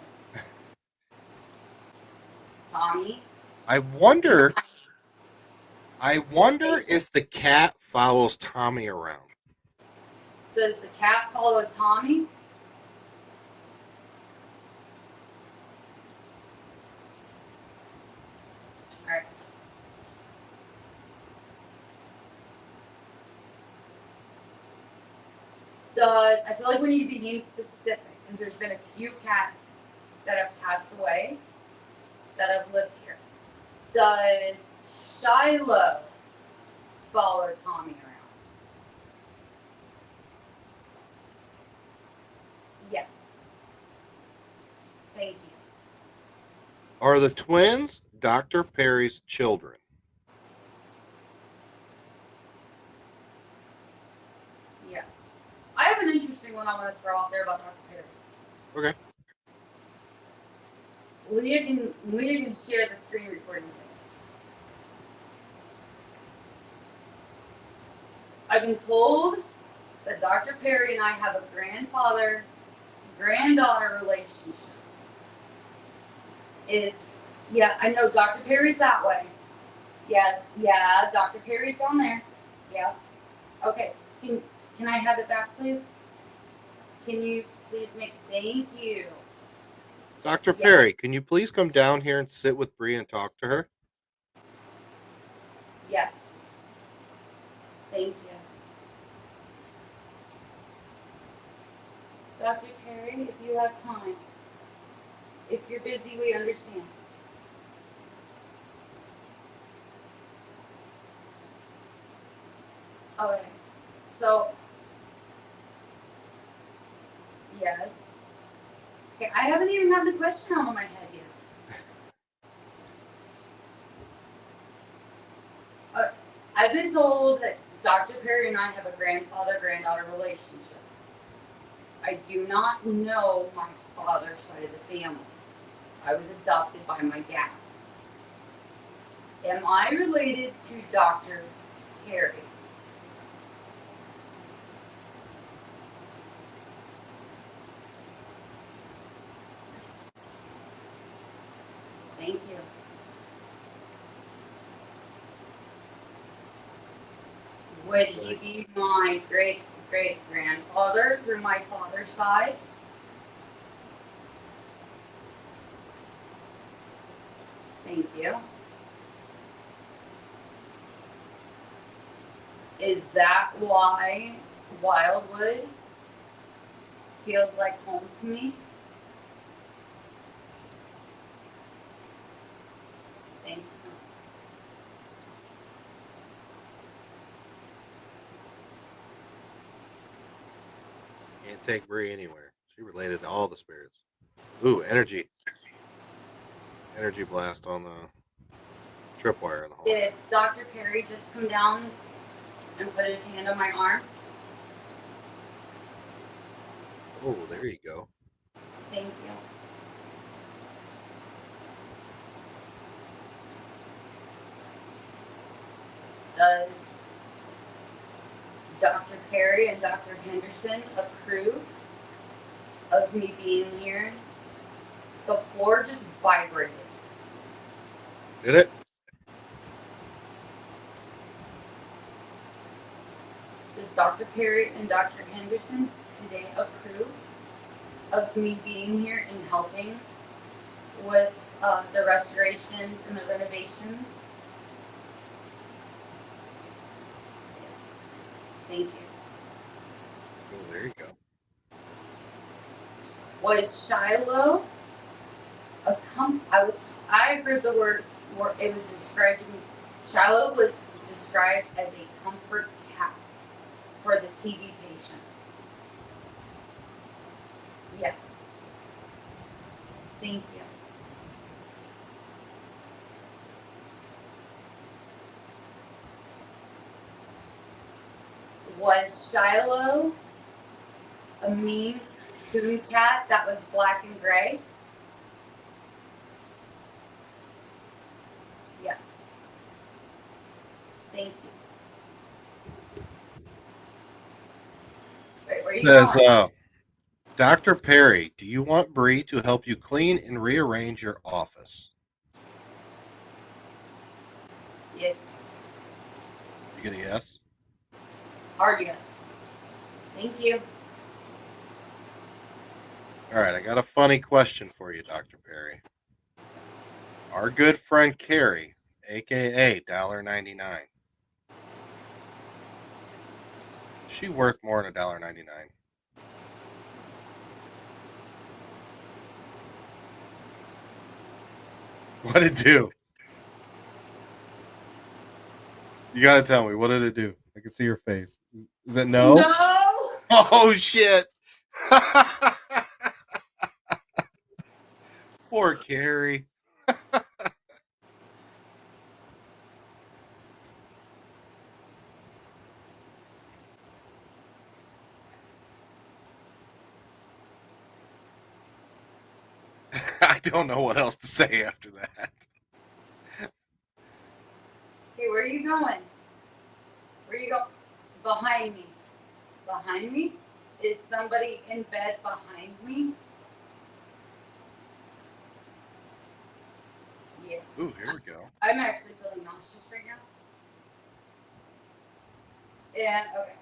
Tommy. I wonder if the cat follows Tommy around. Does the cat follow Tommy? All right. I feel like we need to be name specific because there's been a few cats that have passed away that have lived here. Does Shiloh follow Tommy around? Yes. Thank you. Are the twins Dr. Perry's children? Yes. I have an interesting one I want to throw out there about Dr. Perry. Okay. Leah can share the screen recording with us. I've been told that Dr. Perry and I have a grandfather-granddaughter relationship. Yeah, I know Dr. Perry's that way. Yes, yeah, Dr. Perry's down there. Yeah. Okay, can I have it back, please? Can you please thank you. Dr. Perry, can you please come down here and sit with Bree and talk to her? Yes. Thank you. Dr. Perry, if you have time. If you're busy, we understand. Okay. So, yes. Okay, I haven't even got the question out of my head yet. I've been told that Dr. Perry and I have a grandfather-granddaughter relationship. I do not know my father's side of the family. I was adopted by my dad. Am I related to Dr. Perry? Thank you. Would he be my great-great-grandfather through my father's side? Thank you. Is that why Wildwood feels like home to me? Thank you. Can't take Bree anywhere. She related to all the spirits. Ooh, energy. Energy blast on the tripwire in the hall. Did Dr. Perry just come down and put his hand on my arm? Oh, there you go. Thank you. Does Dr. Perry and Dr. Henderson approve of me being here? The floor just vibrated. Did it? Does Dr. Perry and Dr. Henderson today approve of me being here and helping with the restorations and the renovations? Yes. Thank you. Oh, there you go. Was Shiloh I heard the word, it was described to me. Shiloh was described as a comfort cat for the TB patients. Yes. Thank you. Was Shiloh a mean coon cat that was black and gray? Yes. Thank you. Wait, where are you Says, going? Dr. Perry, do you want Bree to help you clean and rearrange your office? Yes. You get a yes? Hard yes. Thank you. All right, I got a funny question for you, Dr. Perry. Our good friend Carrie, aka $1.99. Is she worth more than $1.99? What did it do? You gotta tell me. What did it do? I can see your face. Is it no? No. Oh shit! Poor Carrie. I don't know what else to say after that. Okay, where are you going? Where you go? Behind me. Behind me? Is somebody in bed behind me? Yeah. Ooh, here we go. I'm actually feeling nauseous right now. And okay.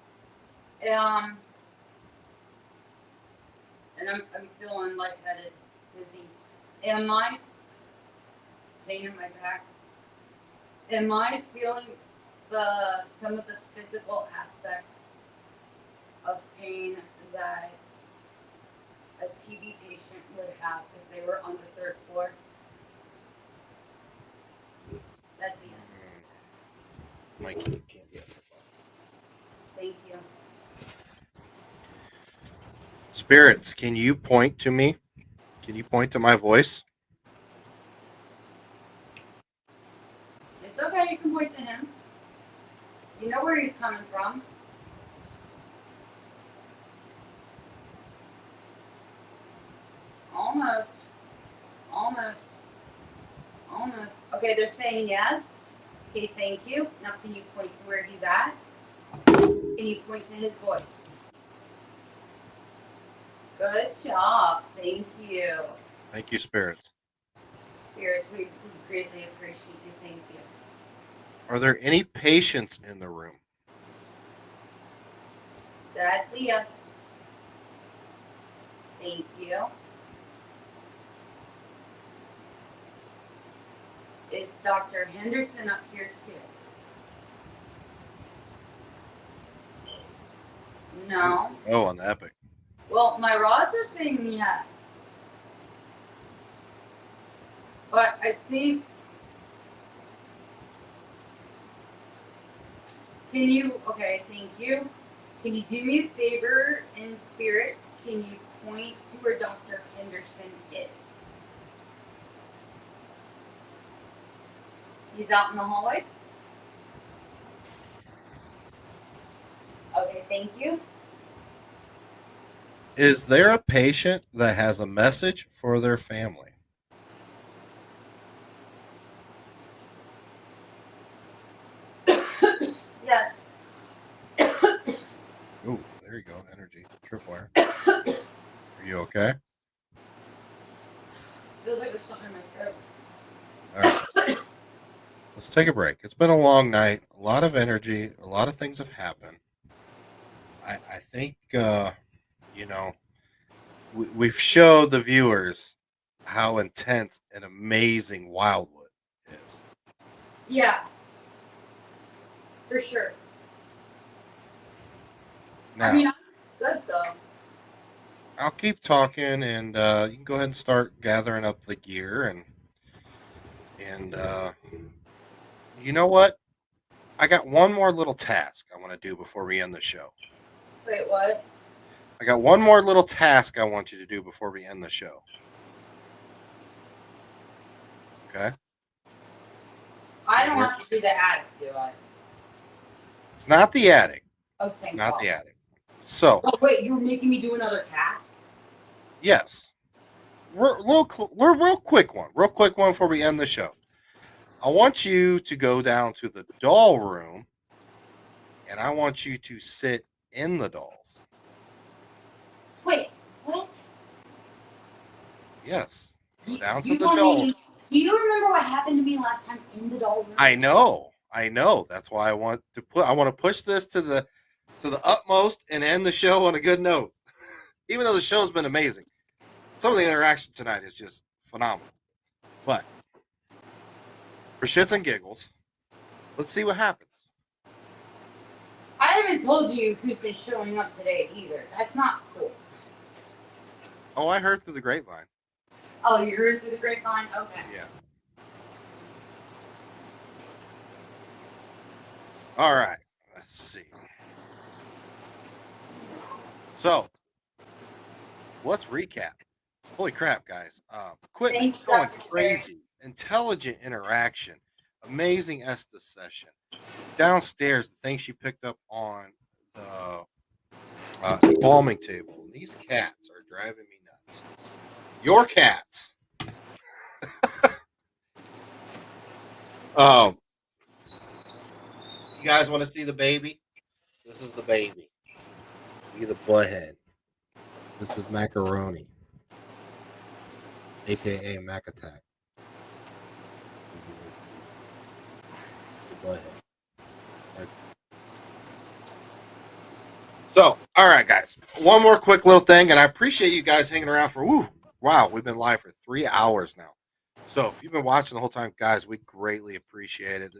And I'm feeling lightheaded, dizzy. Am I pain in my back? Am I feeling some of the physical aspects of pain that a TB patient would have if they were on the third floor? That's a yes. Mikey, you can't be up. Thank you. Spirits, can you point to me? Can you point to my voice? It's okay, you can point to him. You know where he's coming from. Almost. Almost. Almost. Okay, they're saying yes. Okay, thank you. Now can you point to where he's at? Can you point to his voice? Good job. Thank you. Thank you, spirits. Spirits, we greatly appreciate you. Thank you. Are there any patients in the room? That's a yes. Thank you. Is Dr. Henderson up here too? No. Oh, on the Epic. Well, my rods are saying yes. But I think. Can you. Okay, thank you. Can you do me a favor in spirits? Can you point to where Dr. Henderson is? He's out in the hallway? Okay, thank you. Is there a patient that has a message for their family? Yes. Oh, there you go. Energy. Tripwire. Are you okay? Feels like there's something in my throat. All right. Let's take a break. It's been a long night. A lot of energy. A lot of things have happened. I think, you know, we've showed the viewers how intense and amazing Wildwood is. Yeah. For sure. Now, I mean, I'm good though. I'll keep talking, and you can go ahead and start gathering up the gear, and you know what? I got one more little task I want to do before we end the show. Wait, what? I got one more little task I want you to do before we end the show. Okay? I don't have to do the attic, do I? It's not the attic. Oh, thank Not God. the attic. So, Oh, wait, you're making me do another task? yes. Real quick one. Real quick one before we end the show. I want you to go down to the doll room, and I want you to sit in the dolls. Wait, what? Yes. Go down to You the want doll. me? Do you remember what happened to me last time in the doll room? I know. That's why I want to push this to the utmost and end the show on a good note. Even though the show's been amazing. Some of the interaction tonight is just phenomenal. But for shits and giggles, let's see what happens. I haven't told you who's been showing up today either. That's not cool. Oh, I heard through the grapevine. Oh, you heard through the grapevine? Okay. Yeah. All right. Let's see. So, let's recap. Holy crap, guys. Equipment Thank you, going Dr. crazy. Intelligent interaction. Amazing Estes session. Downstairs, the thing she picked up on the embalming table. These cats are driving me nuts. Your cats. You guys want to see the baby? This is the baby. He's a butthead. This is Macaroni, aka Mac Attack. Butthead. So, all right, guys. One more quick little thing, and I appreciate you guys hanging around for wow, we've been live for 3 hours now. So, if you've been watching the whole time, guys, we greatly appreciate it.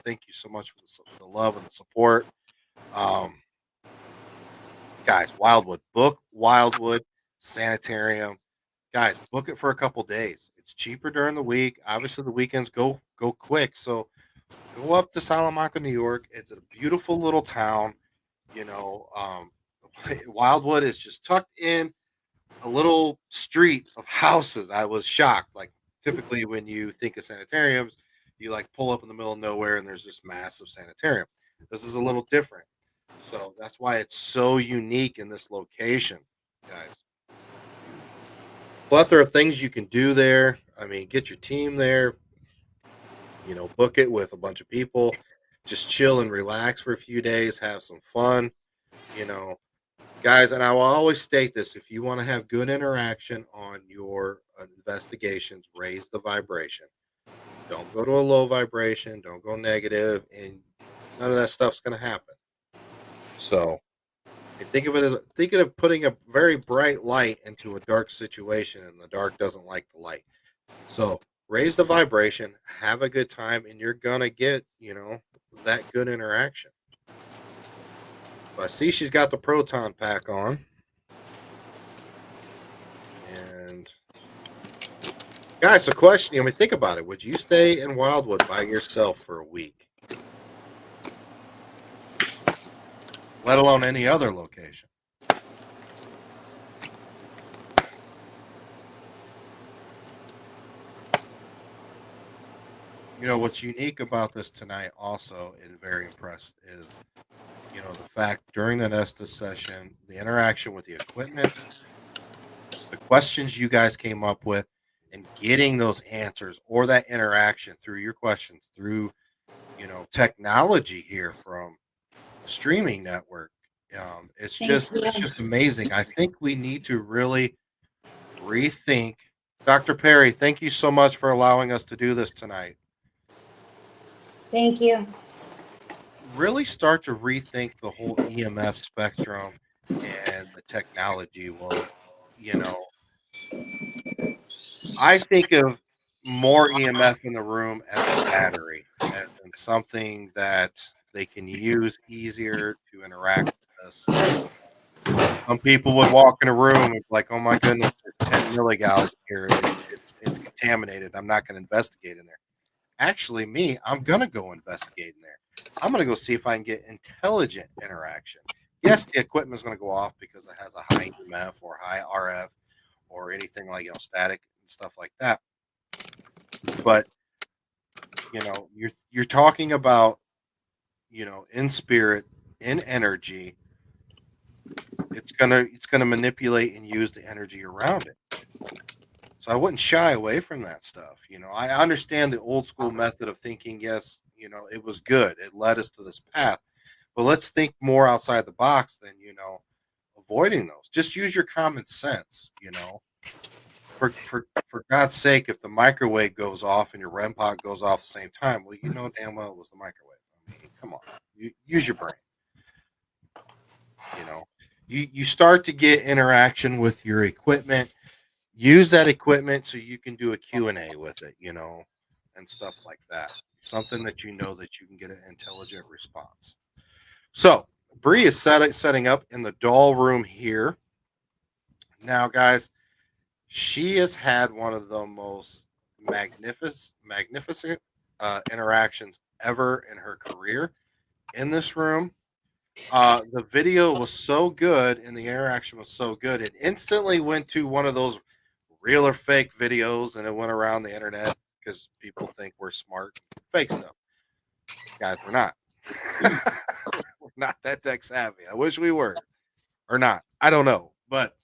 Thank you so much for the love and the support. Guys, Wildwood, book Wildwood Sanitarium. Guys, book it for a couple days. It's cheaper during the week. Obviously, the weekends go quick. So, go up to Salamanca, New York. It's a beautiful little town. You know, Wildwood is just tucked in a little street of houses. I was shocked. Like typically when you think of sanitariums, you like pull up in the middle of nowhere and there's this massive sanitarium. This is a little different. So that's why it's so unique in this location, guys. Plethora of things you can do there. I mean, get your team there, book it with a bunch of people, just chill and relax for a few days, have some fun, you know, guys. And I will always state this: if you want to have good interaction on your investigations, raise the vibration. Don't go to a low vibration, don't go negative, and none of that stuff's going to happen. So, and think of putting a very bright light into a dark situation, and the dark doesn't like the light. So raise the vibration, have a good time, and you're gonna get, that good interaction. So I see she's got the proton pack on. And guys, the question, think about it. Would you stay in Wildwood by yourself for a week? Let alone any other location. What's unique about this tonight also and very impressed is, the fact during the Nestus session, the interaction with the equipment, the questions you guys came up with, and getting those answers or that interaction through your questions, through, technology here from the streaming network. It's just amazing. I think we need to really rethink. Dr. Perry, thank you so much for allowing us to do this tonight. Thank you. Really start to rethink the whole EMF spectrum and the technology. Well, I think of more EMF in the room as a battery and something that they can use easier to interact with us. Some people would walk in a room and be like, "Oh my goodness, there's 10 milligauss here. It's contaminated. I'm not going to investigate in there." Actually, me, I'm going to go investigate in there. I'm going to go see if I can get intelligent interaction. Yes, the equipment is going to go off because it has a high EMF or high RF or anything like static and stuff like that. But you're talking about in spirit, in energy. It's gonna manipulate and use the energy around it. So I wouldn't shy away from that stuff. I understand the old school method of thinking. Yes, it was good. It led us to this path. But let's think more outside the box than avoiding those. Just use your common sense. For God's sake, if the microwave goes off and your REM pod goes off at the same time, well, damn well it was the microwave. I mean, come on, use your brain. You start to get interaction with your equipment. Use that equipment so you can do a Q&A with it, and stuff like that. Something that that you can get an intelligent response. So Bree is setting up in the doll room here. Now, guys, she has had one of the most magnificent interactions ever in her career in this room. The video was so good and the interaction was so good. It instantly went to one of those real or fake videos, and it went around the internet because people think we're smart. Fake stuff. Guys, we're not. We're not that tech savvy. I wish we were. Or not. I don't know. But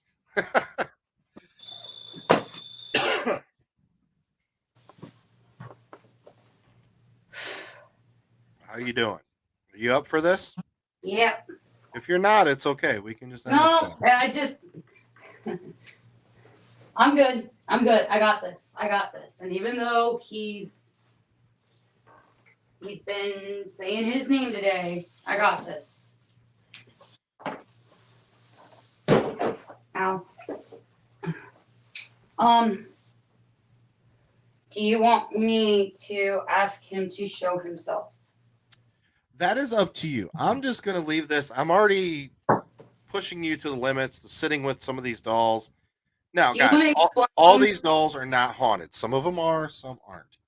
how you doing? Are you up for this? Yep. If you're not, it's okay. We can just No, I'm good. I'm good. I got this. And even though he's been saying his name today, I got this. Ow. Do you want me to ask him to show himself? That is up to you. I'm just going to leave this. I'm already pushing you to the limits, sitting with some of these dolls. Now, guys, all these dolls are not haunted. Some of them are, some aren't.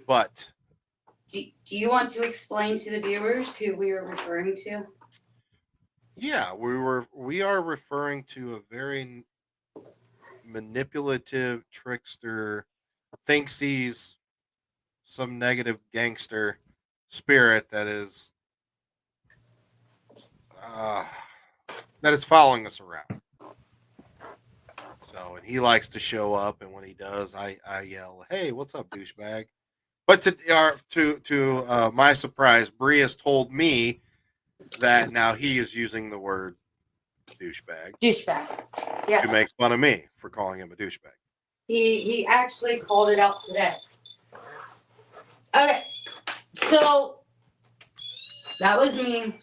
But do you want to explain to the viewers who we are referring to? Yeah, we are referring to a very manipulative trickster, thinks he's some negative gangster spirit uh, that is following us around. So, and he likes to show up, and when he does, I yell, "Hey, what's up, douchebag?" But to my surprise, Bree has told me that now he is using the word douchebag Douchebag. to Yes. make fun of me for calling him a douchebag. He actually called it out today. Okay. So that was me.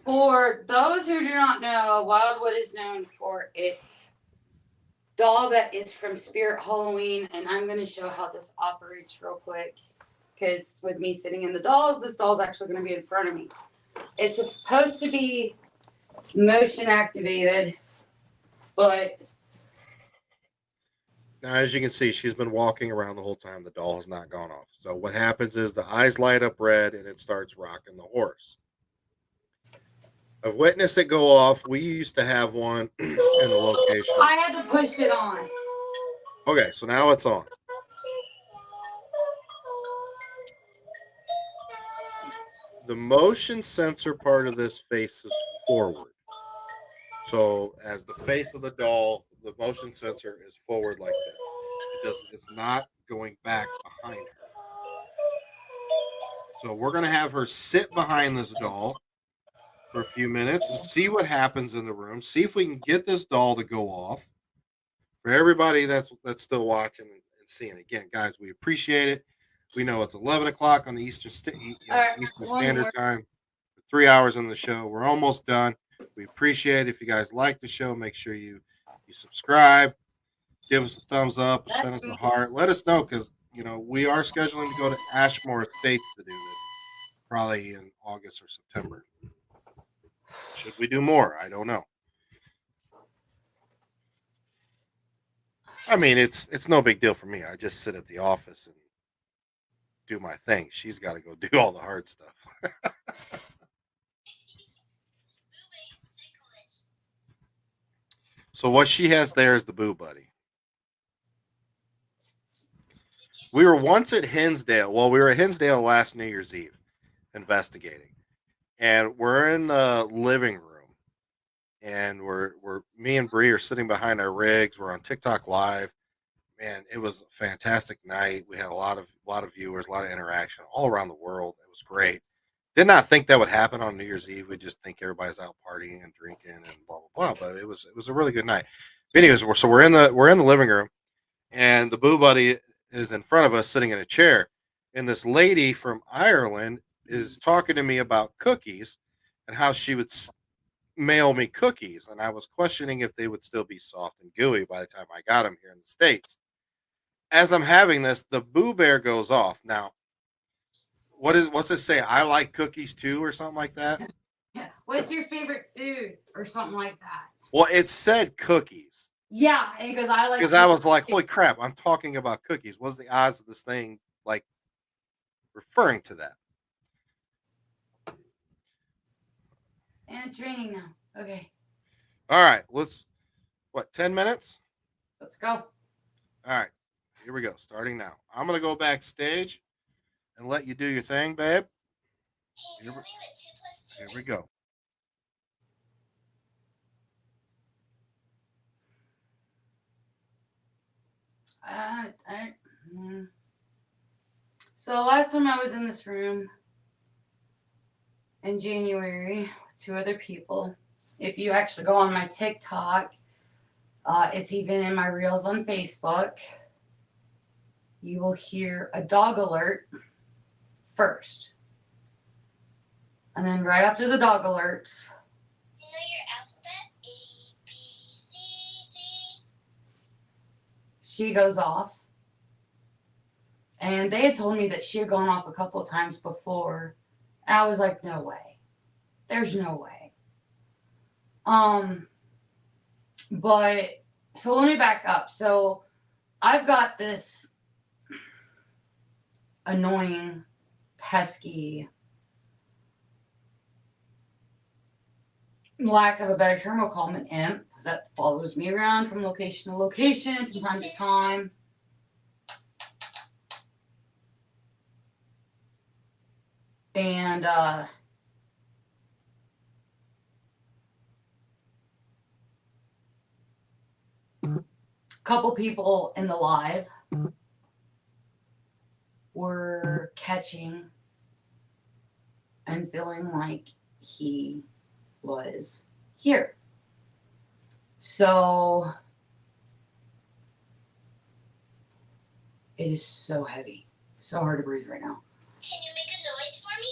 For those who do not know, Wildwood is known for its doll that is from Spirit Halloween, and I'm going to show how this operates real quick. Because with me sitting in the dolls, this doll's actually going to be in front of me. It's supposed to be motion activated, but Now, as you can see, she's been walking around the whole time. The doll has not gone off. So what happens is the eyes light up red, and it starts rocking the horse. I've witnessed it go off. We used to have one in the location. I had to push it on. Okay, so now it's on. The motion sensor part of this faces forward. So as the face of the doll, the motion sensor is forward like this. It's not going back behind her. So we're going to have her sit behind this doll for a few minutes and see what happens in the room. See if we can get this doll to go off. For everybody that's still watching and seeing, again, guys, we appreciate it. We know it's 11 o'clock on the Eastern Standard Time. 3 hours on the show. We're almost done. We appreciate it. If you guys like the show, make sure you subscribe, give us a thumbs up, send us a heart. Let us know, because we are scheduling to go to Ashmore Estates to do this, probably in August or September. Should we do more? I don't know. I mean, it's no big deal for me. I just sit at the office and do my thing. She's got to go do all the hard stuff. So what she has there is the Boo Buddy. We were once at Hinsdale. Well, we were at Hinsdale last New Year's Eve investigating. And we're in the living room. And we're me and Bree are sitting behind our rigs. We're on TikTok Live. Man, it was a fantastic night. We had a lot of viewers, a lot of interaction all around the world. It was great. Did not think that would happen on New Year's Eve. We just think everybody's out partying and drinking and blah blah blah. But it was a really good night. Anyways, so we're in the living room, and the Boo Buddy is in front of us, sitting in a chair. And this lady from Ireland is talking to me about cookies and how she would mail me cookies, and I was questioning if they would still be soft and gooey by the time I got them here in the States. As I'm having this, the Boo Bear goes off. Now, what's it say? I like cookies too, or something like that? Yeah. What's your favorite food, or something like that? Well, it said cookies. Yeah, and he goes, I like. Because I was like, holy crap, I'm talking about cookies. What's the odds of this thing like referring to that? And it's raining now. Okay. All right, 10 minutes? Let's go. All right, here we go. Starting now. I'm going to go backstage and let you do your thing, babe. Here we go. So last time I was in this room in January with two other people. If you actually go on my TikTok, it's even in my reels on Facebook, you will hear a dog alert first. And then right after the dog alerts, You know your alphabet? A, B, C, D. she goes off. And they had told me that she had gone off a couple of times before. And I was like, no way. There's no way. But so let me back up. So I've got this annoying, pesky, lack of a better term, we'll call him an imp, that follows me around from location to location from time to time. And a couple people in the live were catching and feeling like he was here. So it is so heavy, so hard to breathe right now. Can you make a noise for me?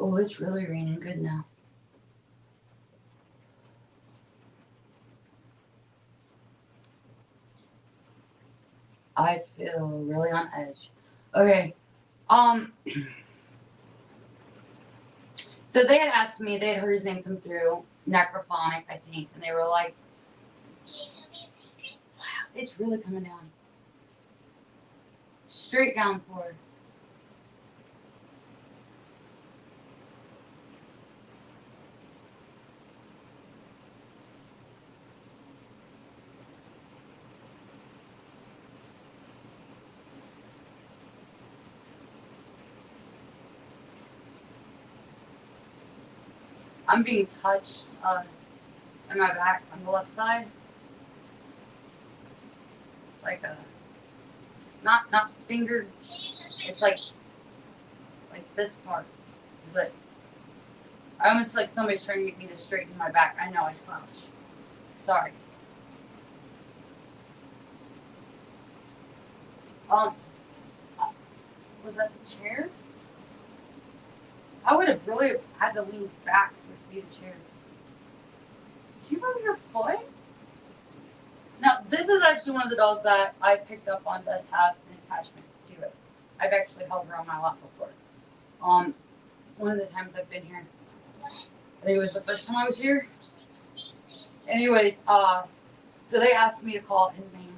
Oh, it's really raining good now. I feel really on edge. Okay. So they had asked me, they had heard his name come through, necrophonic, I think, and they were like, Can you tell me a secret? wow, it's really coming down. Straight downpour. I'm being touched in my back on the left side. Like a not finger, Can you touch my it's like tummy? this part. But I almost feel like somebody's trying to get me to straighten my back. I know I slouch. Sorry. Was that the chair? I would have really had to lean back for it to be the chair. Did you rub your foot? Now, this is actually one of the dolls that I picked up on does have an attachment to it. I've actually held her on my lap before. One of the times I've been here. I think it was the first time I was here. Anyways, so they asked me to call his name.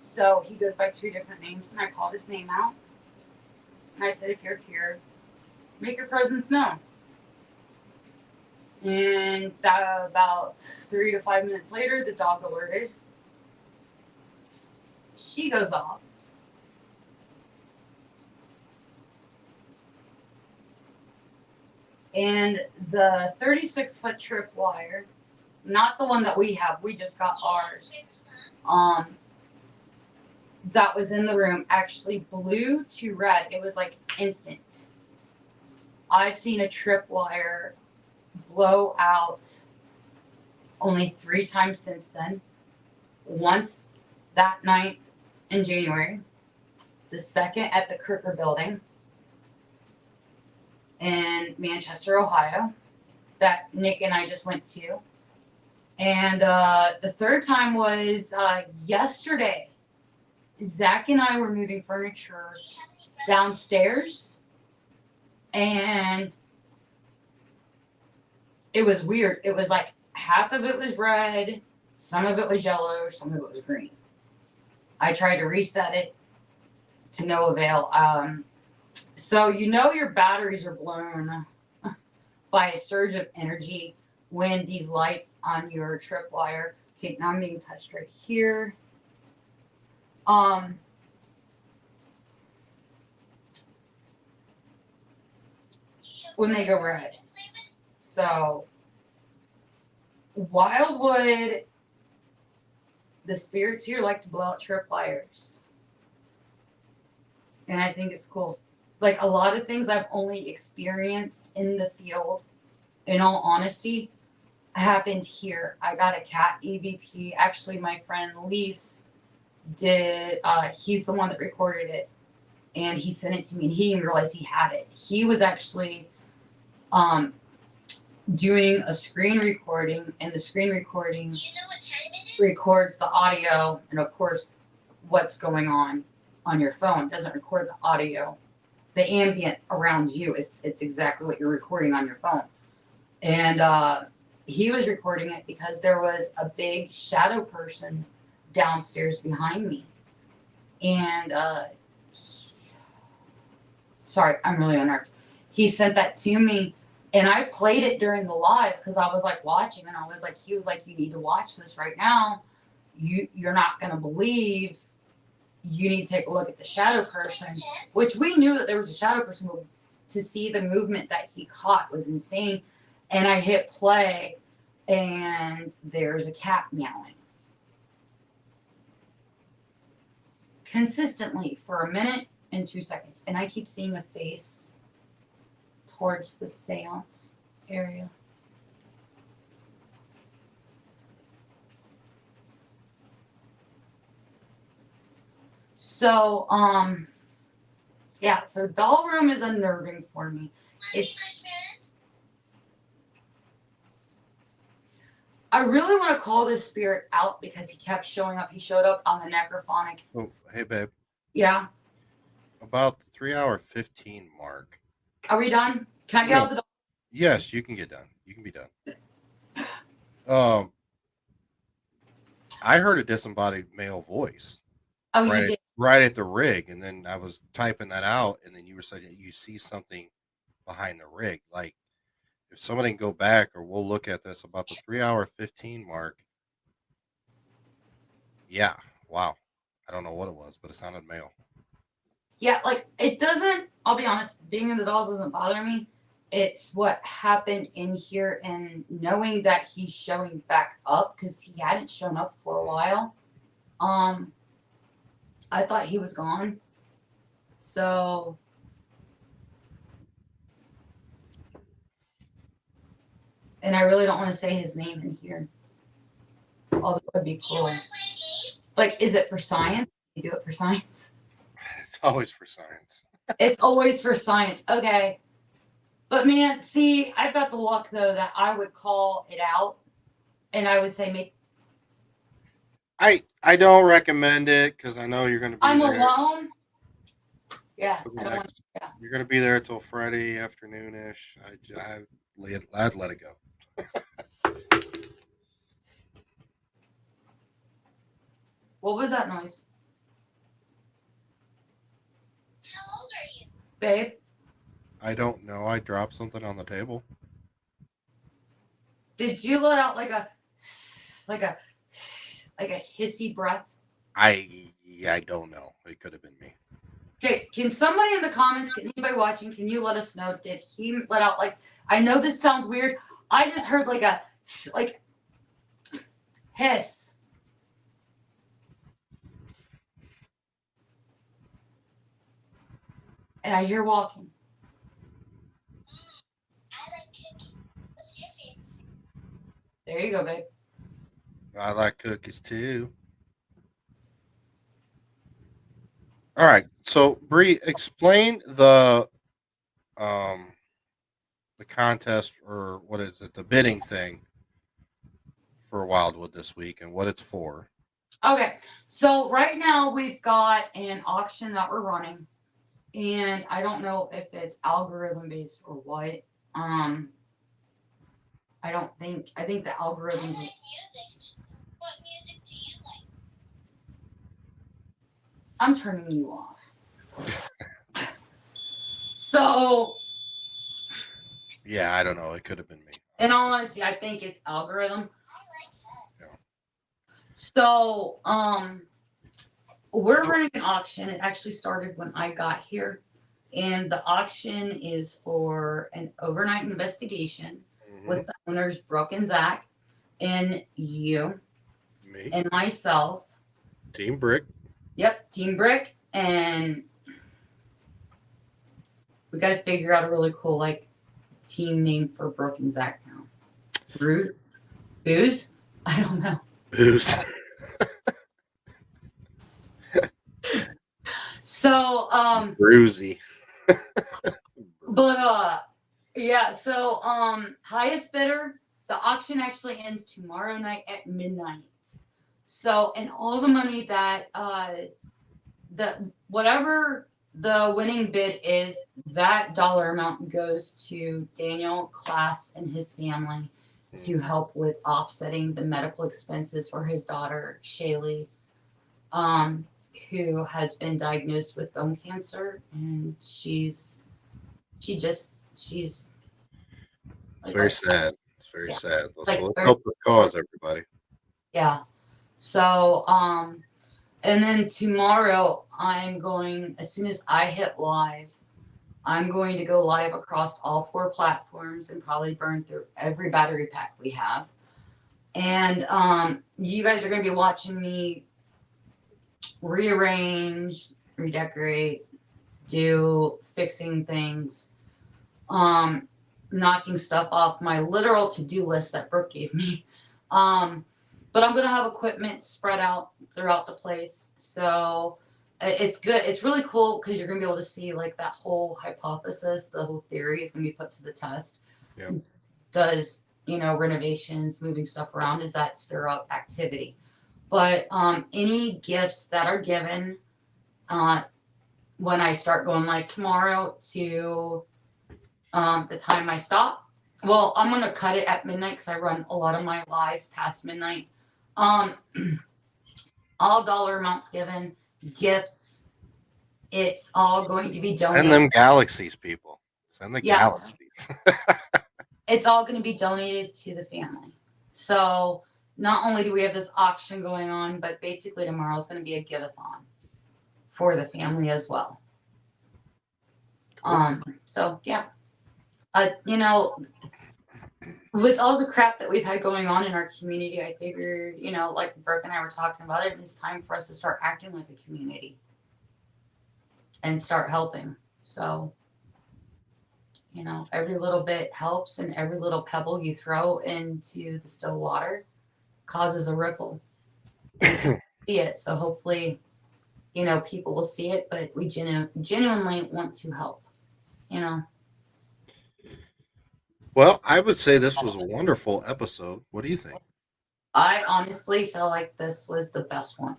So he goes by 2 different names, and I called his name out. And I said, if you're here, make your presence known. And about 3 to 5 minutes later, the dog alerted. She goes off. And the 36-foot tripwire, not the one that we have, we just got ours, that was in the room actually blew to red. It was like instant. I've seen a tripwire blow out only 3 times since then. Once that night in January, the second at the Crooker building in Manchester, Ohio, that Nick and I just went to. And the third time was yesterday. Zach and I were moving furniture downstairs, and it was weird. It was like half of it was red, some of it was yellow, some of it was green. I tried to reset it to no avail. So you know your batteries are blown by a surge of energy when these lights on your tripwire. Okay, now I'm being touched right here. When they go red. So Wildwood, the spirits here like to blow out tripwires. And I think it's cool. Like a lot of things I've only experienced in the field, in all honesty, happened here. I got a cat EVP. Actually, my friend Lise did, he's the one that recorded it. And he sent it to me, and he didn't realize he had it. He was actually doing a screen recording, and the screen recording records the audio and, of course, what's going on your phone. It doesn't record the audio. The ambient around you, it's exactly what you're recording on your phone. And he was recording it because there was a big shadow person downstairs behind me. And sorry, I'm really unnerved. He sent that to me, and I played it during the live because I was like watching, and I was like, he was like, you need to watch this right now. You're not gonna believe. You need to take a look at the shadow person, which we knew that there was a shadow person, but to see the movement that he caught was insane. And I hit play, and there's a cat meowing consistently for a minute and 2 seconds. And I keep seeing a face towards the seance area. So, yeah, so doll room is unnerving for me. It's, I really want to call this spirit out because he kept showing up. He showed up on the necrophonic. Oh, hey, babe. Yeah. About the 3-hour 15 mark. Are we done? Can I get out the door? Yes, you can get done. You can be done. I heard a disembodied male voice. Oh, you did. Right at the rig, and then I was typing that out, and then you were saying you see something behind the rig. Like, if somebody can go back, or we'll look at this about the 3-hour 15 mark. Yeah, wow. I don't know what it was, but it sounded male. Yeah, like it doesn't, I'll be honest, being in the dolls doesn't bother me. It's what happened in here and knowing that he's showing back up because he hadn't shown up for a while. I thought he was gone. So and I really don't want to say his name in here. Although it would be cool. Like, is it for science? You do it for science? It's always for science. It's always for science. Okay. But man, see, I've got the luck though that I would call it out and I would say make I don't recommend it because I know you're going to be I'm there. alone. Yeah. for the I don't want next- yeah. You're going to be there till Friday afternoon-ish. I'd let it go. What was that noise? How old are you? Babe? I don't know. I dropped something on the table. Did you let out like a hissy breath? I don't know. It could have been me. Okay, can somebody in the comments, can anybody watching, can you let us know? Did he let out like I know this sounds weird. I just heard like a hiss. And I hear walking. I like cookies. What's your favorite? There you go, babe. I like cookies too. All right. So Bree, explain the contest, or what is it, the bidding thing for Wildwood this week and what it's for. Okay, so right now we've got an auction that we're running, and I don't know if it's algorithm based or what. I think the I algorithms. like music. What music do you like? I'm turning you off. So, Yeah, I don't know. It could have been me. in all honesty, I think it's algorithm. I like that. Yeah. So, we're running an auction. It actually started when I got here, and the auction is for an overnight investigation with the owners Brooke and Zach, and you Me, and myself. Team Brick. Yep, Team Brick, and we got to figure out a really cool like team name for Brooke and Zach now. Booze? I don't know. Booze. So, Bruisey. but yeah, so highest bidder, the auction actually ends tomorrow night at midnight. So, and all the money that the whatever the winning bid is, that dollar amount goes to Daniel Class and his family to help with offsetting the medical expenses for his daughter Shaylee. who has been diagnosed with bone cancer, and she's It's like, very sad. It's very yeah, sad. like So let's very, help this cause, everybody. yeah. So and then tomorrow I'm going, as soon as I hit live, I'm going to go live across all 4 platforms and probably burn through every battery pack we have. And you guys are going to be watching me rearrange, redecorate, do fixing things, knocking stuff off my literal to-do list that Brooke gave me. But I'm going to have equipment spread out throughout the place. So it's good. It's really cool because you're going to be able to see like that whole hypothesis, the whole theory is going to be put to the test. Yep. Does, renovations, moving stuff around, does that stir up activity? But any gifts that are given when I start going live tomorrow to the time I stop, well, I'm going to cut it at midnight because I run a lot of my lives past midnight. All dollar amounts given, gifts, it's all going to be donated. Send them galaxies, people. Send the Yeah. galaxies. It's all going to be donated to the family. So not only do we have this auction going on, but basically tomorrow is going to be a give-a-thon for the family as well. Cool. So yeah, with all the crap that we've had going on in our community, I figured, like Brooke and I were talking about it, it's time for us to start acting like a community and start helping. So, every little bit helps, and every little pebble you throw into the still water causes a ripple. See it. So hopefully, people will see it, but we genuinely want to help, Well, I would say this was a wonderful episode. What do you think? I honestly feel like this was the best one.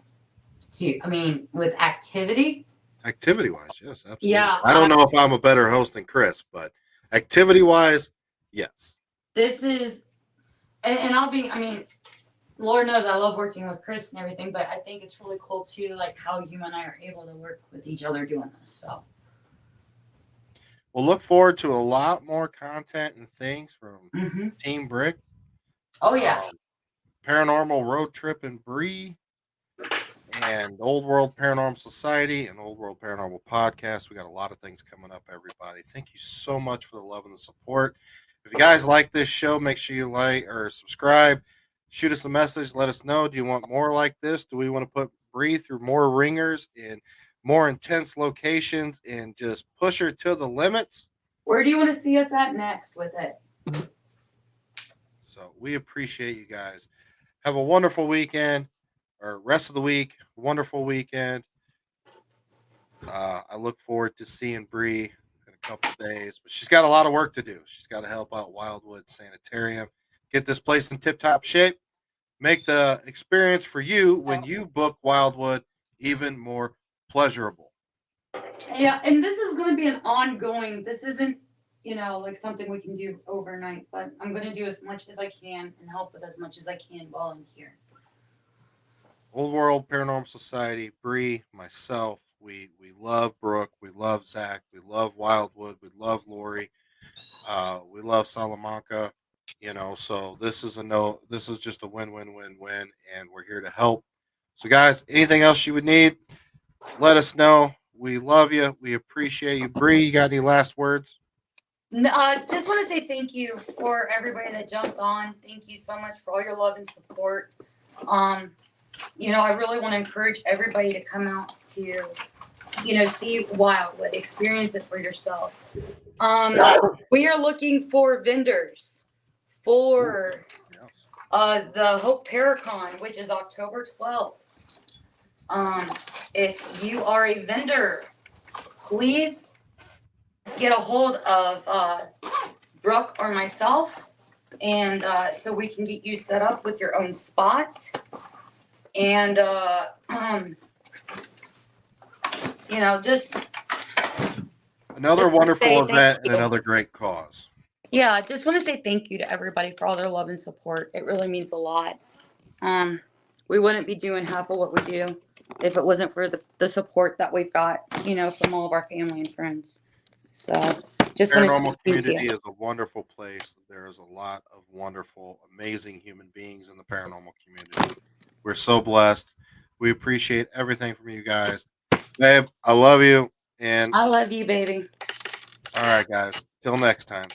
With activity. Activity wise, yes, absolutely. Yeah, I don't know if I'm a better host than Chris, but activity wise, yes. This is, and Lord knows I love working with Chris and everything, but I think it's really cool too, like how you and I are able to work with each other doing this. So We'll look forward to a lot more content and things from Mhm. Team Brick. Oh yeah. Paranormal Road Trip and Bree, and Old World Paranormal Society and Old World Paranormal Podcast. We got a lot of things coming up, everybody. Thank you so much for the love and the support. If you guys like this show, make sure you like or subscribe. Shoot us a message. Let us know. Do you want more like this? Do we want to put Bree through more ringers in more intense locations and just push her to the limits? Where do you want to see us at next with it? So we appreciate you guys. Have a wonderful weekend or rest of the week. Wonderful weekend. I look forward to seeing Bree in a couple of days, but she's got a lot of work to do. She's got to help out Wildwood Sanitarium, get this place in tip-top shape, make the experience for you when you book Wildwood even more pleasurable. Yeah, and this is going to be an ongoing. This isn't, like something we can do overnight. But I'm going to do as much as I can and help with as much as I can while I'm here. Old World Paranormal Society, Bree, myself, we love Brooke, we love Zach, we love Wildwood, we love Lori, we love Salamanca. So this is just a win-win-win-win, and we're here to help. So guys, anything else you would need, let us know. We love you. We appreciate you. Bree, you got any last words? Just want to say thank you for everybody that jumped on. Thank you so much for all your love and support. I really want to encourage everybody to come out to, see Wildwood, experience it for yourself. We are looking for vendors for the Hope Paracon, which is October 12th. If you are a vendor, please get a hold of Brooke or myself, and so we can get you set up with your own spot. And just another wonderful event and another great cause. Yeah, just want to say thank you to everybody for all their love and support. It really means a lot. We wouldn't be doing half of what we do if it wasn't for the support that we've got, from all of our family and friends. So just want to Paranormal say thank community you. is a wonderful place. There's a lot of wonderful, amazing human beings in the paranormal community. We're so blessed. We appreciate everything from you guys. Babe, I love you. And I love you, baby. all right, guys, till next time.